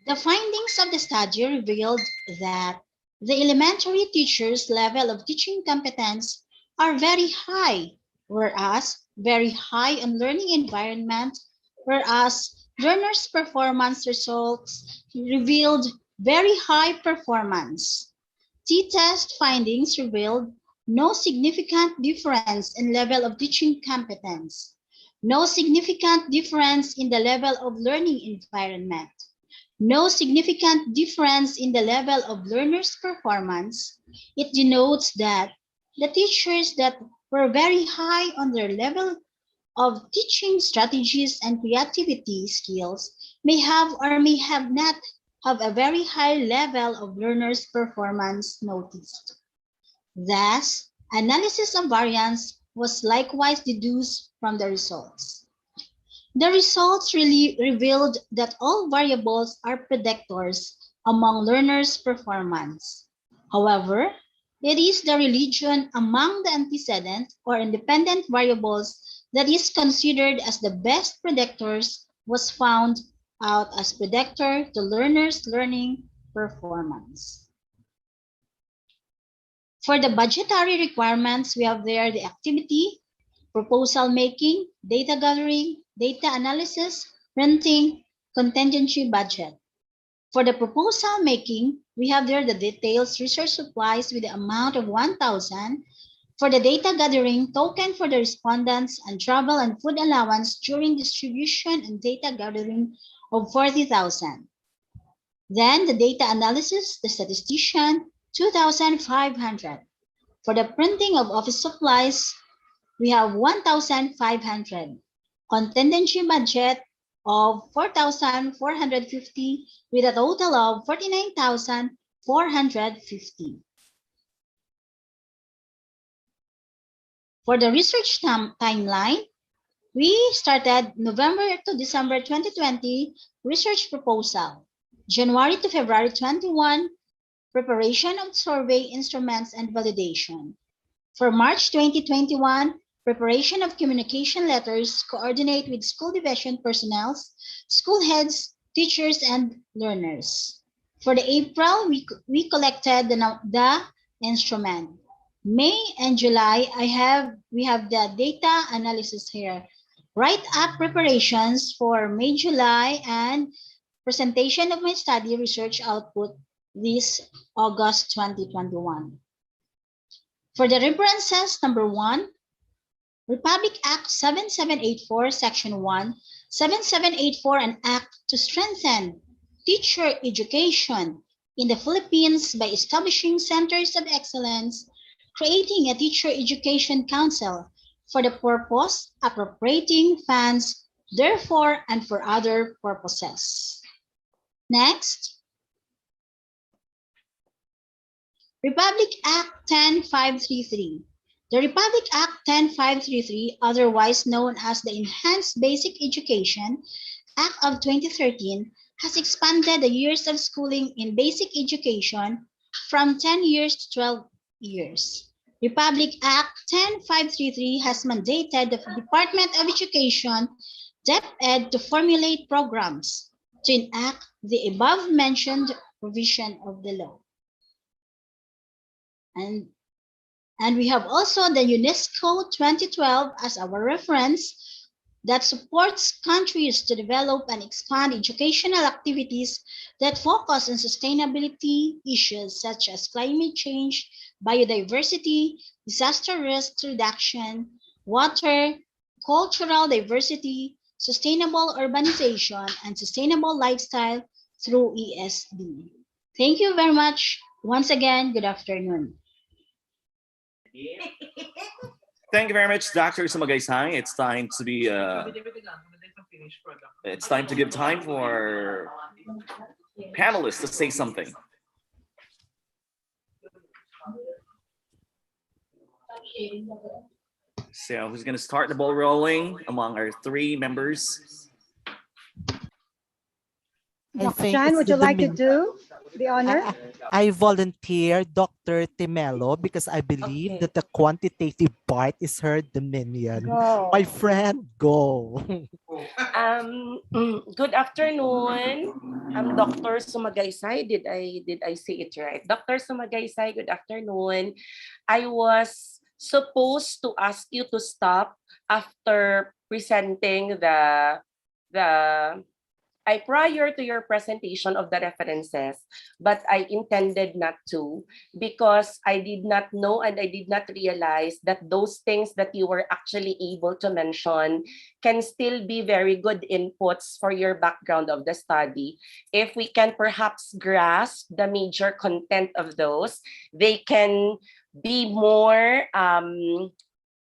I: The findings of the study revealed that the elementary teachers' level of teaching competence are very high, whereas very high on learning environment, whereas learners' performance results revealed very high performance. T-test findings revealed no significant difference in level of teaching competence, no significant difference in the level of learning environment, no significant difference in the level of learners' performance. It denotes that the teachers that were very high on their level of teaching strategies and creativity skills may have or may have not have a very high level of learners' performance noticed. Thus, analysis of variance was likewise deduced from the results. The results really revealed that all variables are predictors among learners' performance. However, it is the religion among the antecedent or independent variables that is considered as the best predictors was found out as predictor to learners' learning performance. For the budgetary requirements, we have there the activity, proposal making, data gathering, data analysis, printing, contingency budget. For the proposal making, we have there the details, research supplies with the amount of 1,000. For the data gathering, token for the respondents and travel and food allowance during distribution and data gathering of 40,000. Then the data analysis, the statistician, 2,500. For the printing of office supplies, we have 1,500. Contingency budget of 4,450 with a total of 49,450. For the research timeline, we started November to December 2020 research proposal. January to February 21, preparation of survey instruments and validation. For March 2021, preparation of communication letters, coordinate with school division personnel, school heads, teachers, and learners. For the April, we collected the instrument. May and July, we have the data analysis here. Write-up preparations for May, July, and presentation of my study research output this August 2021. For the references, number 1, Republic Act 7784, Section 1, 7784, an act to strengthen teacher education in the Philippines by establishing centers of excellence, creating a teacher education council for the purpose, appropriating funds, therefore, and for other purposes. Next, Republic Act 10533. The Republic Act 10533, otherwise known as the Enhanced Basic Education Act of 2013, has expanded the years of schooling in basic education from 10 years to 12 years. Republic Act 10533 has mandated the Department of Education DepEd to formulate programs to enact the above-mentioned provision of the law. And we have also the UNESCO 2012 as our reference that supports countries to develop and expand educational activities that focus on sustainability issues such as climate change, biodiversity, disaster risk reduction, water, cultural diversity, sustainable urbanization, and sustainable lifestyle through ESD. Thank you very much. Once again, good afternoon.
A: Thank you very much, Dr. Sumagaysay. It's time to be. It's time to give time for panelists to say something. So, who's going to start the ball rolling among our three members?
G: I
D: Dr.
G: think
D: Jan,
G: it's
D: would you like to
G: min-
D: do the honor?
G: I volunteer Dr. Temelo because I believe that the quantitative part is her dominion.
D: Go.
G: My friend, go.
F: Good afternoon. I'm Dr. Sumagaysay. Did I say it right? Dr. Sumagaysay, good afternoon. I was supposed to ask you to stop after presenting the prior to your presentation of the references, but I intended not to because I did not know and I did not realize that those things that you were actually able to mention can still be very good inputs for your background of the study. If we can perhaps grasp the major content of those, they can be more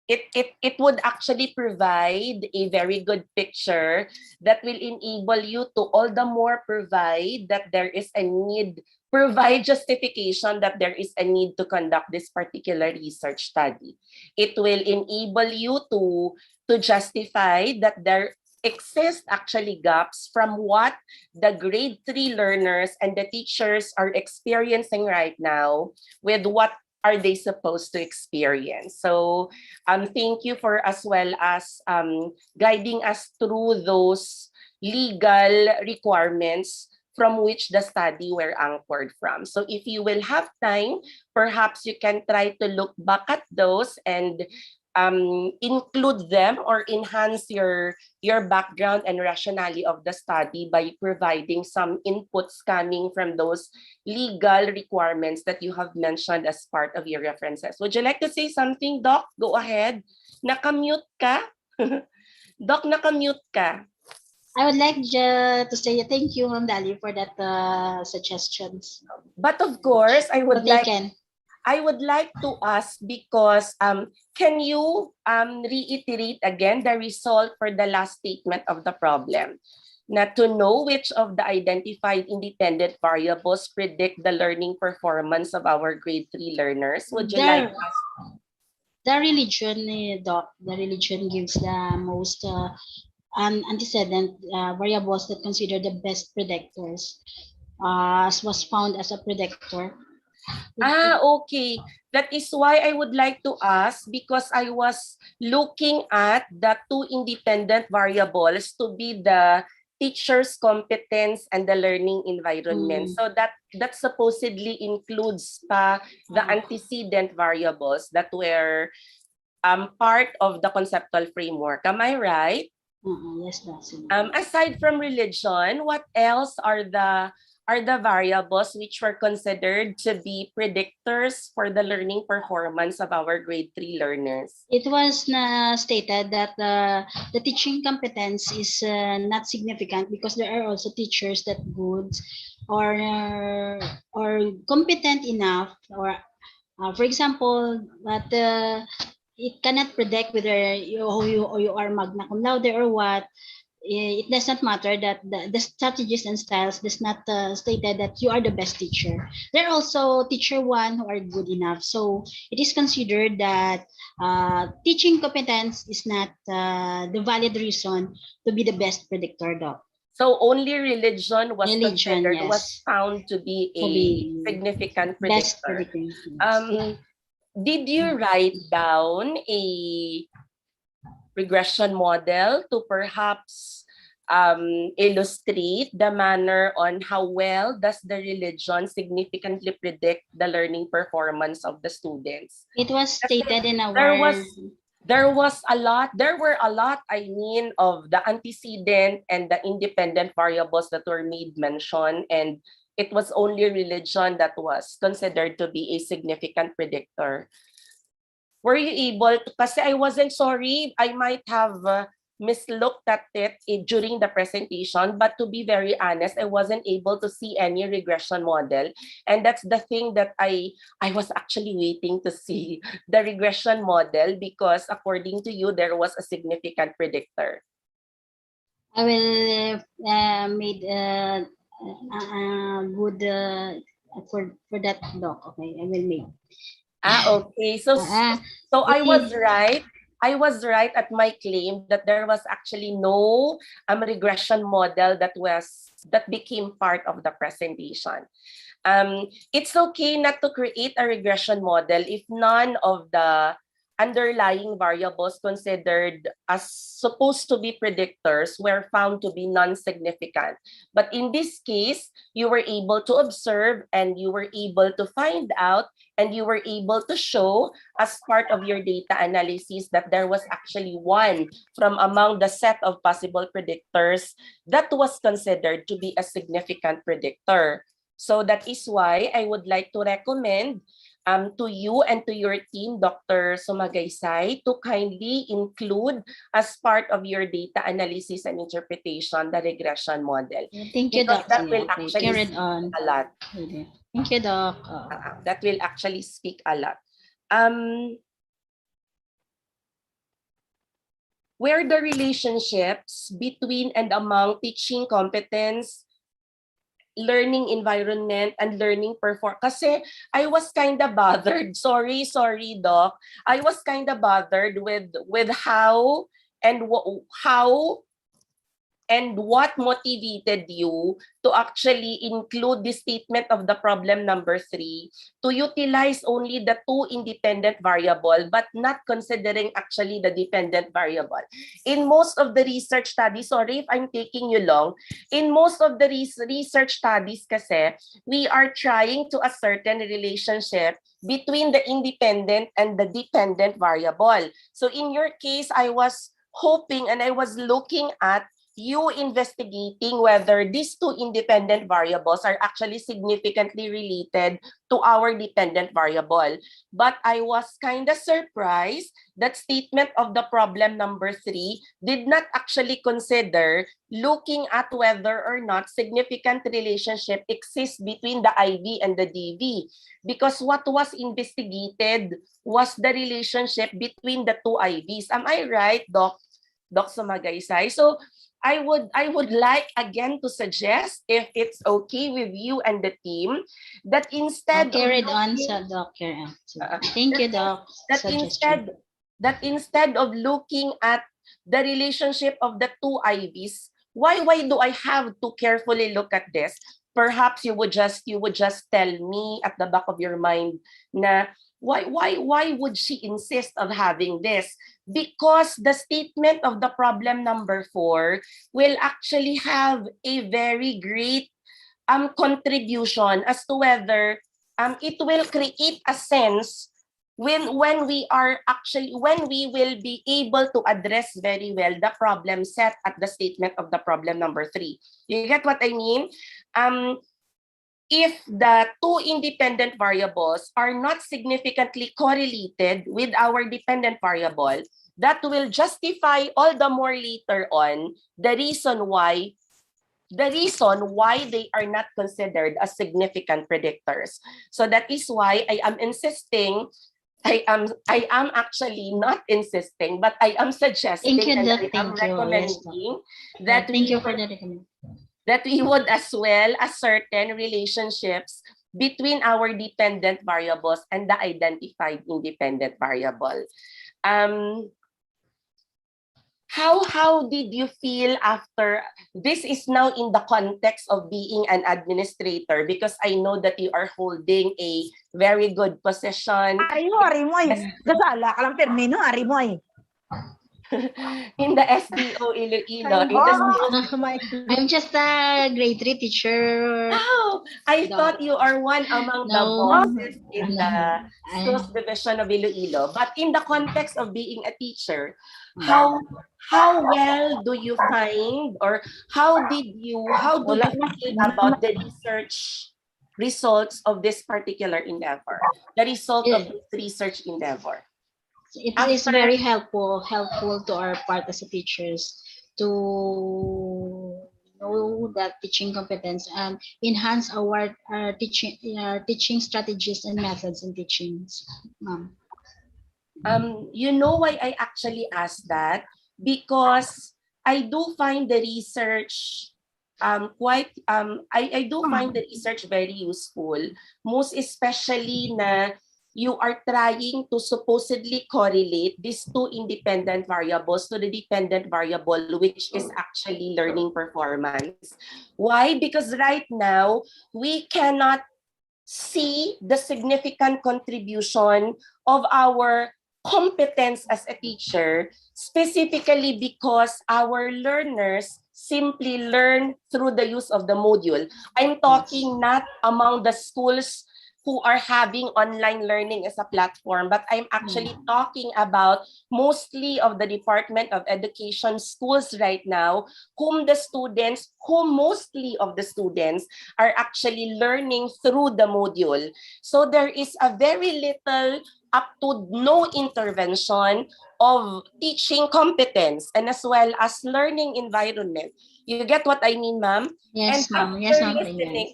F: it would actually provide a very good picture that will enable you to all the more provide that there is a need, provide justification that there is a need to conduct this particular research study. It will enable you to justify that there exist actually gaps from what the grade 3 learners and the teachers are experiencing right now with what are they supposed to experience. So thank you for as well as guiding us through those legal requirements from which the study were anchored from. So if you will have time, perhaps you can try to look back at those and include them or enhance your background and rationale of the study by providing some inputs coming from those legal requirements that you have mentioned as part of your references. Would you like to say something, Doc? Go ahead. Nakamute ka? Doc, nakamute ka.
I: I would like to say thank you, Ma'am Dali, for that suggestions.
F: But of course, I would like to ask because can you reiterate again the result for the last statement of the problem? Not to know which of the identified independent variables predict the learning performance of our grade 3 learners. Would you like us?
I: The religion, Doc, the religion gives the most antecedent variables that consider the best predictors, as was found as a predictor.
F: Okay. That is why I would like to ask because I was looking at the two independent variables to be the teacher's competence and the learning environment. So that supposedly includes the antecedent variables that were part of the conceptual framework. Am I right?
I: Yes, that's it.
F: Aside from religion, what else are the variables which were considered to be predictors for the learning performance of our grade 3 learners?
I: It was stated that the teaching competence is not significant because there are also teachers that good or competent enough or for example that it cannot predict whether you are magna cum laude or what. It does not matter that the strategies and styles does not stated that you are the best teacher. There are also teacher one who are good enough. So it is considered that teaching competence is not the valid reason to be the best predictor, Doc.
F: So only religion was considered,
I: yes,
F: was found to be a significant
I: best
F: predictor.
I: predictor. Yes.
F: Did you write down regression model to perhaps illustrate the manner on how well does the religion significantly predict the learning performance of the students.
I: It was stated in our...
F: There were a lot, I mean, of the antecedent and the independent variables that were made mention, and it was only religion that was considered to be a significant predictor. Were you able to, kasi I wasn't sorry, I might have mislooked at it during the presentation, but to be very honest, I wasn't able to see any regression model. And that's the thing that I was actually waiting to see, the regression model, because according to you, there was a significant predictor.
I: I will made good for that, Doc. Okay, I will make.
F: Okay. So I was right. I was right at my claim that there was actually no regression model that became part of the presentation. It's okay not to create a regression model if none of the underlying variables considered as supposed to be predictors were found to be non-significant. But in this case, you were able to observe and you were able to find out and you were able to show as part of your data analysis that there was actually one from among the set of possible predictors that was considered to be a significant predictor. So that is why I would like to recommend to you and to your team, Dr. Sumagaysay, to kindly include as part of your data analysis and interpretation the regression model.
I: Thank you, Doc.
F: That will actually
I: carried on
F: a lot.
I: Thank you, Doc.
F: That will actually speak a lot. Where the relationships between and among teaching competence, learning environment, and learning performance. Kasi I was kind of bothered. Sorry, Doc. I was kind of bothered with how and what motivated you to actually include the statement of the problem number 3 to utilize only the 2 independent variable but not considering actually the dependent variable. In most of the research studies, sorry if I'm taking you long, in most of the research studies kasi, we are trying to ascertain a relationship between the independent and the dependent variable. So in your case, I was hoping and I was looking at you investigating whether these 2 independent variables are actually significantly related to our dependent variable. But I was kind of surprised that statement of the problem number 3 did not actually consider looking at whether or not significant relationship exists between the IV and the DV. Because what was investigated was the relationship between the 2 IVs. Am I right, Doc Sumagaysay? So I would like again to suggest, if it's okay with you and the team, that instead
I: carried on sa Doc. Thank you, Doc.
F: That instead of looking at the relationship of the 2 IVs, why do I have to carefully look at this? Perhaps you would just tell me at the back of your mind na why would she insist of having this? Because the statement of the problem number 4 will actually have a very great contribution as to whether it will create a sense when we will be able to address very well the problem set at the statement of the problem number 3. You get what I mean? If the 2 independent variables are not significantly correlated with our dependent variable, that will justify all the more later on the reason why they are not considered as significant predictors. So that is why I am insisting, I am actually not insisting, but I am suggesting and I am recommending that that we would as well ascertain relationships between our dependent variables and the identified independent variable. How did you feel after this? Is now in the context of being an administrator, because I know that you are holding a very good position.
J: Ari mo. Gasala ka lang termino, ari mo.
F: in the SDO Iloilo,
D: Kind
F: in the
D: of.
F: school.
D: My
I: I'm just a grade 3 teacher.
F: Oh, I
I: No,
F: thought you are one among the
I: no,
F: bosses in the
I: no.
F: schools division of Iloilo. But in the context of being a teacher,
I: I,
F: how well do you find, or how do
H: Wala
F: you
H: na.
F: feel
H: Muna na.
F: about the research results of this particular endeavor, the result of
I: it,
F: this research endeavor?
I: it is
F: After,
I: very helpful to our part as a teachers to know that teaching competence and enhance our teaching strategies and methods in teachings.
F: you know why I actually asked that? Because I do find the research I do find the research very useful, most especially na you are trying to supposedly correlate these two independent variables to the dependent variable, which is actually learning performance. Why? Because right now we cannot see the significant contribution of our competence as a teacher, specifically because our learners simply learn through the use of the module. I'm talking not among the schools who are having online learning as a platform, but I'm actually talking about mostly of the Department of Education schools right now, whom mostly of the students are actually learning through the module. So there is a very little up to no intervention of teaching competence and as well as learning environment. You get what I mean, ma'am? And
I: Yes, ma'am. Yes, ma'am. Yes.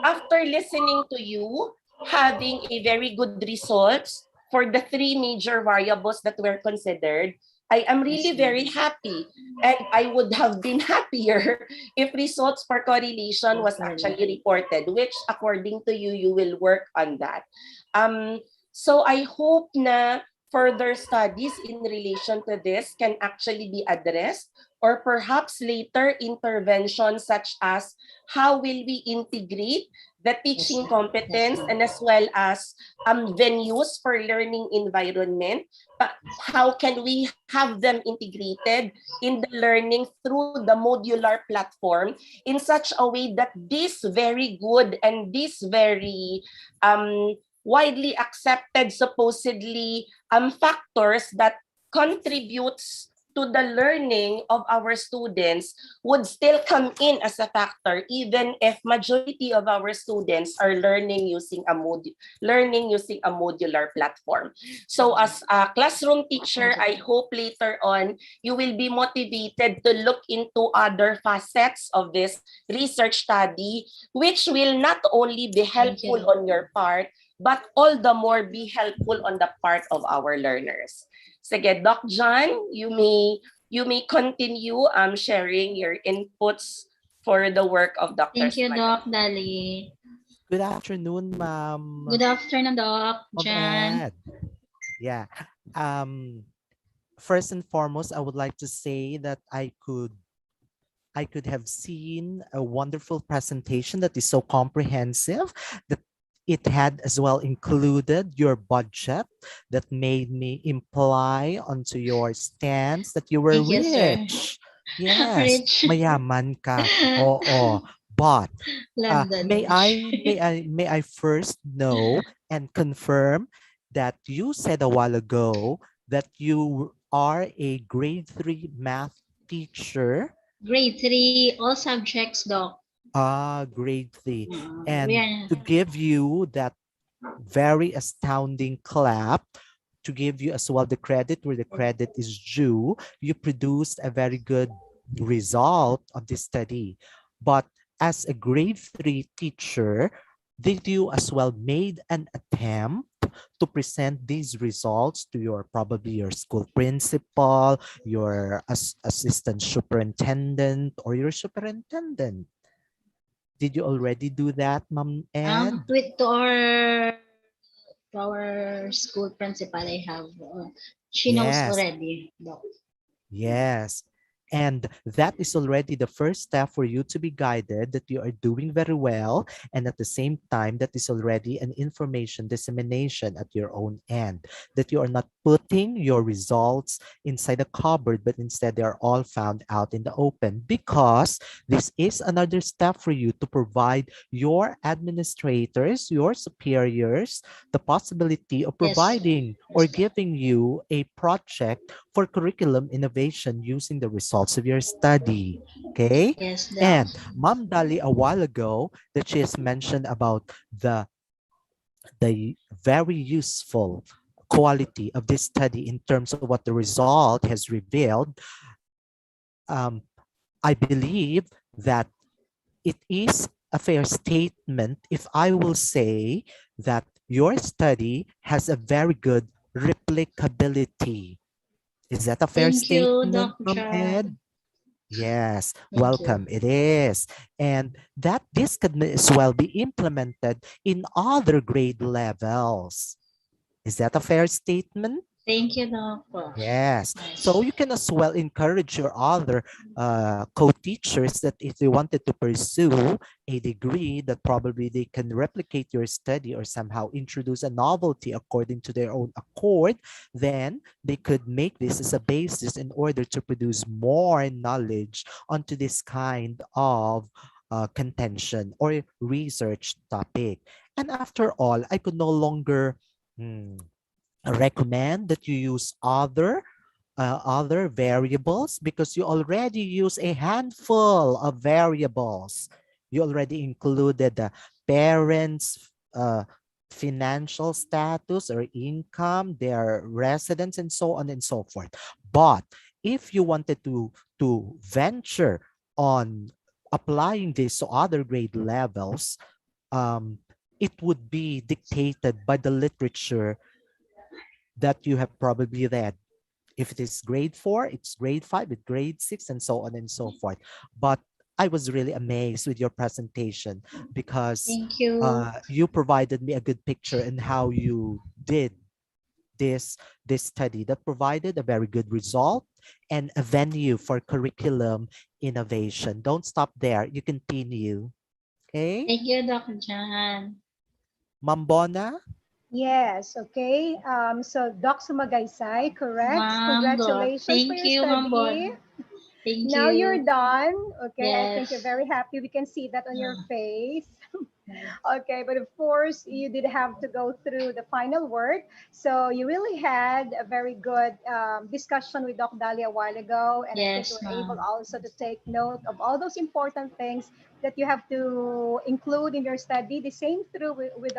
F: after listening to you, having a very good results for the three major variables that were considered, I am really very happy. And I would have been happier if results for correlation was actually reported, which according to you, you will work on that. So I hope na further studies in relation to this can actually be addressed, or perhaps later interventions such as how will we integrate the teaching competence and as well as venues for learning environment. How can we have them integrated in the learning through the modular platform in such a way that this very good and this very widely accepted supposedly factors that contributes to the learning of our students would still come in as a factor, even if majority of our students are learning using a modular platform. So as a classroom teacher, I hope later on you will be motivated to look into other facets of this research study, which will not only be helpful on your part, but all the more be helpful on the part of our learners. Sige, Doc John, you may continue sharing your inputs for the work of Dr.
I: Thank you,
F: Smile.
I: Doc Dali.
G: Good afternoon, ma'am.
I: Good afternoon, Doc
G: Ma'am
I: Jan.
G: Ed. Yeah. First and foremost, I would like to say that I could have seen a wonderful presentation that is so comprehensive, that it had as well included your budget, that made me imply onto your stance that you were
I: Thank you, sir.
G: rich. Yes,
I: Rich.
G: mayaman ka. Oo. But
I: London
G: may
I: Rich.
G: may I first know and confirm that you said a while ago that you are a grade 3 math teacher.
I: Grade 3, all subjects, Doc.
G: Grade 3.
I: We
G: And
I: are
G: to give you that very astounding clap, to give you as well the credit where the credit is due, you produced a very good result of this study. But as a grade 3 teacher, did you as well made an attempt to present these results to your probably your school principal, your assistant superintendent, or your superintendent? Did you already do that, Ma'am Ed?
I: to our school principal I have. She knows
G: Yes,
I: already, Doc.
G: yes. And that is already the first step for you to be guided that you are doing very well. And at the same time, that is already an information dissemination at your own end, that you are not putting your results inside a cupboard, but instead they are all found out in the open, because this is another step for you to provide your administrators, your superiors, the possibility of
I: Yes.
G: providing or
I: Yes, Doc.
G: giving you a project for curriculum innovation using the results of your study. Okay.
I: Yes, Doc.
G: And Ma'am Dali a while ago that she has mentioned about the very useful quality of this study in terms of what the result has revealed. um, I believe that it is a fair statement if I will say that your study has a very good replicability. Is that a fair
I: Thank you,
G: statement,
I: Dr.
G: Ma'am Ed?
I: John.
G: Yes,
I: Thank you.
G: welcome. It is. And that this can as well be implemented in other grade levels. Is that a fair statement?
I: Thank you, Doctor.
G: Yes.
I: Yes.
G: So you can as well encourage your other co-teachers that if they wanted to pursue a degree that probably they can replicate your study or somehow introduce a novelty according to their own accord, then they could make this as a basis in order to produce more knowledge onto this kind of contention or research topic. And after all, I could no longer hmm, recommend that you use other variables because you already use a handful of variables. You already included the parents' financial status or income, their residence, and so on and so forth. But if you wanted to venture on applying this to other grade levels, um, it would be dictated by the literature that you have probably read. If it is grade 4, it's grade 5, it's grade 6, and so on and so forth. But I was really amazed with your presentation because
I: Thank you.
G: you provided me a good picture in how you did this this study that provided a very good result and a venue for curriculum innovation. Don't stop there. You continue. Okay,
I: Thank you, Dr. John.
G: Mambona.
D: Yes, okay. So Doc Sumagaysay, correct.
I: Ma'am,
D: Congratulations for
I: thank
D: your
I: you, Ma'am
D: study.
I: Bon. Thank
D: Now you're
I: you.
D: done. Okay, I think you're
I: Yes.
D: very happy. We can see that on your
I: Ah,
D: face. Okay, but of course, you did have to go through the final word. So you really had a very good discussion with Doc Dali a while ago, and I think you
I: yes,
D: were able
I: ma'am.
D: also to take note of all those important things that you have to include in your study. The same through with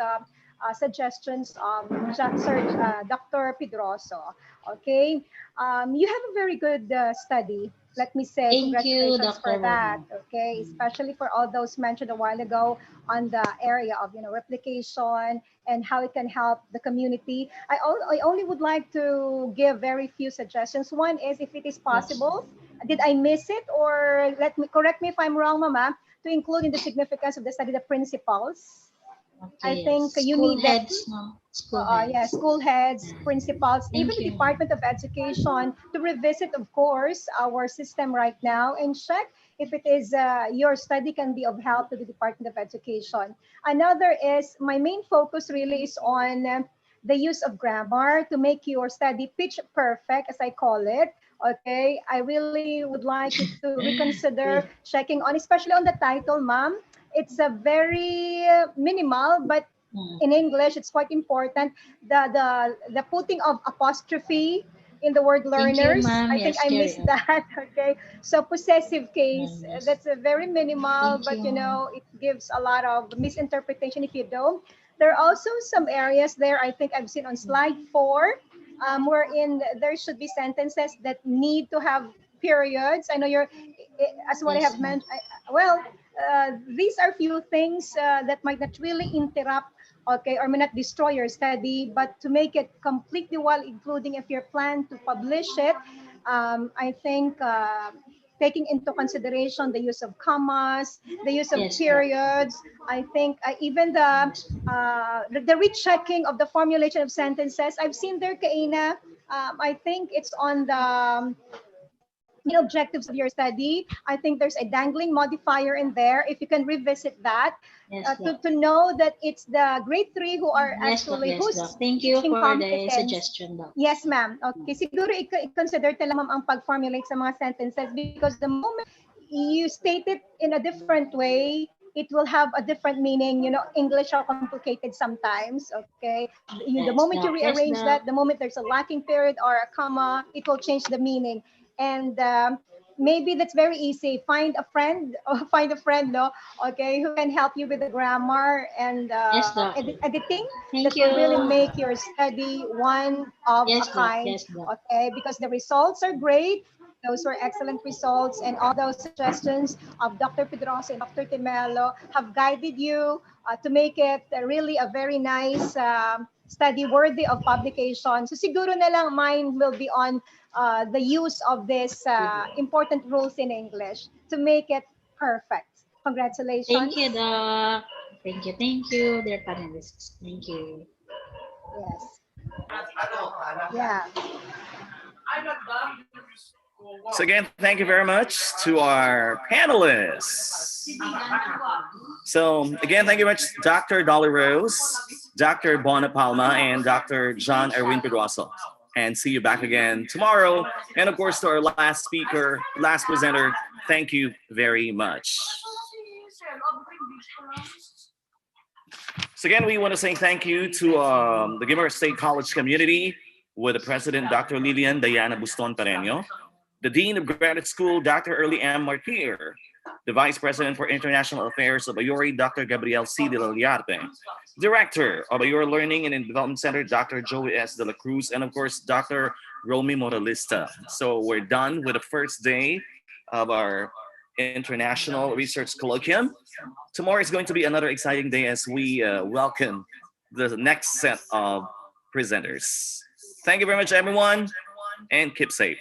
D: suggestions of Dr. Pedroso. Okay, you have a very good study. Let me say
I: Thank you,
D: congratulations for
I: Dr.
D: that.
I: Bon.
D: Okay, especially for all those mentioned a while ago on the area of replication and how it can help the community. I only would like to give very few suggestions. One is if it is
I: Yes.
D: possible, did I miss it or let me correct me if I'm wrong, Mama, to include in the significance of the study the principles. I
I: Okay, yes.
D: think you
I: School
D: need them.
I: heads, no? School
D: Yeah,
I: heads.
D: school heads,
I: Yeah.
D: principals, even
I: Thank
D: the
I: you, ma'am.
D: Department of Education to revisit, of course, our system right now and check if it is your study can be of help to the Department of Education. Another is my main focus really is on the use of grammar to make your study pitch perfect, as I call it. Okay, I really would like you to reconsider
I: Yeah.
D: checking on, especially on the title, ma'am. It's a very minimal, but
I: Mm.
D: in English, it's quite important. The putting of apostrophe in the word
I: Thank you,
D: learners.
I: ma'am.
D: I think
I: Yes,
D: I
I: carry
D: missed
I: on.
D: that. Okay, so possessive case.
I: Yes.
D: That's a very minimal,
I: Thank
D: but
I: you.
D: it gives a lot of misinterpretation if you don't. There are also some areas there. I think I've seen on slide 4, wherein there should be sentences that need to have periods. I know as what I
I: Yes,
D: have
I: ma'am.
D: mentioned. Well, these are few things that might not really interrupt, okay, or may not destroy your study, but to make it completely well, including if you plan to publish it, I think taking into consideration the use of commas, the use of
I: Yes, Doc.
D: periods, I think even
I: Yes, ma'am.
D: the rechecking of the formulation of sentences. I've seen there, Kaina. I think it's on the main objectives of your study. I think there's a dangling modifier in there. If you can revisit that,
I: Yes, Doc.
D: to know that it's the grade 3 who are
I: Yes, Doc.
D: actually
I: Yes,
D: who's
I: Doc. Thank you
D: teaching
I: for the
D: competence.
I: suggestion, Doc.
D: Yes, ma'am. Okay, siguro i-consider talaga ma'am ang pag-formulate sa mga sentences because the moment you state it in a different way, it will have a different meaning. You know, English are complicated sometimes, okay? The
I: Yes,
D: moment you
I: Doc. Yes,
D: rearrange
I: Doc.
D: that, the moment there's a lacking period or a comma, it will change the meaning. And maybe that's very easy. Find a friend, or find a friend, no? Okay, who can help you with the grammar and
I: Yes, Doc.
D: editing
I: Thank
D: that will really
I: you.
D: make your study one of
I: Yes,
D: a
I: Doc.
D: kind.
I: Yes, Doc.
D: Okay, because the results are great. Those were excellent results, and all those suggestions of Dr. Pedrosa and Dr. Timelo have guided you to make it really a very nice study worthy of publication. So siguro na lang mine will be on the use of this important rules in English to make it perfect.
I: Thank
D: Congratulations.
I: you, Doc. Thank you, dear panelists. Thank you.
D: Yes. Yeah.
A: So again, thank you very much to our panelists. So again, thank you very much, Dr. Dolly Rose, Dr. Bona Palma, and Dr. John Erwin Pedroso. And see you back again tomorrow. And of course, to our last speaker, last presenter, thank you very much. So again, we want to say thank you to the Guimaras State College community with the president, Dr. Lilian Diana Buston Pareño, the Dean of Graduate School, Dr. Early M. Martir, the Vice President for International Affairs of Ayori, Dr. Gabriel C. de la Liarte, Director of Ayori Learning and Development Center, Dr. Joey S. de la Cruz, and of course, Dr. Romy Moralista. So we're done with the first day of our International Research Colloquium. Tomorrow is going to be another exciting day as we welcome the next set of presenters. Thank you very much, everyone, and keep safe.